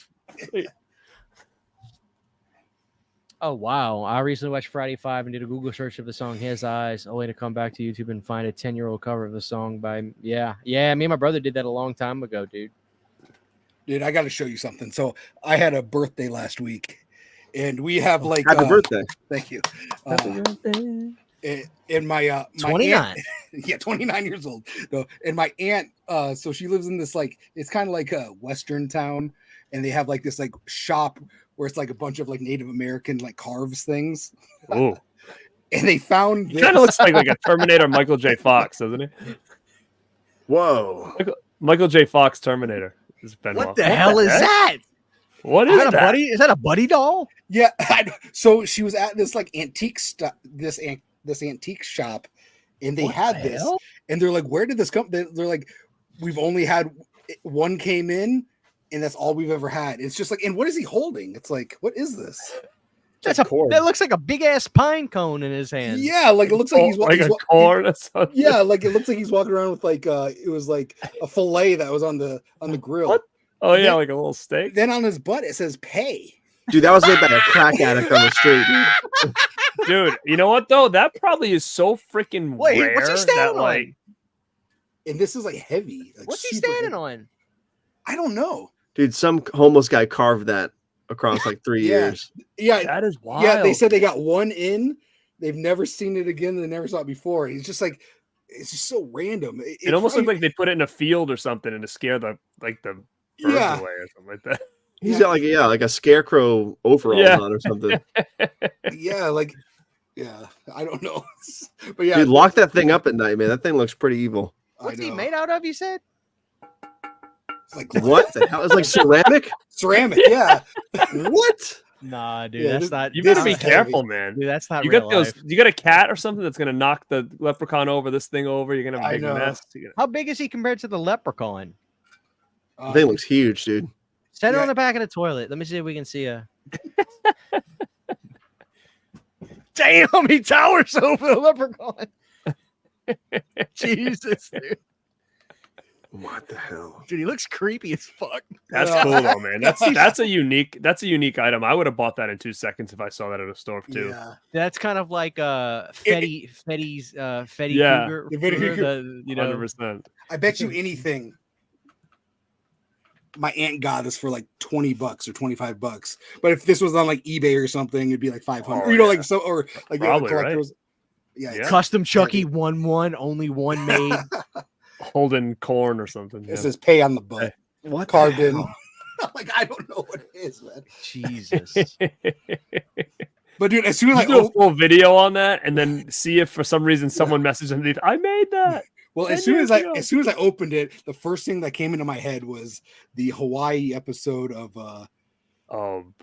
B: Oh wow! I recently watched Friday 5 and did a Google search of the song "His Eyes," only to come back to YouTube and find a 10-year-old cover of the song by yeah. Me and my brother did that a long time ago, dude.
C: Dude, I got to show you something. So I had a birthday last week, and we have like
A: Happy birthday.
C: Thank you.
B: Happy birthday.
C: And my
B: 29.
C: aunt, yeah, 29 years old. No, and my aunt, so she lives in this like it's kind of like a Western town, and they have like this like shop where it's like a bunch of like Native American like carves things.
E: Ooh.
C: And they found
E: He kind of looks like a Terminator Michael J. Fox, doesn't he?
A: Whoa.
E: Michael J. Fox Terminator.
B: What the hell is that?
E: What is that?
B: A buddy? Is that a buddy doll?
C: Yeah. So she was at this like antique stuff, this antique shop, and they had this, and they're like, "Where did this come?" They're like, "We've only had one came in, and that's all we've ever had." It's just like, and what is he holding? It's like, what is this?
B: That looks like a big ass pine cone in his hand.
C: Yeah, like it looks like
E: like a corn or something.
C: Yeah, like it looks like he's walking around with like it was like a fillet that was on the grill.
E: What? Oh yeah, like a little steak.
C: Then on his butt it says "pay."
A: Dude, that was made by a crack addict on the street.
E: Dude, you know what though? That probably is so freaking rare.
B: What's he standing on?
C: And this is like heavy. Like
B: what's he standing on?
C: I don't know.
A: Dude, some homeless guy carved that across like 3 years.
C: Yeah,
E: that is wild.
C: Yeah, they said they got one in. They've never seen it again. They never saw it before. It's just like it's just so random.
E: It almost looked like they put it in a field or something and to scare the birds away or something like that.
A: He's got like a scarecrow overalls on or something.
C: Yeah, I don't know. But yeah,
A: dude, lock that thing up at night, man. That thing looks pretty evil.
B: What's he made out of? You said.
C: It's like
A: what the hell? It's like ceramic.
C: Ceramic, yeah.
A: What?
B: Nah, dude, that's not.
E: You better be careful, man.
B: Dude, that's not.
E: You
B: real
E: got those.
B: life.
E: You got a cat or something that's gonna knock the leprechaun over. This thing over. You're gonna have a big mess.
B: How big is he compared to the leprechaun?
A: The thing looks huge, dude.
B: Set it on the back of the toilet. Let me see if we can see a. Damn, he towers over the leprechaun. Jesus, dude.
A: What the hell?
B: Dude, he looks creepy as fuck.
E: That's cool though, man. That's a unique item. I would have bought that in 2 seconds if I saw that at a store too.
C: Yeah.
B: That's kind of like Freddy's Freddy Krueger. You know,
E: 100%.
C: I bet you anything. My aunt got this for like $20 or $25. But if this was on like eBay or something, it'd be like 500.
E: Oh,
C: you know,
E: yeah.
C: like so or like
E: Probably,
C: collectors.
E: right?
C: Yeah.
B: Custom Chucky 1-1, only one made.
E: Holding corn or something.
C: It says "pay" on the butt.
A: What
C: Carved in. Like I don't know what it is, man.
B: Jesus.
C: But dude, as soon as I
E: do a full video on that, and then see if for some reason someone messaged underneath, I made that.
C: Well, as soon as I opened it, the first thing that came into my head was the Hawaii episode of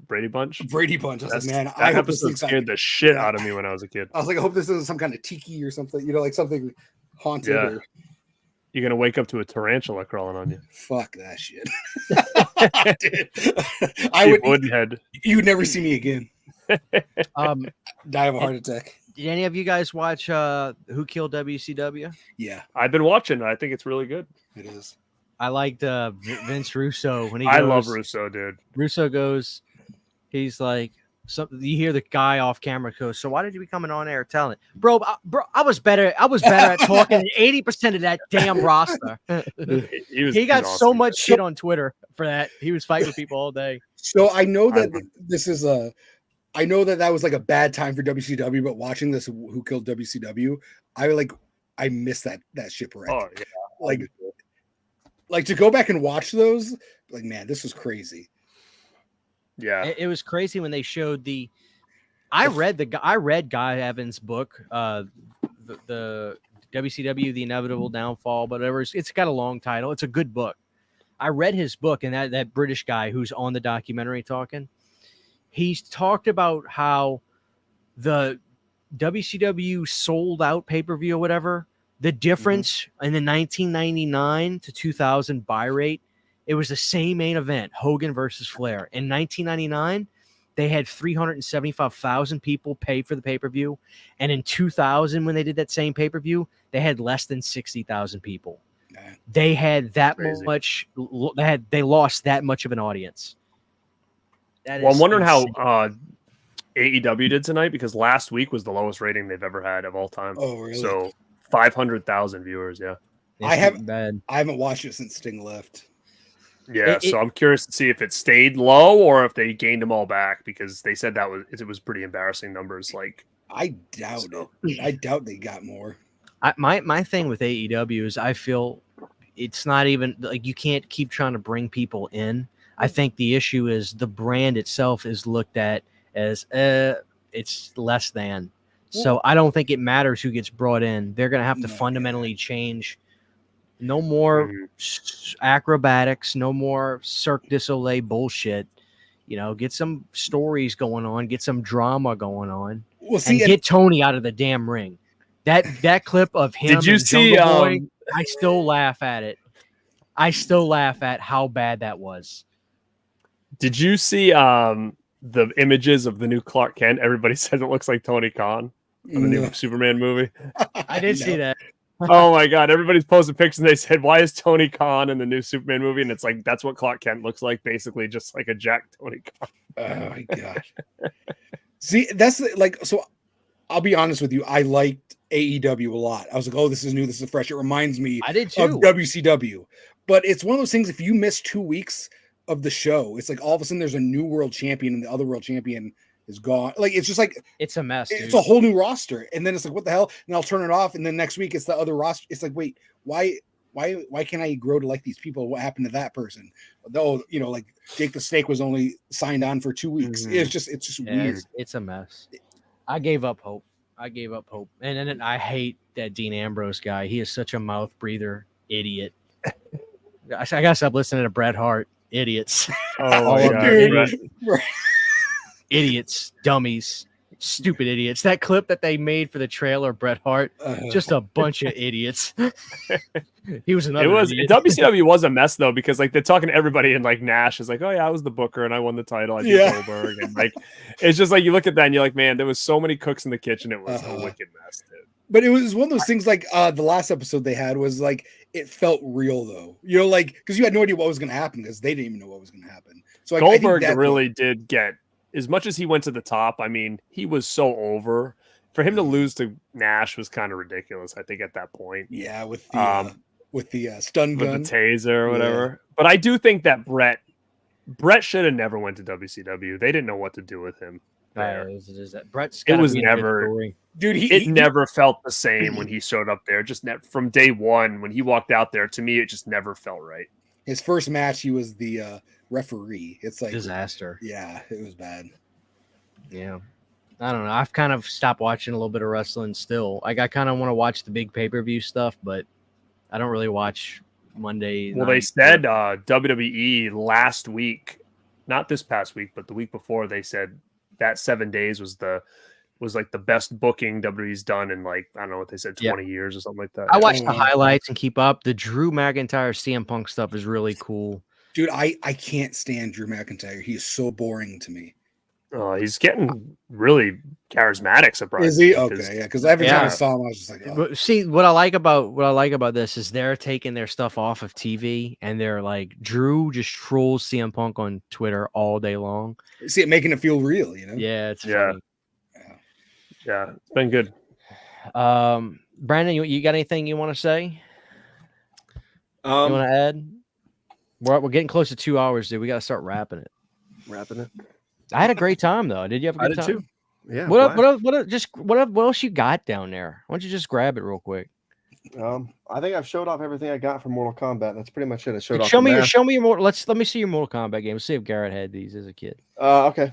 E: Brady Bunch.
C: Brady Bunch. I was like, man,
E: that
C: I hope this
E: episode
C: thing's
E: scared the shit out of me when I was a kid.
C: I was like, I hope this isn't some kind of tiki or something, you know, like something haunted.
E: Yeah.
C: Or...
E: You're gonna wake up to a tarantula crawling on you.
C: Fuck that shit. Dude, you would never see me again. Die of a heart attack.
B: Did any of you guys watch Who Killed WCW?
C: Yeah,
E: I've been watching. I think it's really good.
C: It is.
B: I liked Vince Russo when he.
E: I love Russo, dude.
B: Russo goes, he's like, you hear the guy off camera goes, so why did you become an on-air talent, bro? I was better at talking than 80% of that damn roster. He got so much shit on Twitter for that. He was fighting with people all day.
C: So I know that this is I know that was like a bad time for WCW, but watching this Who Killed WCW, I miss that shipwreck. Oh yeah, like to go back and watch those, like man, this was crazy.
E: Yeah,
B: it was crazy when they showed I read Guy Evans' book, the WCW, The Inevitable Downfall, but whatever. It's got a long title. It's a good book. I read his book, and that British guy who's on the documentary talking, he's talked about how the WCW sold out pay-per-view or whatever. The difference in the 1999 to 2000 buy rate It was the same main event, Hogan versus Flair. In 1999, they had 375,000 people pay for the pay-per-view. And in 2000, when they did that same pay-per-view, they had less than 60,000 people. They had that
E: Crazy.
B: much. They lost that much of an audience.
E: Well, I'm wondering how AEW did tonight, because last week was the lowest rating they've ever had of all time.
C: Oh, really?
E: So 500,000 viewers. Yeah.
C: I haven't
B: bad.
C: I haven't watched it since Sting left.
E: Yeah. So I'm curious to see if it stayed low or if they gained them all back, because they said it was pretty embarrassing numbers. Like,
C: I doubt it. I doubt they got more.
B: My thing with AEW is I feel it's not even like you can't keep trying to bring people in. I think the issue is the brand itself is looked at as it's less than. So I don't think it matters who gets brought in. They're going to have to fundamentally change. No more acrobatics, no more Cirque du Soleil bullshit. You know, get some stories going on, get some drama going on, and get Tony out of the damn ring. That clip of him.
E: Did you see?
B: Boy, I still laugh at it. I still laugh at how bad that was.
E: Did you see the images of the new Clark Kent? Everybody says it looks like Tony Khan on the new Superman movie.
B: I did see that.
E: Oh my god! Everybody's posting pictures and they said, "Why is Tony Khan in the new Superman movie?" And it's like that's what Clark Kent looks like, basically, just like a Jack Tony Khan.
C: Oh my gosh! See, that's like so. I'll be honest with you. I liked AEW a lot. I was like, "Oh, this is new. This is fresh." It reminds me
B: I did too.
C: of WCW. But it's one of those things. If you miss 2 weeks of the show, it's like all of a sudden there's a new world champion and the other world champion is gone. Like it's just like
B: it's a mess.
C: It's a whole new roster, and then it's like, what the hell? And I'll turn it off, and then next week it's the other roster. It's like, wait, why can't I grow to like these people? What happened to that person? Though, you know, like Jake the Snake was only signed on for 2 weeks.
E: Mm-hmm.
C: It's just weird.
B: It's a mess. I gave up hope. And then I hate that Dean Ambrose guy. He is such a mouth breather idiot. I gotta stop listening to Bret Hart. Idiots.
E: Oh my god,
B: idiots. Idiots, dummies, stupid idiots. That clip that they made for the trailer, Bret Hart, just a bunch of idiots. He was another.
E: WCW was a mess though, because like they're talking to everybody, and like Nash is like, "Oh yeah, I was the booker and I won the title." I beat Goldberg, and like it's just like you look at that and you're like, man, there was so many cooks in the kitchen. It was a wicked mess, dude.
C: But it was one of those things like the last episode they had was like it felt real though, you know, like because you had no idea what was going to happen because they didn't even know what was going to happen. So
E: Goldberg really did get, as much as he went to the top. I mean, he was so over. For him to lose to Nash was kind of ridiculous, I think, at that point.
C: Yeah, with the stun gun,
E: with the taser or whatever. Yeah. But I do think that Brett should have never went to WCW. They didn't know what to do with him.
B: Brett's
E: it was never,
C: dude.
E: It never felt the same when he showed up there. Just from day one when he walked out there. To me, it just never felt right.
C: His first match, he was the referee. It's like
B: disaster.
C: Yeah, it was bad.
B: Yeah, I don't know. I've kind of stopped watching a little bit of wrestling still. Like I kind of want to watch the big pay-per-view stuff, but I don't really watch Monday.
E: Well, they said WWE last week, not this past week, but the week before, they said that 7 days was like the best booking WWE's done in like, I don't know what they said, 20 years or something like that.
B: I watch the highlights and keep up. The Drew McIntyre CM Punk stuff is really cool.
C: Dude, I can't stand Drew McIntyre. He is so boring to me.
E: He's getting really charismatic, surprisingly.
C: Is he? Okay, yeah. Because every time I saw him, I was just like, oh.
B: See, what I like about this is they're taking their stuff off of TV and they're like, Drew just trolls CM Punk on Twitter all day long.
C: See it making it feel real, you know?
B: Yeah, it's funny.
E: Yeah, it's been good.
B: Brandon, you got anything you want to say? You want to add? We're getting close to 2 hours, dude. We got to start wrapping it. I had a great time though. Did you have a good time?
A: Too. Yeah.
B: What else you got down there? Why don't you just grab it real quick?
A: I think I've showed off everything I got from Mortal Kombat. That's pretty much it. I showed off.
B: Show me your Mortal. Let me see your Mortal Kombat game. Let's see if Garrett had these as a kid.
A: Okay.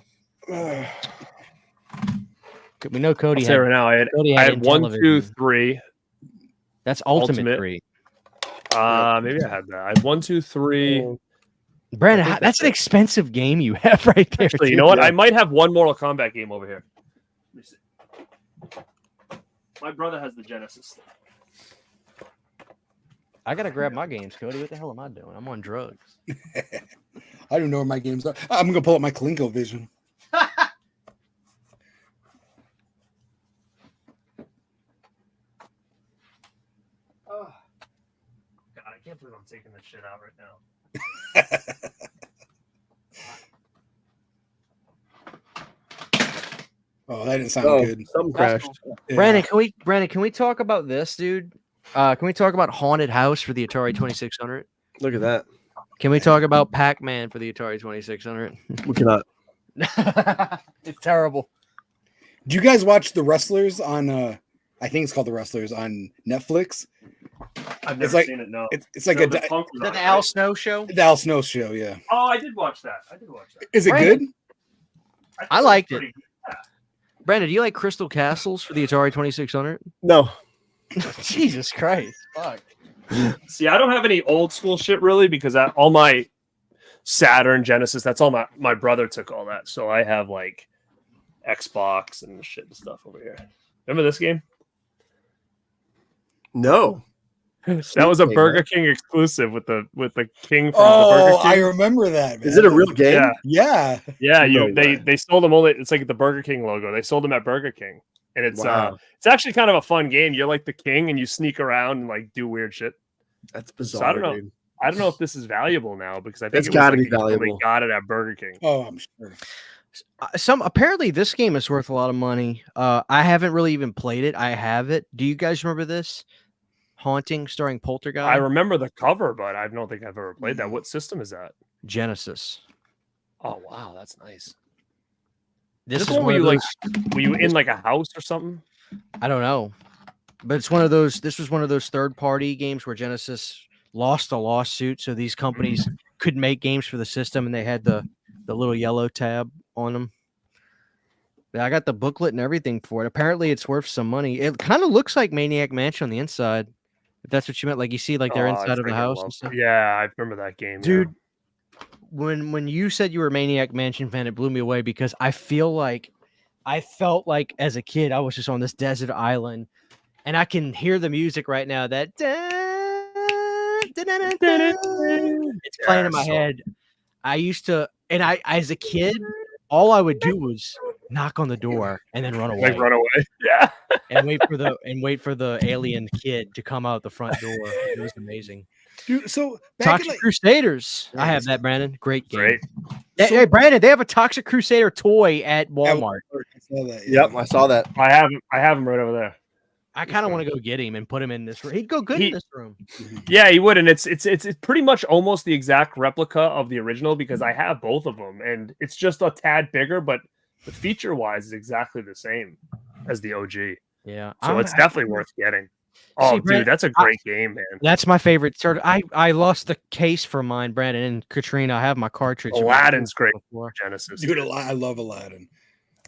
B: We know Cody.
E: Right now, I had 1, 2, 3.
B: That's Ultimate 3.
E: Maybe I had that. I had 1, 2, 3.
B: Brandon, that's an expensive game you have right there.
E: Actually, you know what? I might have one Mortal Kombat game over here. Let me see. My brother has the Genesis.
B: I gotta grab my games, Cody. What the hell am I doing? I'm on drugs.
C: I don't know where my games are. I'm gonna pull up my ColecoVision.
E: God, I can't believe I'm taking this shit out right now.
C: Oh, that didn't sound good.
A: Something crashed.
C: Yeah.
B: Brandon, can we talk about this, dude? Can we talk about Haunted House for the Atari 2600?
A: Look at that.
B: Can we talk about Pac-Man for the Atari 2600?
A: We cannot.
B: It's terrible.
C: Do you guys watch The Wrestlers on? I think it's called The Wrestlers on Netflix.
E: I've never
C: like-
E: seen it. No,
C: It's like
E: No,
C: a
E: the Punk was
B: Is that
E: on
B: the
E: it,
B: Al
E: right?
B: Snow show?
C: the Al Snow show. Yeah,
E: Oh, I did watch that.
C: is it
B: Brandon.
C: good?
E: thought
B: I
E: was
B: liked it.
E: pretty good.
B: Brandon, do you like Crystal Castles for the Atari 2600?
A: No.
B: Jesus Christ. Fuck.
E: See, I don't have any old school shit really because all my Saturn, Genesis, that's all my brother took all that. So I have like Xbox and shit and stuff over here. Remember this game?
A: No.
E: That was a
A: game,
E: Burger
A: right?
E: King exclusive with the king from the
C: Oh,
E: Burger
C: I
E: King.
C: remember that. Man.
A: Is it a real game?
E: Yeah.
C: Yeah.
E: Yeah,
A: No way.
E: they sold them only. It's like the Burger King logo. They sold them at Burger King, and it's actually kind of a fun game. You're like the king, and you sneak around and like do weird shit.
A: That's bizarre.
E: So I don't know.
A: Dude.
E: I don't know if this is valuable now because I think
A: It's
E: it was
A: gotta
E: like
A: be
E: they only
A: valuable.
E: got it at Burger King.
C: Oh, I'm sure.
B: Apparently this game is worth a lot of money. I haven't really even played it. I have it. Do you guys remember this? Haunting starring Poltergeist.
E: I remember the cover, but I don't think I've ever played that. What system is that?
B: Genesis.
E: Oh wow, that's nice.
B: This is
E: one
B: one
E: where
B: of
E: you
B: those,
E: like were you in like a house or something?
B: I don't know, but it's one of those. This was one of those third-party games where Genesis lost a lawsuit, so these companies could make games for the system, and they had the little yellow tab on them. Yeah, I got the booklet and everything for it. Apparently, it's worth some money. It kind of looks like Maniac Mansion on the inside. If that's what you meant, like you see, like they're
E: Oh, I
B: inside of the
E: freaking
B: house
E: love-
B: and stuff.
E: Yeah, I remember that game,
B: Dude. When you said you were a Maniac Mansion fan, it blew me away because I felt like as a kid I was just on this desert island, and I can hear the music right now. That it's playing in my head. I used to, and I as a kid, all I would do was knock on the door and then run away.
E: Like run away. Yeah.
B: and wait for the alien kid to come out the front door. It was amazing.
C: Dude, so back
B: Toxic
C: in like,
B: Crusaders. I have that, Brandon. Great game.
E: Great.
B: Hey, Brandon, they have a Toxic Crusader toy at Walmart.
C: I saw that, yeah.
A: Yep, I saw that.
E: I have him right over there.
B: I kind of want to go get him and put him in this room. He'd go good in this room.
E: Yeah, he would, and it's pretty much almost the exact replica of the original because I have both of them, and it's just a tad bigger, but the feature wise is exactly the same as the OG.
B: Yeah.
E: So it's definitely worth getting. Oh,
B: See,
E: dude,
B: Brandon,
E: that's a great game, man.
B: That's my favorite. I lost the case for mine, Brandon, and Katrina. I have my cartridge.
E: Aladdin's great.
B: Before.
E: Genesis.
C: Dude, I love Aladdin.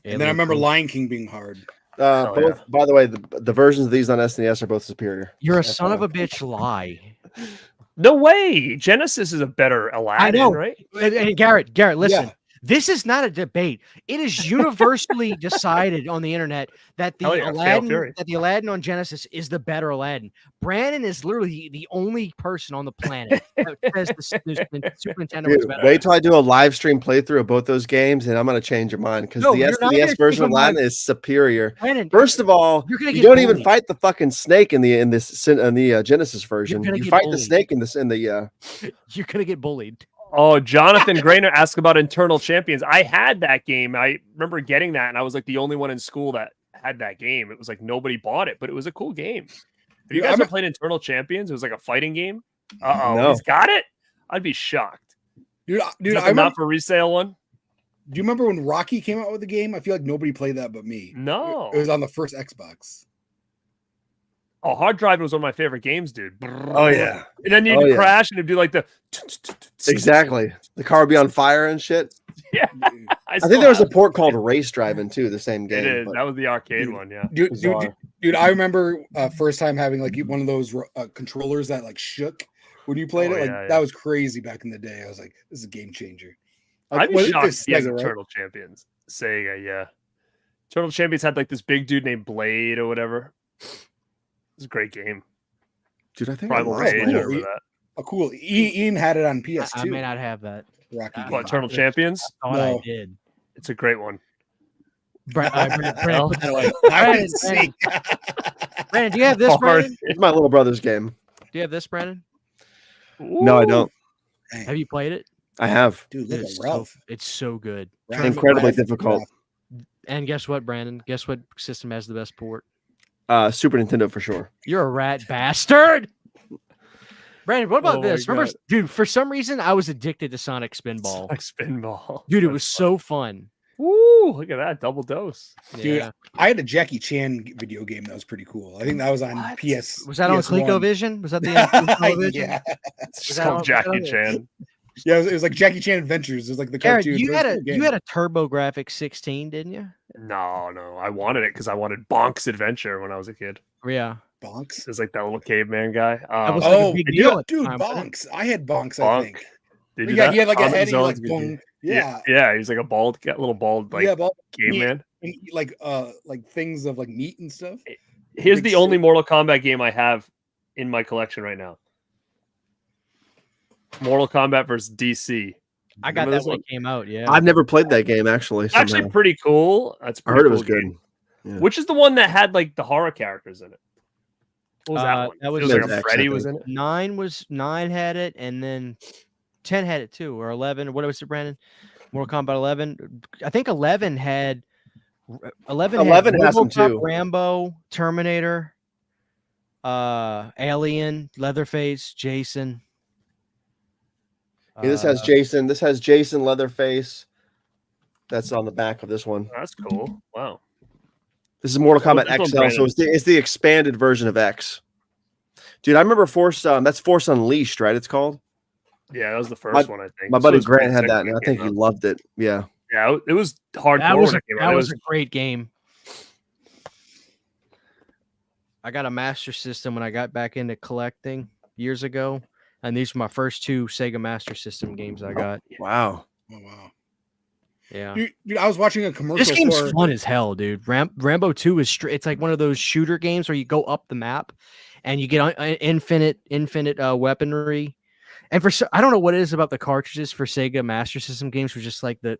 B: Yeah,
C: And then I remember Lion King being hard.
A: Both,
E: yeah.
A: By the way, the versions of these on SNES are both superior.
B: You're a son of a bitch. Lie.
E: No way. Genesis is a better Aladdin,
B: know.
E: right?
B: And Garrett, listen.
C: Yeah.
B: This is not a debate. It is universally decided on the internet that the
E: Hell yeah, fail theory.
B: Aladdin on Genesis is the better Aladdin. Brandon is literally the only person on the planet that says the Super Nintendo is
A: Dude,
B: better.
A: wait till I do a live stream playthrough of both those games, and I'm gonna change your mind because
B: No,
A: the
B: you're not gonna
A: SNES version of
B: change my
A: Aladdin is superior.
B: Brandon,
A: First of all,
B: you're gonna
A: you
B: get
A: don't even
B: bullied.
A: fight the fucking snake in the Genesis version.
B: gonna
A: You
B: get
A: fight the
B: bullied.
A: snake in the
B: You're gonna get bullied.
E: Oh, Jonathan Grainer asked about Internal Champions. I had that game. I remember getting that, and I was like the only one in school that had that game. It was like nobody bought it, but it was a cool game. Have you guys ever played Internal Champions? It was like a fighting game.
A: No.
E: He's got it. I'd be shocked.
C: Dude,
E: Is
C: I
E: that the
C: remember,
E: not for resale one?
C: do you remember when Rocky came out with the game? I feel like nobody played that but me.
E: No.
C: It was on the first Xbox.
E: Oh, Hard Drive was one of my favorite games, dude.
A: Oh yeah,
E: And then you'd
A: Oh, yeah.
E: crash and it'd do like the
A: exactly. The car would be on fire and shit.
E: Yeah.
A: I think there was a port called Race Driving too, the same game.
E: It is.
A: but
E: That was the arcade one, yeah.
C: Dude, I remember first time having like one of those controllers that like shook when you played
E: Oh,
C: it. Like
E: yeah,
C: that was crazy back in the day. I was like, this is a game changer.
E: I'd be
C: What is
E: shocked
C: this,
E: if he has
C: Sega, right?
E: Turtle Champions. Sega, yeah. Turtle Champions had like this big dude named Blade or whatever. It was a great game.
A: Dude, I think
E: Primal
A: I lost
E: Rage. I
A: mine.
E: remember that.
C: Oh, cool. Ian had it on PS2.
B: I may not have that.
C: Rocky
B: What,
C: game.
E: Eternal Champions?
B: I thought
C: No.
B: I did.
E: It's a great one.
B: Brandon,
E: Well,
B: put that away.
C: I
B: Brandon,
C: didn't see.
B: Brandon, do you have this,
E: Hard.
B: Brandon?
A: It's my little brother's game.
B: Do you have this, Brandon?
A: No, I don't.
C: Dang.
B: Have you played it?
A: I have.
C: Dude, look
B: It's
C: at Ralph.
B: it's so good.
C: Ralph-
A: Incredibly
C: Ralph-
A: difficult.
B: And guess what, Brandon? Guess what system has the best port?
A: Super Nintendo for sure.
B: You're a rat bastard. Brandon, what about
E: Oh my
B: this? Remember,
E: God.
B: dude, for some reason I was addicted to Sonic Spinball.
E: Like Spinball.
B: Dude, it
E: That's
B: was so fun.
E: Woo! Look at that double dose.
C: Dude,
B: Yeah.
C: I had a Jackie Chan video game that was pretty cool. I think that was on
E: What?
C: PS.
B: Was that on
C: PS1.
B: ColecoVision? Was that the ColecoVision?
C: Yeah,
E: It's just
B: that
E: called
B: on-
E: Jackie Chan.
C: yeah. It was like Jackie Chan Adventures. It was like the
B: Garrett,
C: cartoon.
B: you
C: but it
B: had
C: was
B: a
C: cool game.
B: you had a TurboGrafx 16, didn't you?
E: No. I wanted it because I wanted Bonk's Adventure when I was a kid.
B: Yeah.
C: Bonks.
E: It was like that little caveman guy.
B: That was like a
C: Oh,
B: big
E: dude,
B: deal at the
C: Dude,
B: time, wasn't it?
C: Bonks. I had Bonks. I
E: Bonk.
C: think.
E: Did you?
C: Yeah,
E: that?
C: he had like a
E: Common
C: head. And he like
E: Zone's good
C: boom.
E: dude.
C: Yeah,
E: Yeah. He's like a bald, got little bald like
C: yeah, but
E: caveman.
C: and eat, like things of like meat and stuff.
E: Here's
C: big
E: the only
C: stick.
E: Mortal Kombat game I have in my collection right now. Mortal Kombat versus DC.
B: I got
E: Remember
B: that
E: this
B: when
E: one?
B: it came out. Yeah.
A: I've never played that game actually.
E: It's actually
A: somehow.
E: pretty cool. That's
A: I
E: pretty
A: heard it
E: cool
A: was good.
E: game.
A: Yeah.
E: Which is the one that had like the horror characters in it? What was that one?
B: That was
E: it was like a
A: X, I
E: Freddy was in
A: think.
E: it.
B: Nine had it, and then 10 had it too, or 11. What was it, Brandon? Mortal Kombat 11. I think 11 had 11
A: has them
B: RoboCop,
A: too.
B: Rambo, Terminator, Alien, Leatherface, Jason.
A: Yeah, this has Jason. This has Jason Leatherface. That's on the back of this one.
E: Oh, that's cool. Wow.
A: This is Mortal
E: What was
A: Kombat
E: this one,
A: XL, so
E: Brandon?
A: it's the expanded version of X. Dude, I remember Force. That's Force Unleashed, right? It's called.
E: Yeah, that was the first one, I think.
A: My
E: This
A: buddy
E: was
A: Grant
E: pretty
A: had
E: sick
A: that,
E: when
A: and
E: it
A: I think
E: came
A: he
E: out.
A: loved it. Yeah.
E: Yeah, it was hardcore
B: That was
E: when it came out.
B: that
E: It
B: was a great game. I got a Master System when I got back into collecting years ago, and these were my first two Sega Master System games I got.
A: Wow.
C: Oh wow.
B: Yeah.
C: Dude, I was watching a commercial
B: This game's
C: for.
B: fun as hell, dude. Rambo 2 is it's like one of those shooter games where you go up the map and you get infinite weaponry. And I don't know what it is about the cartridges for Sega Master System games, which just like the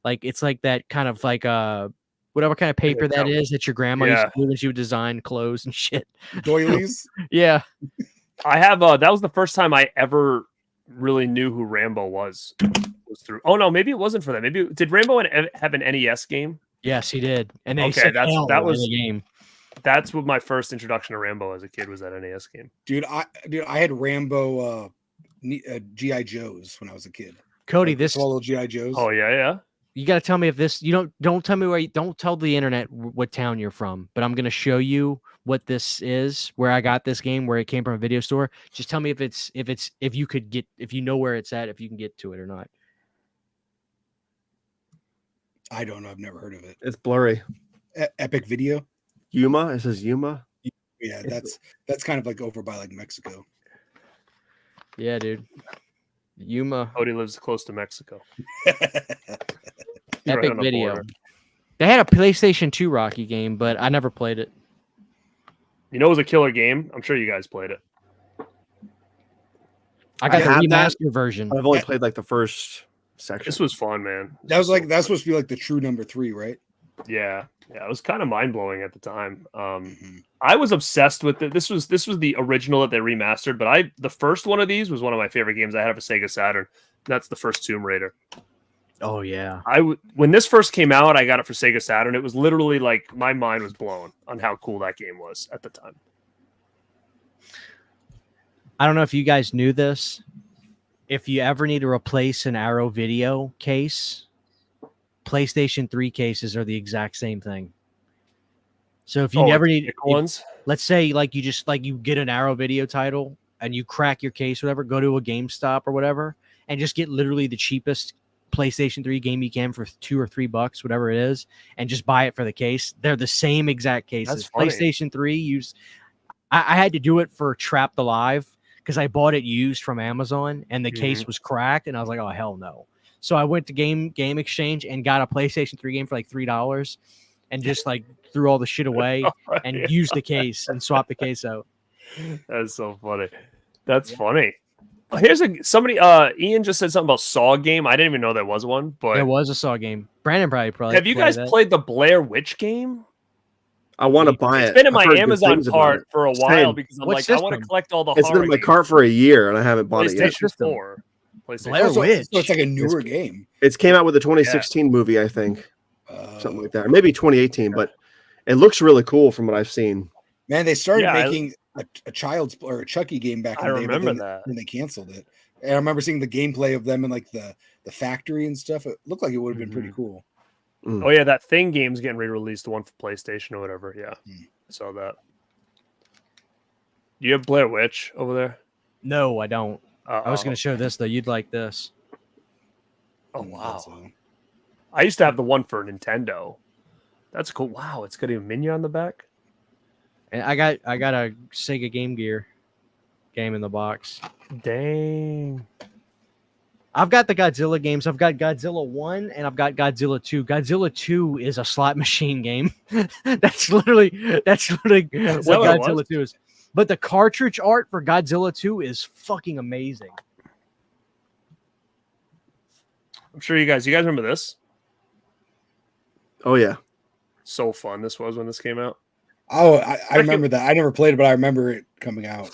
B: like it's like that kind of like whatever kind of paper that is that your grandma used to do when she would design clothes and shit.
C: Doilies.
B: Yeah.
E: I have that was the first time I ever really knew who Rambo was through. Oh no, maybe it wasn't for that. Maybe did Rambo have an NES game?
B: Yes, he did. And they
E: Okay,
B: said
E: that
B: hell
E: was
B: in the game.
E: That's what my first introduction to Rambo as a kid was, that NES game.
C: Dude, I had Rambo GI Joes when I was a kid.
B: Cody,
C: Like,
B: this
C: all little GI Joes.
E: Oh yeah.
B: you got to tell me if this you don't tell me where don't tell the internet what town you're from, but I'm going to show you what this is, where I got this game, where it came from a video store. Just tell me if you know where it's at, if you can get to it or not.
C: I don't know. I've never heard of it.
A: It's blurry.
C: Epic Video.
A: Yuma. It says Yuma.
C: Yeah, that's kind of like over by like Mexico.
B: Yeah, dude. Yuma.
E: Cody lives close to Mexico. Right
B: Epic
E: on the
B: Video.
E: border.
B: They had a PlayStation 2 Rocky game, but I never played it.
E: You know, it was a killer game. I'm sure you guys played it.
B: I got
A: have
B: the
A: that.
B: remastered version.
A: I've only played like the first section.
E: This was fun, man.
C: That's supposed to be like the true number 3, right?
E: Yeah, it was kind of mind blowing at the time.
C: Mhm.
E: I was obsessed with it. This was the original that they remastered, but the first one of these was one of my favorite games I had for Sega Saturn. That's the first Tomb Raider.
B: Oh yeah.
E: When this first came out, I got it for Sega Saturn. It was literally like my mind was blown on how cool that game was at the time.
B: I don't know if you guys knew this. If you ever need to replace an Arrow video case, PlayStation 3 cases are the exact same thing. So if you never need
E: ones,
B: let's say like you get an Arrow video title and you crack your case, whatever, go to a GameStop or whatever, and just get literally the cheapest PlayStation 3 game you can for $2 or $3, whatever it is, and just buy it for the case. They're the same exact cases.
E: That's funny.
B: PlayStation 3 I had to do it for Trapped Alive because I bought it used from Amazon and the case was cracked, and I was like, oh hell no. So I went to Game Exchange and got a PlayStation 3 game for like $3 and just like threw all the shit away and used the case and swapped the case out.
E: That's so funny. That's funny. Here's somebody. Ian just said something about Saw game. I didn't even know there was one. But
B: There was a Saw game. Brandon probably
E: have you guys played the Blair Witch game?
A: I want to buy it.
E: It's been in
A: I've
E: my
A: heard good
E: Amazon
A: things about
E: cart
A: it.
E: for a while
A: Same.
E: because I'm
B: What
E: like, I want to
B: system?
E: collect all the
A: It's been
E: horror
A: in my
E: games.
A: cart for a year, and I haven't bought it yet.
E: PlayStation
B: System.
E: 4. PlayStation
B: Blair
E: 4.
B: Witch.
C: So it's like a newer game.
A: It's came out with the 2016 movie, I think, something like that, or maybe 2018. But it looks really cool from what I've seen.
C: Man, they started
E: Yeah,
C: making a Child's or a Chucky game back in
E: I
C: the day.
E: remember
C: but
E: that.
C: Then they canceled it. And I remember seeing the gameplay of them in like the factory and stuff. It looked like it would have been pretty cool.
E: Oh yeah, that Thing game's getting re-released, the one for PlayStation or whatever. Yeah, I saw that. Do you have Blair Witch over there?
B: No, I don't.
E: Uh-oh.
B: I was going to show this though. You'd like this.
E: Oh wow! I used to have the one for Nintendo. That's cool. Wow, it's got a menu on the back.
B: And I got a Sega Game Gear game in the box.
E: Dang.
B: I've got the Godzilla games. I've got Godzilla 1 and I've got Godzilla 2. Godzilla 2 is a slot machine game. that's literally what
E: that what it
B: Godzilla
E: was?
B: 2 is. But the cartridge art for Godzilla 2 is fucking amazing.
E: I'm sure you guys remember this?
A: Oh yeah,
E: So fun this was when this came out.
C: Oh, I remember that. I never played it, but I remember it coming out.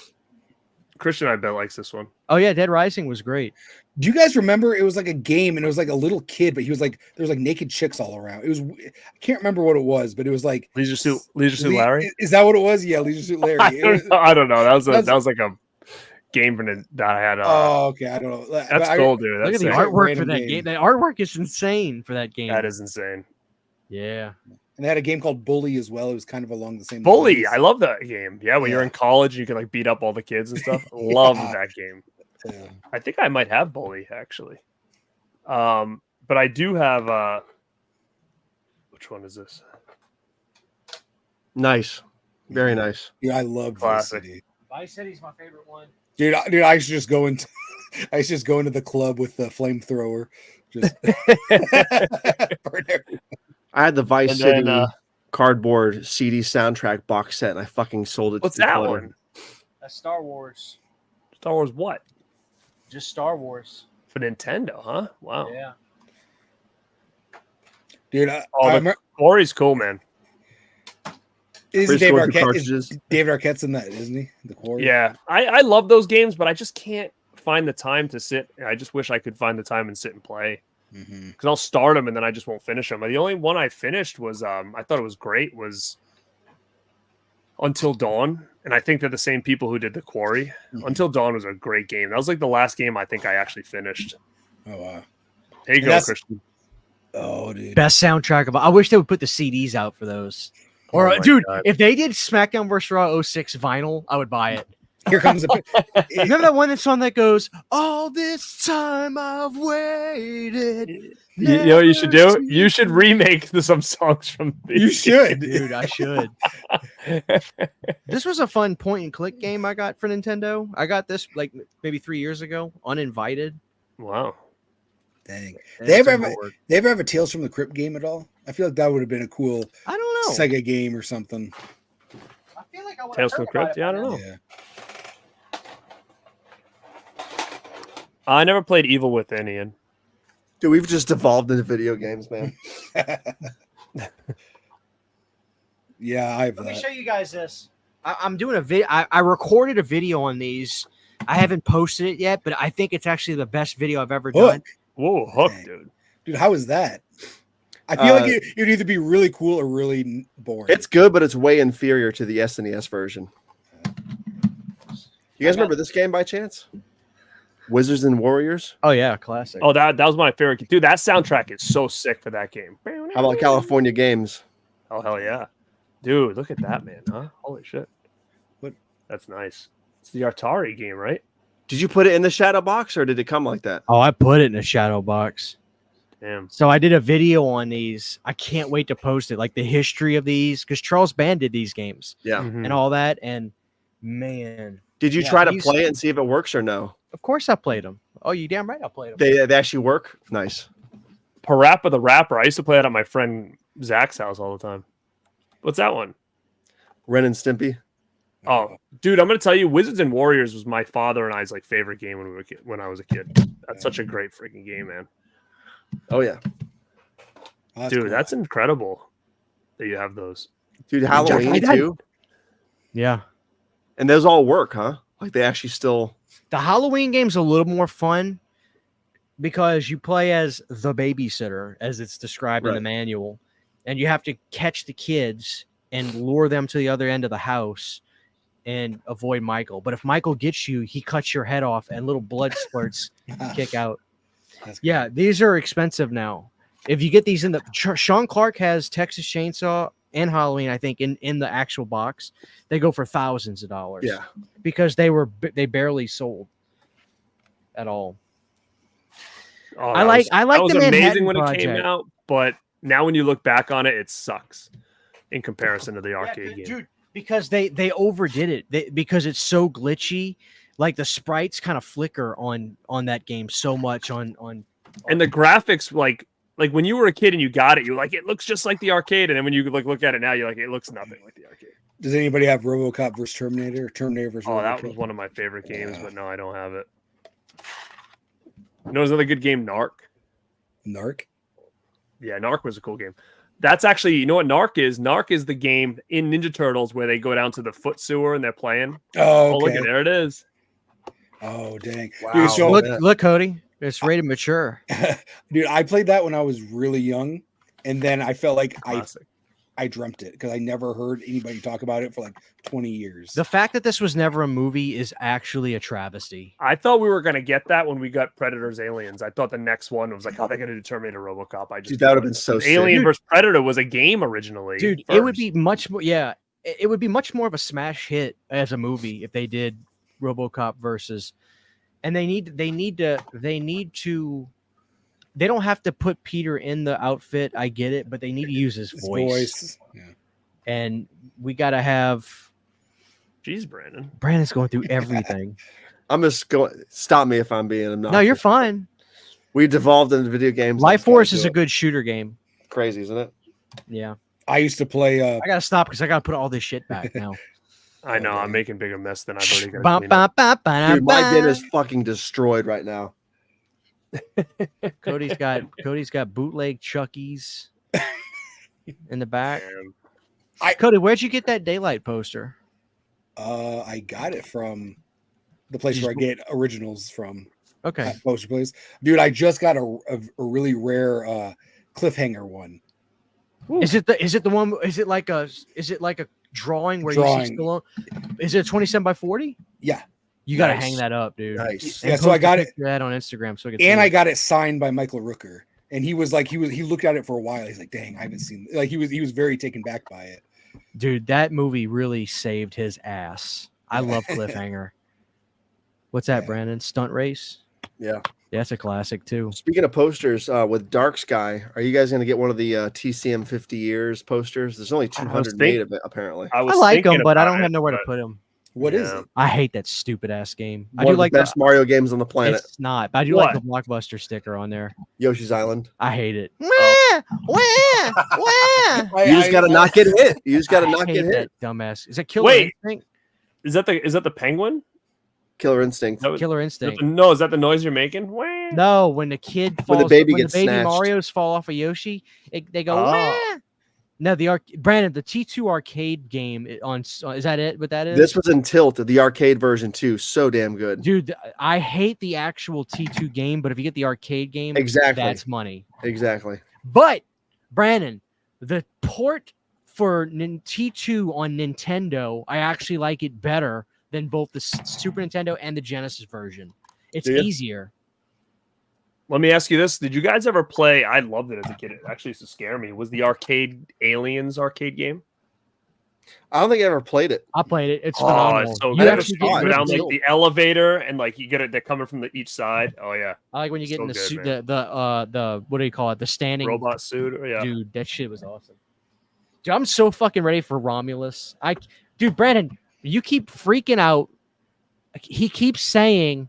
E: Christian, I bet, likes this one.
B: Oh yeah, Dead Rising was great.
C: Do you guys remember it was like a game and it was like a little kid, but he was like there was like naked chicks all around. It was I can't remember what it was, but it was like
E: Leisure Suit Larry.
C: Is that what it was? Yeah, Leisure Suit Larry.
E: I don't know. That was like a game that I had.
C: Oh, okay. I don't know.
E: That's cool, dude.
B: Look
E: That's
B: at the
E: sick.
B: artwork for
C: Random
B: that
C: game.
B: game. The artwork is insane for that game.
E: That is insane.
B: Yeah.
C: And they had a game called Bully as well. It was kind of along the same
E: Bully,
C: lines.
E: I love that game. Yeah, when you're in college, you can like beat up all the kids and stuff. Love that game.
C: Yeah.
E: I think I might have Bully actually. But I do have which one is this?
A: nice, very nice.
C: Dude, I love Vice
E: Classic.
C: City.
B: Vice City's my favorite one.
C: Dude, I used to just go into the club with the flamethrower. Just burn everything.
A: I had the Vice
E: And
A: City
E: then,
A: cardboard CD soundtrack box set, and I fucking sold it.
E: What's
A: to the
E: that
A: clutter.
E: one?
B: That's Star Wars.
E: Star Wars what?
B: Just Star Wars.
E: For Nintendo, huh? Wow.
B: Yeah.
C: Dude,
E: Oh,
C: I
E: the
C: remember,
E: Quarry's cool, man.
C: isn't
A: Free
C: Dave
A: storage of
C: Arquette,
A: cartridges.
C: David Arquette's in that, isn't he? The Quarry.
E: Yeah, I love those games, but I just can't find the time to sit. I just wish I could find the time and sit and play.
C: Mm-hmm.
E: Because I'll start them and then I just won't finish them. The only one I finished was I thought it was great was Until Dawn, and I think they're the same people who did The Quarry.
C: Mhm.
E: Until Dawn was a great game. That was like the last game I think I actually finished.
C: Oh wow.
E: There you
C: And
E: go,
C: that's-
E: Christian.
C: Oh dude.
B: Best soundtrack of. I wish they would put the CDs out for those. Or
E: Oh my
B: dude,
E: God.
B: if they did SmackDown vs. Raw 06 vinyl, I would buy it.
C: Here comes the
B: Remember that one song that goes, "All this time I've waited."
E: You know what you should do?
B: never
E: You should remake some songs from these.
C: You should.
B: Dude, I should. This was a fun point and click game I got for Nintendo. I got this like maybe 3 years ago, uninvited.
E: Wow.
C: Dang.
B: And
C: They
B: it's
C: ever
B: a board.
C: have a Tales from the Crypt game at all? I feel like that would have been a cool
B: I don't know.
C: Sega game or something.
B: I feel like I would
E: Tales from the Crypt? Yeah, I don't know.
C: Yeah.
E: I never played Evil Within, Ian.
A: Dude, we've just evolved into video games, man.
C: Yeah, I've
B: Let me show you guys this. I'm doing a video. I recorded a video on these. I haven't posted it yet, but I think it's actually the best video I've ever done.
C: Hook.
E: Whoa, Hook,
C: Dang.
E: dude.
C: Dude, how is that? I feel like it'd either be really cool or really boring.
A: It's good, but it's way inferior to the SNES version. You guys remember this game by chance? Wizards and Warriors?
B: Oh yeah, classic.
E: Oh, that was my favorite. Dude, that soundtrack is so sick for that game.
A: How about California Games?
E: Oh, hell yeah. Dude, look at that, man, huh? Holy shit.
C: What?
E: That's nice. It's the Atari game, right?
A: Did you put it in the shadow box or did it come like that?
B: Oh, I put it in a shadow box.
E: Damn.
B: So I did a video on these. I can't wait to post it, like the history of these, because Charles Band did these games
A: Yeah.
E: Mhm.
B: and all that. And man,
A: Did you
B: Yeah,
A: try to
B: these-
A: play it and see if it works or no?
B: of course I played them. Oh, you damn right I played them.
A: They actually work? Nice.
E: Parappa the Rapper. I used to play it at my friend Zach's house all the time. What's that one?
A: Ren and Stimpy?
E: Oh, dude, I'm gonna tell you, Wizards and Warriors was my father and I's like favorite game when I was a kid. That's such a great freaking game, man.
A: Oh yeah,
E: Dude,
C: cool.
E: that's incredible that you have those.
A: dude, Halloween too,
B: Yeah.
A: and those all work, huh? Like they actually still.
B: The Halloween game's a little more fun because you play as the babysitter, as it's described in the manual, and you have to catch the kids and lure them to the other end of the house and avoid Michael. But if Michael gets you, he cuts your head off and little blood spurts kick out. Yeah, these are expensive now. If you get these in the Sean Clark has Texas Chainsaw and Halloween, I think in the actual box, they go for thousands of dollars.
A: Yeah,
B: because they barely sold at all.
E: Oh,
B: I like
E: that was
B: the
E: amazing
B: Manhattan
E: when it
B: Project.
E: came out, but now when you look back on it, it sucks in comparison to the arcade game.
B: Dude, because they overdid it. Because it's so glitchy, like the sprites kind of flicker on that game so much on
E: and the graphics, like when you were a kid and you got it, you were like, it looks just like the arcade, and then when you look at it now, you're like, it looks nothing like the arcade.
C: Does anybody have RoboCop versus Terminator? Terminator versus RoboCop?
E: That was one of my favorite games, but no, I don't have it. You know, there's another good game, Narc.
C: Narc?
E: Yeah, Narc was a cool game. That's actually, you know what Narc is? Narc is the game in Ninja Turtles where they go down to the foot sewer and they're playing.
C: Oh,
E: look
C: okay.
E: at there it is.
C: Oh, dang.
A: Wow.
C: Dude, so,
B: look, Cody, it's rated mature.
C: dude, I played that when I was really young, and then I felt like
E: Classic.
C: I dreamt it because I never heard anybody talk about it for like 20 years.
B: The fact that this was never a movie is actually a travesty.
E: I thought we were going to get that when we got Predators Aliens. I thought the next one was like, oh, they're going to do Terminator RoboCop.
A: Dude, that would have been so sick.
E: Alien versus Predator was a game originally.
B: Dude, it would be much more. Yeah, it would be much more of a smash hit as a movie if they did RoboCop versus. And they don't have to put Peter in the outfit. I get it, but they need to use his voice.
C: Yeah.
B: And we got to have.
E: Jeez, Brandon.
B: Brandon's going through everything.
A: I'm just going. Stop me if I'm being obnoxious.
B: No, you're fine.
A: We devolved into video games.
B: Life Force is a good shooter game.
A: Crazy, isn't it?
B: Yeah.
C: I used to play.
B: I got to stop because I got to put all this shit back now.
E: I know. I'm making bigger mess than I've already got.
A: Dude, my bin is fucking destroyed right now.
B: Cody's got bootleg Chuckies in the back. Cody, where'd you get that Daylight poster?
C: I got it from the place where I get originals from.
B: Okay,
C: poster place, dude. I just got a really rare cliffhanger one.
B: Ooh. Is it the one? Is it like a drawing where you see Stallone? Is it 27 by 40?
C: Yeah.
B: You got to hang that up, dude.
A: Nice.
C: Yeah, so I got it
B: on Instagram. So
C: I got it signed by Michael Rooker, and he was like, he looked at it for a while. He's like, dang, I haven't seen. Like he was very taken back by it.
B: Dude, that movie really saved his ass. I love Cliffhanger. What's that, Brandon? Stunt Race?
A: Yeah.
B: That's a classic too.
A: Speaking of posters, with Dark Sky, are you guys going to get one of the TCM 50 years posters? There's only 200 made of it, apparently.
B: I like them, but I don't have nowhere to put them.
C: What is it?
B: I hate that stupid ass game.
A: I do like the best Mario games on the planet.
B: It's not, but I do like the Blockbuster sticker on there.
A: Yoshi's Island.
B: I hate it.
A: You just got to not get hit. You just got to not get hit.
B: Dumbass. Is it Killer Instinct?
E: Is that the penguin?
A: Killer Instinct.
B: Killer Instinct.
E: No, is that the noise you're making?
B: No, when the kid falls,
A: when the baby gets snatched.
B: Mario's fall off of Yoshi, they go. Wah! No, Brandon, the T2 arcade game on is that it? What that is?
A: This was in Tilt, the arcade version too. So damn good,
B: dude. I hate the actual T2 game, but if you get the arcade game,
A: exactly,
B: that's money.
A: Exactly.
B: But Brandon, the port for T2 on Nintendo, I actually like it better than both the Super Nintendo and the Genesis version. It's easier.
E: Let me ask you this. Did you guys ever play? I loved it as a kid. It actually used to scare me. Was the Aliens arcade game?
A: I don't think I ever played it.
B: I played it. It's phenomenal.
E: It's so good. You go down like the elevator and like you get it. They're coming from each side. Oh yeah.
B: I like when you get in the suit, the what do you call it? The standing
E: robot suit. Yeah.
B: Dude, that shit was awesome. Dude, I'm so fucking ready for Romulus. Dude, Brandon, you keep freaking out. He keeps saying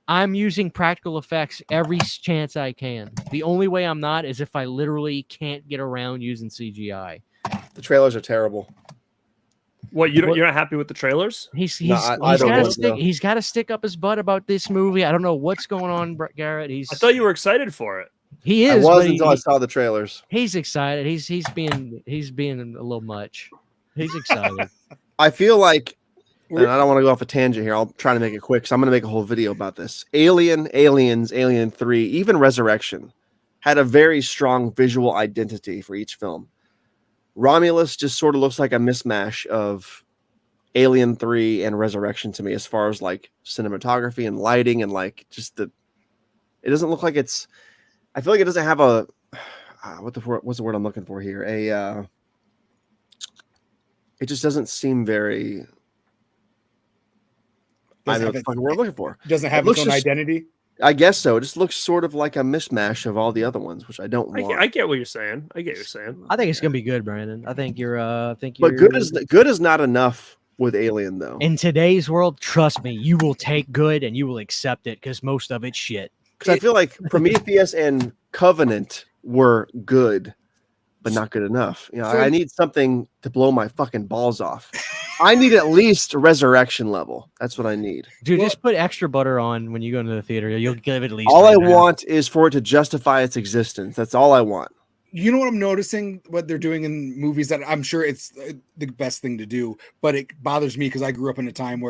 B: I'm using practical effects every chance I can. The only way I'm not is if I literally can't get around using CGI.
A: The trailers are terrible.
E: What you're not happy with the trailers?
B: He's
A: I
B: got
A: don't
B: to
A: want
B: stick.
A: to.
B: He's got to stick up his butt about this movie. I don't know what's going on, Garrett.
E: I thought you were excited for it.
B: He
A: I
B: is.
A: was
B: but
A: until I saw the trailers.
B: he's excited. He's being a little much. He's excited.
A: I feel like, and I don't want to go off a tangent here. I'll try to make it quick because I'm going to make a whole video about this. Alien, Aliens, Alien 3, even Resurrection had a very strong visual identity for each film. Romulus just sort of looks like a mismatch of Alien 3 and Resurrection to me, as far as like cinematography and lighting and like just it doesn't look like it's. I feel like it doesn't have a what's the word I'm looking for here? It just doesn't seem very. I know what the fucking word I'm looking for.
C: Doesn't have its own identity.
A: I guess so. It just looks sort of like a mismatch of all the other ones, which I don't want.
E: I get what you're saying.
B: I think it's gonna be good, Brandon. I think you're.
A: But good is not enough with Alien, though.
B: In today's world, trust me, you will take good and you will accept it because most of it's shit.
A: Because I feel like Prometheus and Covenant were good, but not good enough. You know, I need something to blow my fucking balls off. I need at least a Resurrection level. That's what I need.
B: Dude, just put extra butter on when you go into the theater. You'll give it at least.
A: All I want is for it to justify its existence. That's all I want.
C: You know what I'm noticing? What they're doing in movies that I'm sure it's the best thing to do, but it bothers me because I grew up in a time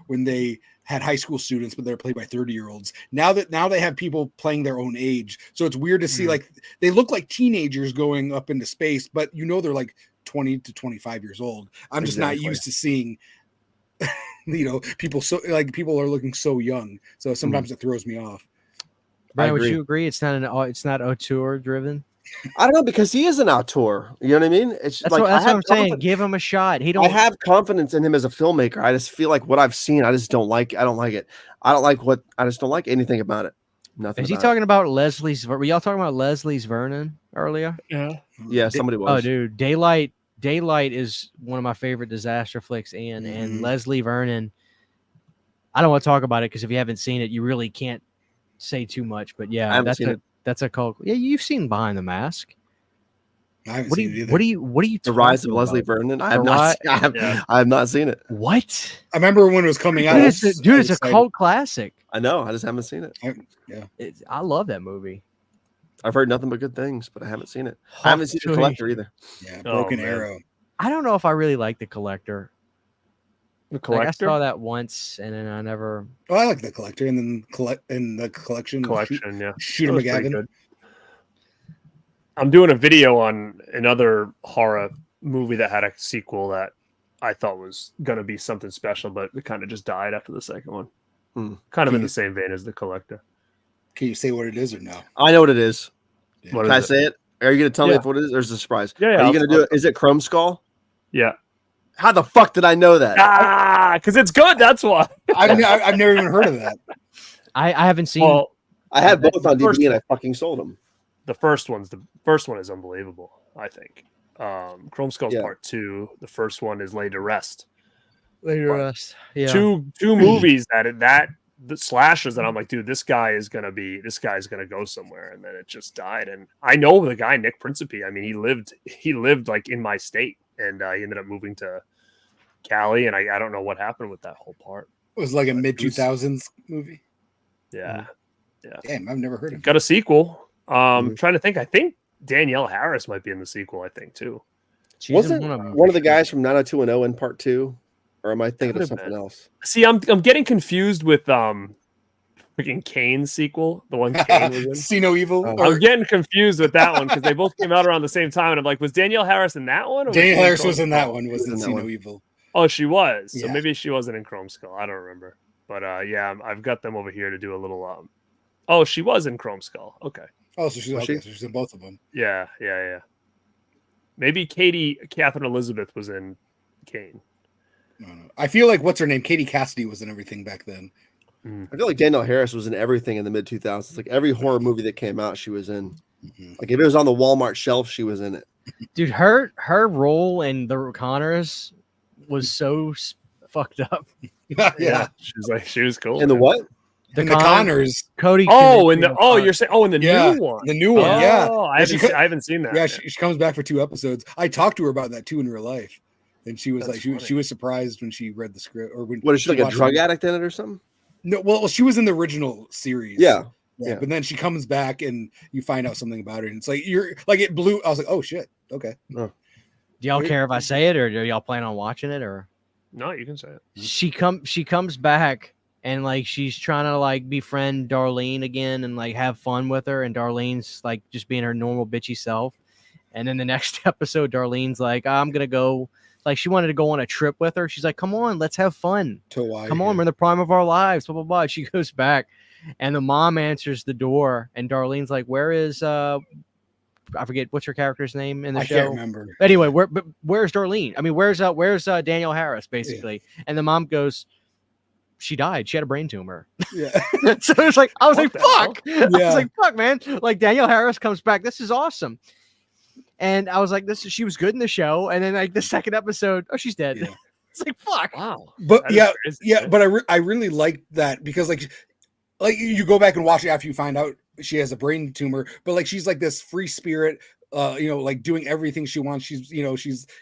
C: when they had high school students, but they're played by 30-year-olds. Now they have people playing their own age, so it's weird to see like they look like teenagers going up into space, but they're like 20 to 25 years old. I'm just not used to seeing, people people are looking so young. So sometimes it throws me off.
B: Brian, would you agree? It's not auteur driven.
A: I don't know, because he is an auteur. You know what I mean? That's
B: what I'm saying. Give him a shot. I
A: have confidence in him as a filmmaker. I just feel like what I've seen, I just don't like. I don't like it. I just don't like anything about it. Nothing.
B: Is he talking about Leslie's? Were y'all talking about Leslie's Vernon earlier?
A: Yeah, somebody was.
B: Oh, dude, Daylight is one of my favorite disaster flicks, and Leslie Vernon. I don't want to talk about it because if you haven't seen it, you really can't say too much. But yeah, that's a cult. Yeah, you've seen Behind the Mask.
C: I haven't seen it either.
B: What are you?
A: The Rise of Leslie Vernon. I have not seen it.
B: What?
C: I remember when it was coming out.
B: Dude, it's a cult classic.
A: I know. I just haven't seen it.
B: I love that movie.
A: I've heard nothing but good things, but I haven't seen it. I haven't seen The Collector either.
C: Yeah, Broken Arrow.
B: I don't know if I really like The Collector.
E: The Collector?
B: I saw that once, and then I never.
C: Oh, I like The Collector, and then the collection. Shoot 'em again.
E: I'm doing a video on another horror movie that had a sequel that I thought was going to be something special, but it kind of just died after the second one. Kind of in the same vein as The Collector.
C: Can you say what it is or no?
A: I know what it is.
C: Yeah.
A: Can I say it? Are you going to tell me what it is, or is it a surprise?
E: Yeah.
A: Are you going to do it? Is it Chrome Skull?
E: Yeah.
A: How the fuck did I know that?
E: Because it's good. That's why.
C: I've never even heard of that.
B: I haven't seen.
E: Well,
A: I had both on DVD and I fucking sold them.
E: The first one is unbelievable, I think. Chrome Skull's Part 2. The first one is Laid to Rest.
B: Yeah.
E: Two movies that the slashers that I'm like, dude, this guy's gonna go somewhere, and then it just died. And I know the guy, Nick Principe. I mean, he lived like in my state, and he ended up moving to Cali, and I don't know what happened with that whole part.
C: It was like a mid 2000s movie.
E: Yeah.
C: Damn, I've never heard of it.
E: Got a sequel. Trying to think. I think Danielle Harris might be in the sequel. I think too.
A: Wasn't one of the guys from 90210 in Part 2? Or am I thinking of something else?
E: See, I'm getting confused with freaking Kane's sequel, the one Kane was in.
C: See No Evil.
E: I'm getting confused with that one because they both came out around the same time, and I'm like, was Danielle Harris in that one?
C: Danielle Harris was in that one. Was in See No Evil.
E: Oh, she was. So
C: Yeah.
E: maybe she wasn't in Chrome Skull. I don't remember. But yeah, I've got them over here to do a little. Oh, she was in Chrome Skull. Okay.
C: Oh, so she's in both of them.
E: Yeah. Maybe Catherine Elizabeth was in Kane.
C: No. I feel like what's her name? Katie Cassidy was in everything back then.
A: I feel like Danielle Harris was in everything in the mid 2000s. Like every horror movie that came out, she was in. Like if it was on the Walmart shelf, she was in it.
B: Dude, her role in the Connors was so fucked up.
C: Yeah.
E: She was cool.
A: In the what?
C: The Connors.
B: Cody.
E: You're saying in the new one.
C: The new one, yeah.
E: I haven't seen that.
C: Yeah, she comes back for 2 episodes. I talked to her about that too in real life. And she was
E: That's
C: she was surprised when she read the script, or when
A: What is she like a
C: watched
A: drug
C: it.
A: addict in it or something?
C: No, well, she was in the original series.
A: Yeah.
C: But then she comes back and you find out something about her, and it's like you're like it blew. I was like, oh shit, okay.
B: Do y'all care if I say it, or do y'all plan on watching it? Or
E: No, you can say it.
B: she comes back and like she's trying to like befriend Darlene again and like have fun with her, and Darlene's like just being her normal bitchy self. And then the next episode, Darlene's like, I'm gonna go. Like she wanted to go on a trip with her. She's like, come on, let's have fun. Come on, we're in the prime of our lives. Blah blah blah. She goes back, and the mom answers the door, and Darlene's like, where is I forget what's her character's name in the show.
C: I can't remember.
B: Anyway, where's Darlene? I mean, where's Daniel Harris basically? Yeah. And the mom goes, she died. She had a brain tumor.
C: Yeah.
B: So it's like I was like, fuck.
C: Yeah.
B: I was like, fuck, man. Like Daniel Harris comes back. This is awesome. And I was like, she was good in the show. And then like the second episode, oh, she's dead.
C: Yeah.
B: It's like, fuck.
E: Wow.
C: But
E: That is crazy.
C: but I really liked that because like you go back and watch it after you find out she has a brain tumor, but like she's like this free spirit, like doing everything she wants. She's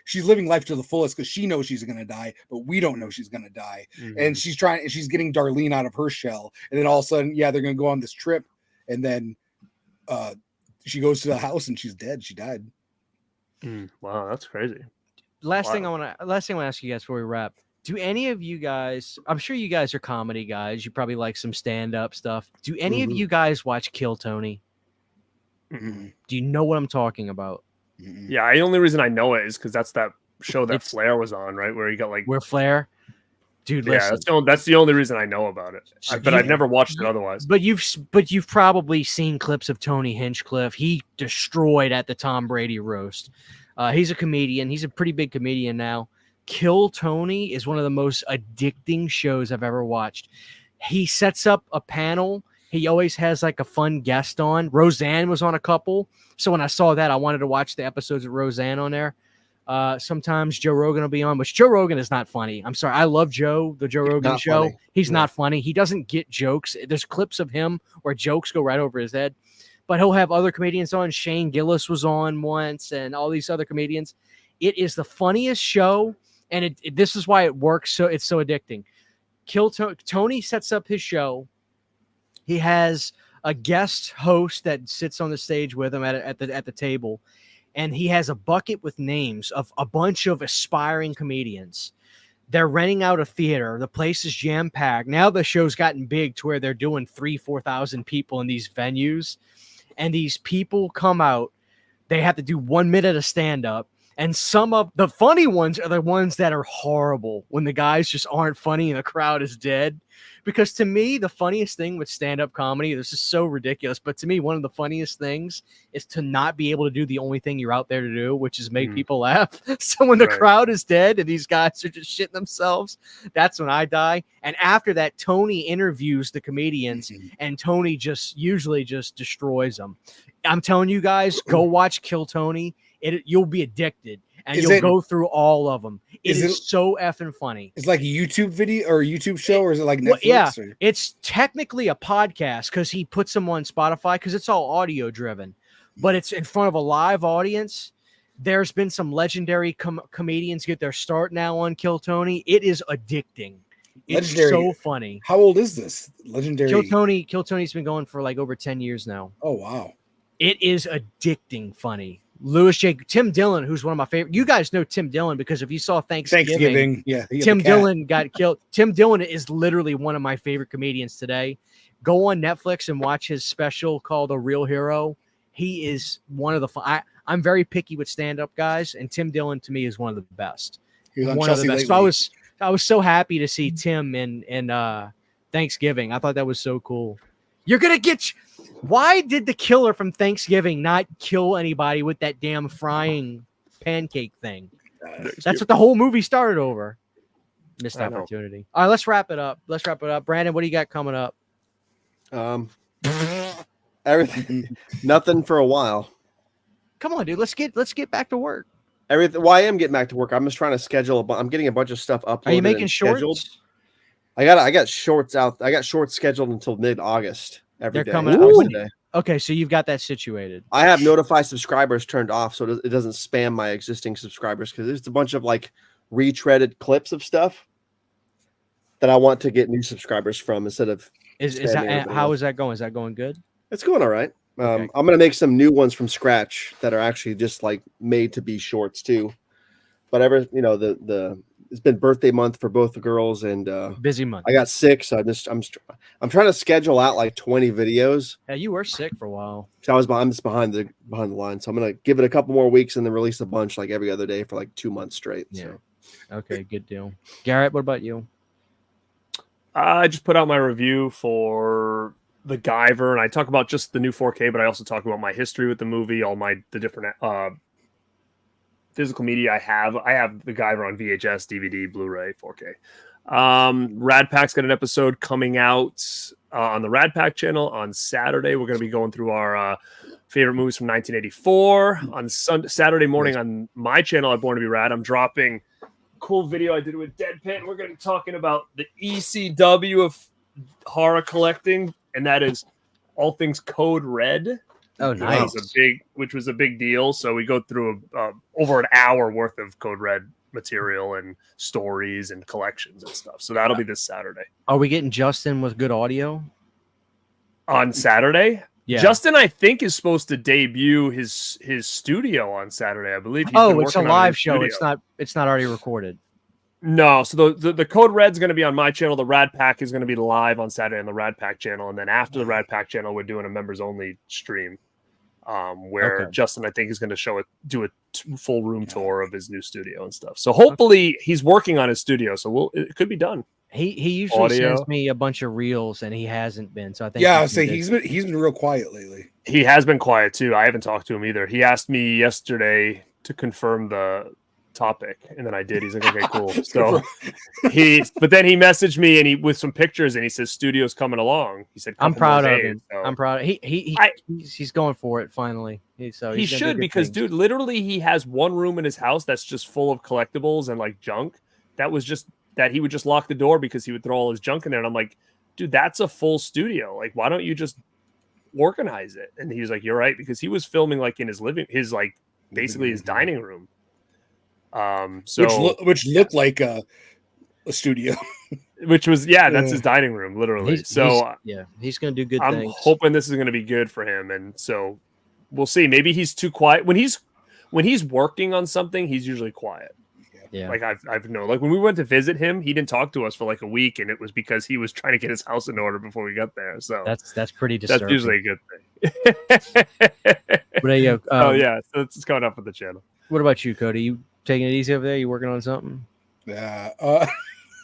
C: she's living life to the fullest because she knows she's gonna die, but we don't know she's gonna die.
E: Mm-hmm.
C: And she's getting Darlene out of her shell, and then all of a sudden, they're gonna go on this trip, and then she goes to the house and she's dead. She died.
E: Wow, that's crazy.
B: Last thing I want to ask you guys before we wrap. Do any of you guys, I'm sure you guys are comedy guys. You probably like some stand-up stuff. Do any of you guys watch Kill Tony?
C: Mm-hmm.
B: Do you know what I'm talking about?
C: Mm-hmm.
E: Yeah, the only reason I know it is because that's that show that Flair was on, right? Where he got like
B: where Flair, dude.
E: Yeah,
B: listen,
E: that's the only reason I know about it. But I've never watched it otherwise.
B: But you've probably seen clips of Tony Hinchcliffe. He destroyed at the Tom Brady roast. He's a comedian. He's a pretty big comedian now. Kill Tony is one of the most addicting shows I've ever watched. He sets up a panel. He always has like a fun guest on. Roseanne was on a couple. So when I saw that, I wanted to watch the episodes of Roseanne on there. Sometimes Joe Rogan will be on, which Joe Rogan is not funny. I'm sorry. I love Joe, the Joe Rogan show.
A: Funny.
B: He's not funny. He doesn't get jokes. There's clips of him where jokes go right over his head. But he'll have other comedians on. Shane Gillis was on once and all these other comedians. It is the funniest show. And this is why it works. So it's so addicting. Tony sets up his show. He has a guest host that sits on the stage with him at the table. And he has a bucket with names of a bunch of aspiring comedians. They're renting out a theater. The place is jam-packed. Now the show's gotten big to where they're doing 3,000-4,000 people in these venues. And these people come out. They have to do 1 minute of stand-up. And some of the funny ones are the ones that are horrible when the guys just aren't funny and the crowd is dead. Because to me, the funniest thing with stand-up comedy, this is so ridiculous, but to me, one of the funniest things is to not be able to do the only thing you're out there to do, which is make people laugh. So when the crowd is dead and these guys are just shitting themselves, that's when I die. And after that, Tony interviews the comedians, and Tony usually just destroys them. I'm telling you guys, go watch Kill Tony. You'll be addicted. And you'll go through all of them. It is so effing funny.
C: It's like a YouTube video or a YouTube show, or is it like Netflix?
B: Yeah, it's technically a podcast because he puts them on Spotify because it's all audio driven, but it's in front of a live audience. There's been some legendary comedians get their start now on Kill Tony. It is addicting. It's so funny.
C: How old is this? Legendary
B: Kill Tony's been going for like over 10 years now.
C: Oh, wow.
B: It is addicting funny. Tim Dillon, who's one of my favorite. You guys know Tim Dillon because if you saw Thanksgiving,
C: yeah,
B: Tim Dillon got killed. Tim Dillon is literally one of my favorite comedians today. Go on Netflix and watch his special called A Real Hero. He is one of the I'm very picky with stand-up guys, and Tim Dillon to me is one of the best.
C: He was on
B: one
C: Chelsea
B: of the best. So I was so happy to see Tim in Thanksgiving. I thought that was so cool. You're gonna get. Why did the killer from Thanksgiving not kill anybody with that damn frying pancake thing? That's what the whole movie started over. Missed opportunity. All right, let's wrap it up. Brandon, what do you got coming up?
A: Everything. Nothing for a while.
B: Come on, dude. Let's get back to work.
A: Everything. Well, I am getting back to work. I'm just trying to schedule. I'm getting a bunch of stuff uploaded.
B: Are you making
A: shorts?
B: Scheduled.
A: I got shorts out. I got shorts scheduled until mid-August. They're
B: coming out. Okay, so you've got that situated.
A: I have notify subscribers turned off so it doesn't spam my existing subscribers because there's a bunch of like retreaded clips of stuff that I want to get new subscribers from instead of.
B: Is
A: spamming
B: that
A: everybody
B: how
A: else.
B: is that going? Is that going good?
A: It's going all right.
B: Okay.
A: I'm gonna make some new ones from scratch that are actually just like made to be shorts too. But it's been birthday month for both the girls, and
B: Busy month.
A: I got sick, so I'm trying to schedule out like 20 videos.
B: Yeah, you were sick for a while.
A: So I'm just behind the line. So I'm gonna give it a couple more weeks and then release a bunch like every other day for like 2 months straight.
B: Yeah.
A: So.
B: Okay, good deal. Garrett, what about you?
E: I just put out my review for The Guyver, and I talk about just the new 4K, but I also talk about my history with the movie, all the different physical media I have. I have The Guyver on VHS, DVD, Blu-ray, 4K. Rad Pack's got an episode coming out on the Rad Pack channel on Saturday. We're going to be going through our favorite movies from 1984. On Saturday morning on my channel at Born to Be Rad, I'm dropping a cool video I did with Deadpan. We're going to be talking about the ECW of horror collecting, and that is all things Code Red.
B: Oh, nice.
E: Which was a big deal. So we go through over an hour worth of Code Red material and stories and collections and stuff. So that'll be this Saturday.
B: Are we getting Justin with good audio
E: on Saturday?
B: Yeah.
E: Justin, I think, is supposed to debut his studio on Saturday. I believe.
B: It's a live show. It's not already recorded.
E: No, so the Code Red's going to be on my channel. The Rad Pack is going to be live on Saturday on the Rad Pack channel, and then after the Rad Pack channel, we're doing a members only stream. Where Justin, I think, is going to do a full room tour of his new studio and stuff. So hopefully he's working on his studio, so it could be done.
B: He usually sends me a bunch of reels, and he hasn't been. So I think
C: he's been real quiet lately.
E: He has been quiet too. I haven't talked to him either. He asked me yesterday to confirm the topic, and then I did. He's like, okay, cool. So but then he messaged me and with some pictures, and he says studio's coming along. He said,
B: I'm proud of him. So. I'm proud. He's going for it finally.
E: He should, because dude, literally he has one room in his house that's just full of collectibles and like junk. That was just that he would just lock the door because he would throw all his junk in there. And I'm like, dude, that's a full studio. Like, why don't you just organize it? And he was like, you're right, because he was filming like in his basically his dining room.
C: Which looked like a studio,
E: which was that's his dining room, literally.
B: He's gonna do good.
E: I'm hoping this is gonna be good for him, and so we'll see. Maybe he's too quiet when he's working on something. He's usually quiet.
B: Yeah,
E: like I've known. Like when we went to visit him, he didn't talk to us for like a week, and it was because he was trying to get his house in order before we got there. So
B: that's pretty disturbing.
E: That's usually a good thing. So it's coming up with the channel.
B: What about you, Cody? You taking it easy over there? You working on something?
C: Yeah.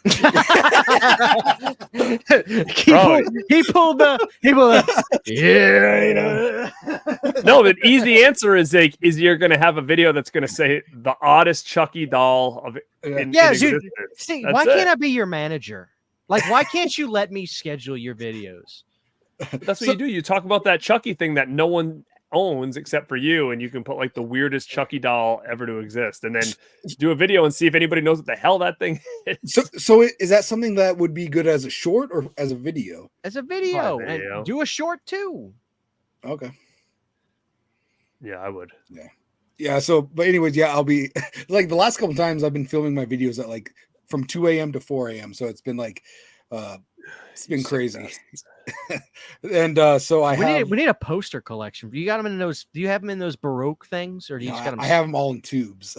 B: He pulled the
E: No, the easy answer is you're gonna have a video that's gonna say the oddest Chucky doll of in
B: dude. See, why can't I be your manager? Like, why can't you let me schedule your videos?
E: But that's what you do. You talk about that Chucky thing that no one owns except for you, and you can put like the weirdest Chucky doll ever to exist, and then do a video and see if anybody knows what the hell that thing is.
C: So is that something that would be good as a short or as a video?
B: As a video, and do a short too.
C: Okay.
E: Yeah, I would.
C: Yeah. So, but anyways, I'll be like the last couple times I've been filming my videos at like from 2 a.m. to 4 a.m. So it's been like, it's been crazy. And so
B: we need a poster collection. Do you got them in those? Do you have them in those Baroque things, or do you just got them?
C: I have them all in tubes.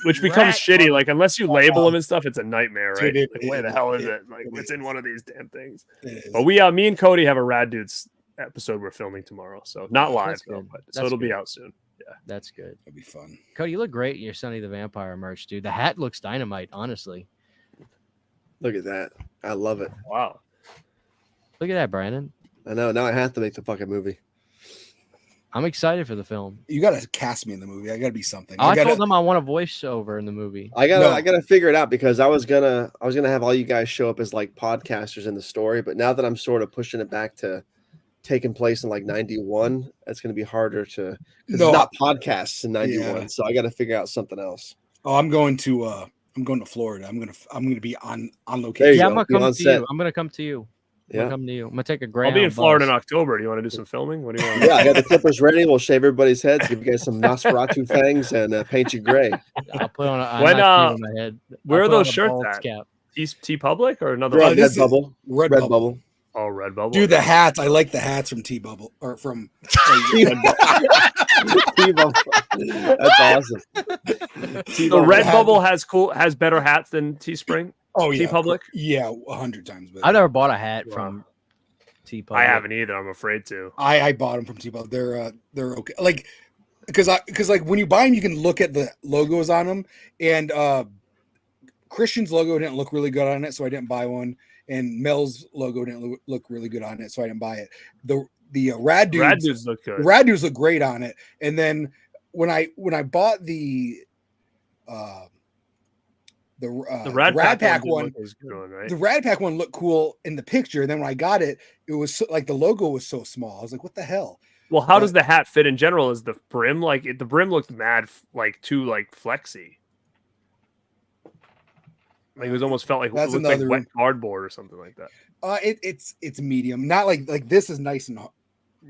E: Which becomes shitty. Like unless you label them and stuff, it's a nightmare, right? Like, where the hell is it? Like it's in one of these damn things. But me and Cody have a Rad Dudes episode we're filming tomorrow, so not live though, so it'll be out soon. Yeah,
B: that's good.
C: That'd be fun.
B: Cody, you look great in your Sonny the Vampire merch, dude. The hat looks dynamite, honestly.
A: Look at that. I love it.
E: Wow.
B: Look at that, Brandon.
A: I know. Now I have to make the fucking movie.
B: I'm excited for the film.
C: You gotta cast me in the movie. I gotta be something.
B: I told them I want a voiceover in the movie.
A: I gotta figure it out, because I was gonna have all you guys show up as like podcasters in the story, but now that I'm sort of pushing it back to taking place in like 91, it's gonna be harder to, because it's not podcasts in 91. So I gotta figure out something else.
C: Oh, I'm going to Florida. I'm gonna be on location.
B: Yeah, I'm gonna come to you. I'm gonna come to you. I'm gonna
A: Yeah.
B: come to you. I'm gonna take a
E: I'll
B: Greyhound
E: be in Florida in
B: bus.
E: October. Do you want to do some filming? What do you want?
A: Yeah, I got the clippers ready. We'll shave everybody's heads, give you guys some Nosferatu fangs, and paint you gray.
B: I'll put on a
E: When,
B: nice on my head.
E: Where
B: I'll
E: are
B: put on
E: those
B: a
E: shirts
B: bald
E: at?
B: cap.
E: T Public or another
A: They're
E: one?
A: on
C: this is
A: Redbubble.
C: Redbubble.
E: Oh, Redbubble.
C: Dude, the hats. I like the hats from T-Bubble or from.
A: T-Bubble. That's awesome.
E: So Redbubble has better hats than Teespring.
C: Oh yeah,
E: T-Public?
C: Yeah, 100 times better.
B: I've never bought a hat
E: Wow.
B: from T-Public.
E: I haven't either. I'm afraid to.
C: I bought them from T-Public. They're okay. Like because like when you buy them, you can look at the logos on them, and Christian's logo didn't look really good on it, so I didn't buy one. And Mel's logo didn't look really good on it, so I didn't buy it. The Rad Dudes
E: look good.
C: Rad Dudes look great on it. And then when I bought the Rad Pack one,
E: right?
C: the Rad Pack one looked cool in the picture. And then when I got it, it was so, like the logo was so small. I was like, what the hell?
E: Well, how does the hat fit in general? Is the brim the brim looked mad too flexy? Like it was almost felt like
C: That's
E: it looked like
C: another-
E: wet cardboard or something like that.
C: It's medium, not like this is nice and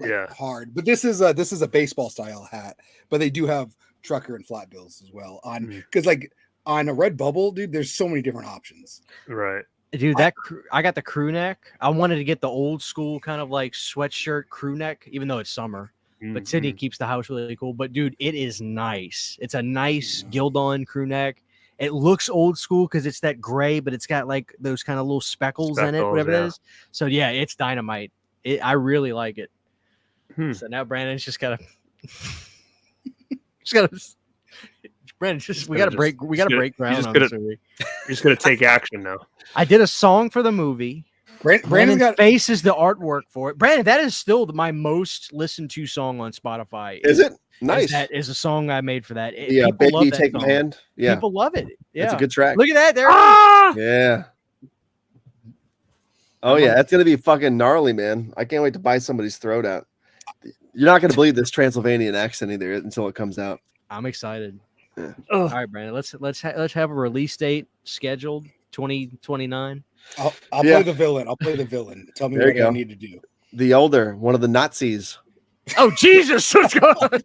E: Yeah.
C: hard, but this is a baseball style hat. But they do have trucker and flat bills as well on because like on a Redbubble, dude, there's so many different options.
E: Right.
B: Dude, I got the crew neck. I wanted to get the old school kind of like sweatshirt crew neck, even though it's summer. But City keeps the house really cool. But dude, it is nice. It's a nice Gildon crew neck. It looks old school because it's that gray, but it's got like those kind of little speckles in it, whatever it is. So yeah, it's dynamite. I really like it. So now Brandon's just gotta, Brandon, we gotta break ground on this movie.
E: You're just gonna take action now.
B: I did a song for the movie. Brandon's face is the artwork for it. Brandon, that is still my most listened to song on Spotify.
A: Is it? Nice.
B: That is a song I made for that.
A: Yeah,
B: people love
A: Baby
B: that
A: Take
B: song.
A: My Hand. Yeah.
B: People love it. Yeah.
A: It's a good track.
B: Look at that. There it is.
A: Yeah. Oh, yeah. That's going to be fucking gnarly, man. I can't wait to buy somebody's throat out. You're not going to believe this Transylvanian accent either until it comes out.
B: I'm excited.
A: Yeah.
B: All right, Brandon. Let's have a release date scheduled 2029.
C: I'll play the villain. I'll play the villain. Tell me what I need to do.
A: The older one of the Nazis.
B: Oh Jesus! What's going on?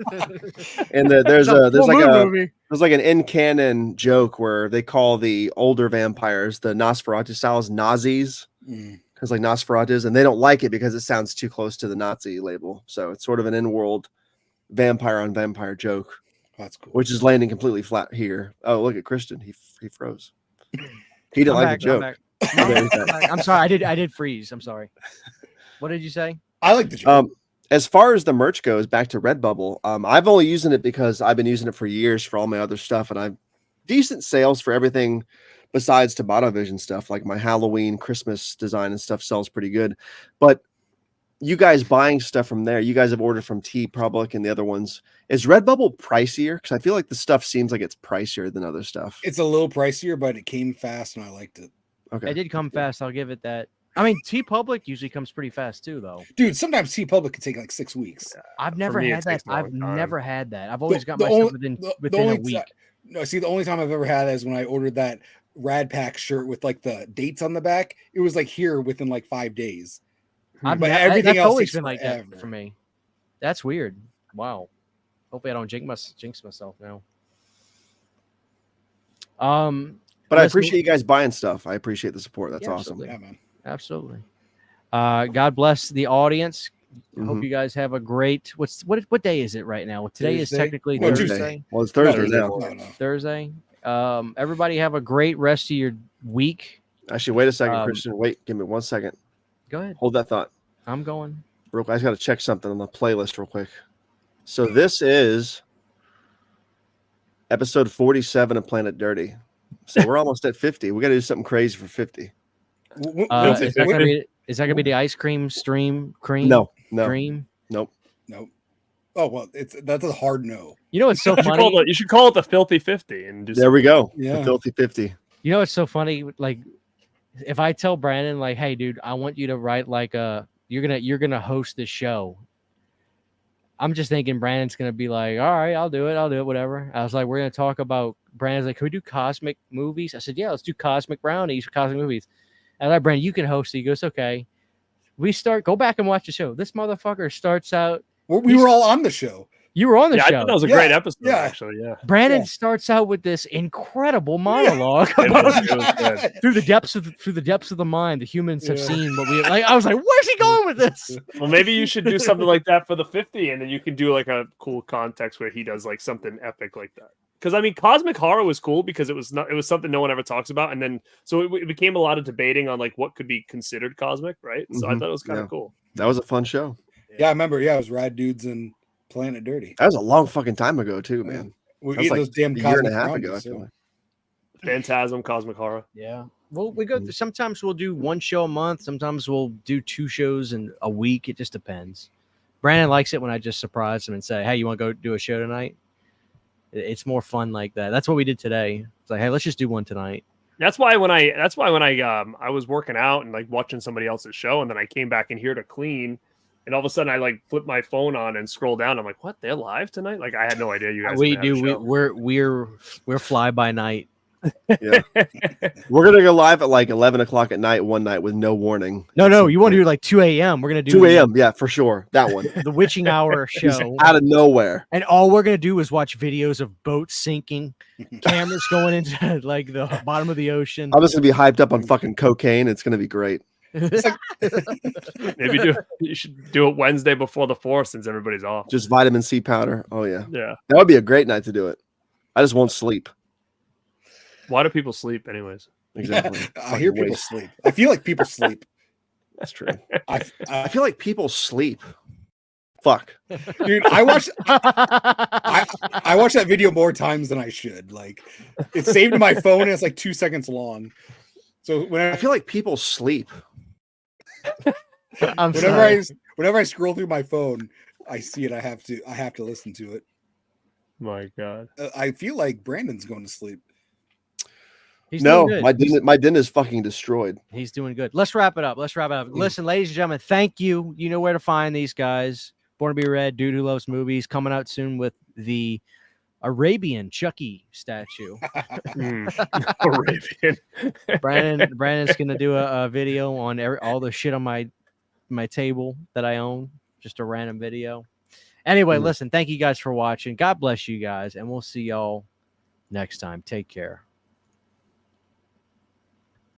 A: And there's like an in canon joke where they call the older vampires the Nosferatu styles Nazis because like Nosferatus, and they don't like it because it sounds too close to the Nazi label. So it's sort of an in-world vampire on vampire joke.
C: That's cool.
A: Which is landing completely flat here. Oh, look at Christian. He froze. He didn't like the joke.
B: I'm sorry. I did freeze. I'm sorry. What did you say?
C: I like the joke.
A: As far as the merch goes, back to Redbubble, I've only using it because I've been using it for years for all my other stuff, and I've decent sales for everything besides Tabata Vision stuff, like my Halloween, Christmas design and stuff sells pretty good. But you guys buying stuff from there, you guys have ordered from TeePublic and the other ones. Is Redbubble pricier? Because I feel like the stuff seems like it's pricier than other stuff.
C: It's a little pricier, but it came fast and I liked it.
A: Okay.
B: It did come fast. I'll give it that. I mean, TeePublic usually comes pretty fast too, though.
C: Dude, sometimes TeePublic can take like 6 weeks.
B: I've never had that. I've never had that. I've always got my
C: only-
B: stuff within a week.
C: No, see, the only time I've ever had that is when I ordered that Rad Pack shirt with like the dates on the back. It was like here within like 5 days. But everything
B: that's
C: else
B: always
C: takes
B: been like that
C: forever.
B: for me. That's weird. Wow. Hopefully, I don't jinx myself now.
A: But I appreciate you guys buying stuff. I appreciate the support. That's
B: Yeah,
A: awesome.
C: Yeah, man.
B: Absolutely. God bless the audience. Hope you guys have a great. What day is it right now? Today is
C: Tuesday?
B: technically
C: No,
B: Thursday.
C: Tuesday.
A: Well, it's Thursday now.
C: No.
B: Thursday. Everybody have a great rest of your week.
A: Actually, wait a second, Christian. Wait, give me 1 second.
B: Go ahead.
A: Hold that thought.
B: I'm going.
A: Real quick, I just got to check something on the playlist real quick. So this is episode 47 of Planet Dirty. So we're almost at 50. We got to do something crazy for 50.
B: Is that gonna be the ice cream stream cream?
A: No.
B: Cream.
A: Nope.
C: Oh well, that's a hard no.
B: You know what's so funny?
E: You should call it the Filthy 50 and just
A: There we go.
C: Yeah.
A: The Filthy 50.
B: You know what's so funny? Like, if I tell Brandon, like, "Hey, dude, I want you to write like you're gonna host this show," I'm just thinking Brandon's gonna be like, "All right, I'll do it, whatever." I was like, "We're gonna talk about." Brandon's like, "Can we do cosmic movies?" I said, "Yeah, let's do cosmic brownies, cosmic movies." And I was like, "Brandon, you can host it." He goes, "Okay." Go back and watch the show. This motherfucker starts out.
C: We were all on the show.
B: You were on the
E: Yeah,
B: show.
E: I thought that was a
C: Yeah,
E: great episode,
C: yeah.
E: actually. Yeah.
B: Brandon
C: Yeah.
B: starts out with this incredible monologue
E: It
B: about
E: was good.
B: through the depths of the mind. The humans have
C: Yeah.
B: seen what we like. I was like, where's he going with this?
E: Well, maybe you should do something like that for the 50, and then you can do like a cool context where he does like something epic like that. Because I mean, cosmic horror was cool because it was something no one ever talks about, and then so it became a lot of debating on like what could be considered cosmic, right? So I
A: Mhm.
E: thought it was kind of
A: Yeah.
E: cool.
A: That was a fun show.
C: Yeah, I remember. Yeah, it was Rad Dudes and Planet Dirty.
A: That was a long fucking time ago too,
C: Yeah.
A: man.
C: We're
A: That was
C: eating
A: like
C: those damn
A: a year and a
C: cosmic
A: half
C: brownies,
A: ago. I feel
C: yeah.
A: like.
E: Phantasm, cosmic horror.
B: Yeah. Well, we go through, sometimes we'll do one show a month. Sometimes we'll do 2 shows in a week. It just depends. Brandon likes it when I just surprise him and say, hey, you want to go do a show tonight? It's more fun like that. That's what we did today. It's like, hey, let's just do one tonight.
E: That's why when I was working out and like watching somebody else's show, and then I came back in here to clean, and all of a sudden I like flip my phone on and scroll down. I'm like, what? They're live tonight? Like I had no idea you guys.
B: We
E: even had a
B: do.
E: show.
B: We're fly by night.
A: Yeah. We're gonna go live at like 11 o'clock at night one night with no warning.
B: No, you want to do like 2 a.m. We're gonna do
A: 2 a.m. Yeah, for sure. That one.
B: the witching hour
A: Just
B: show.
A: out of nowhere.
B: And all we're gonna do is watch videos of boats sinking, cameras going into like the bottom of the ocean.
A: I'm just gonna be hyped up on fucking cocaine. It's gonna be great.
E: Maybe you should do it Wednesday before the 4th since everybody's off.
A: Just vitamin C powder. Oh yeah.
E: Yeah.
A: That would be a great night to do it. I just won't sleep.
E: Why do people sleep anyways?
A: Exactly.
C: I hear
A: Fucking
C: people
A: waste.
C: sleep. I feel like people sleep.
A: That's true.
C: I
A: I feel like people sleep. Fuck.
C: dude, I watched that video more times than I should. Like, it's saved in my phone and it's like 2 seconds long. So
A: I feel like people sleep.
B: I'm
C: whenever
B: sorry.
C: I scroll through my phone, I see it. I have to listen to it.
E: My God.
C: I feel like Brandon's going to sleep.
B: He's
A: No,
B: doing good.
A: my din is fucking destroyed.
B: He's doing good. Let's wrap it up. Listen, ladies and gentlemen, thank you. You know where to find these guys. Born to be Red, Dude Who Loves Movies, coming out soon with the Arabian Chucky statue.
E: Arabian.
B: Brandon's gonna do a video on all the shit on my table that I own. Just a random video. Anyway, listen, thank you guys for watching. God bless you guys, and we'll see y'all next time. Take care.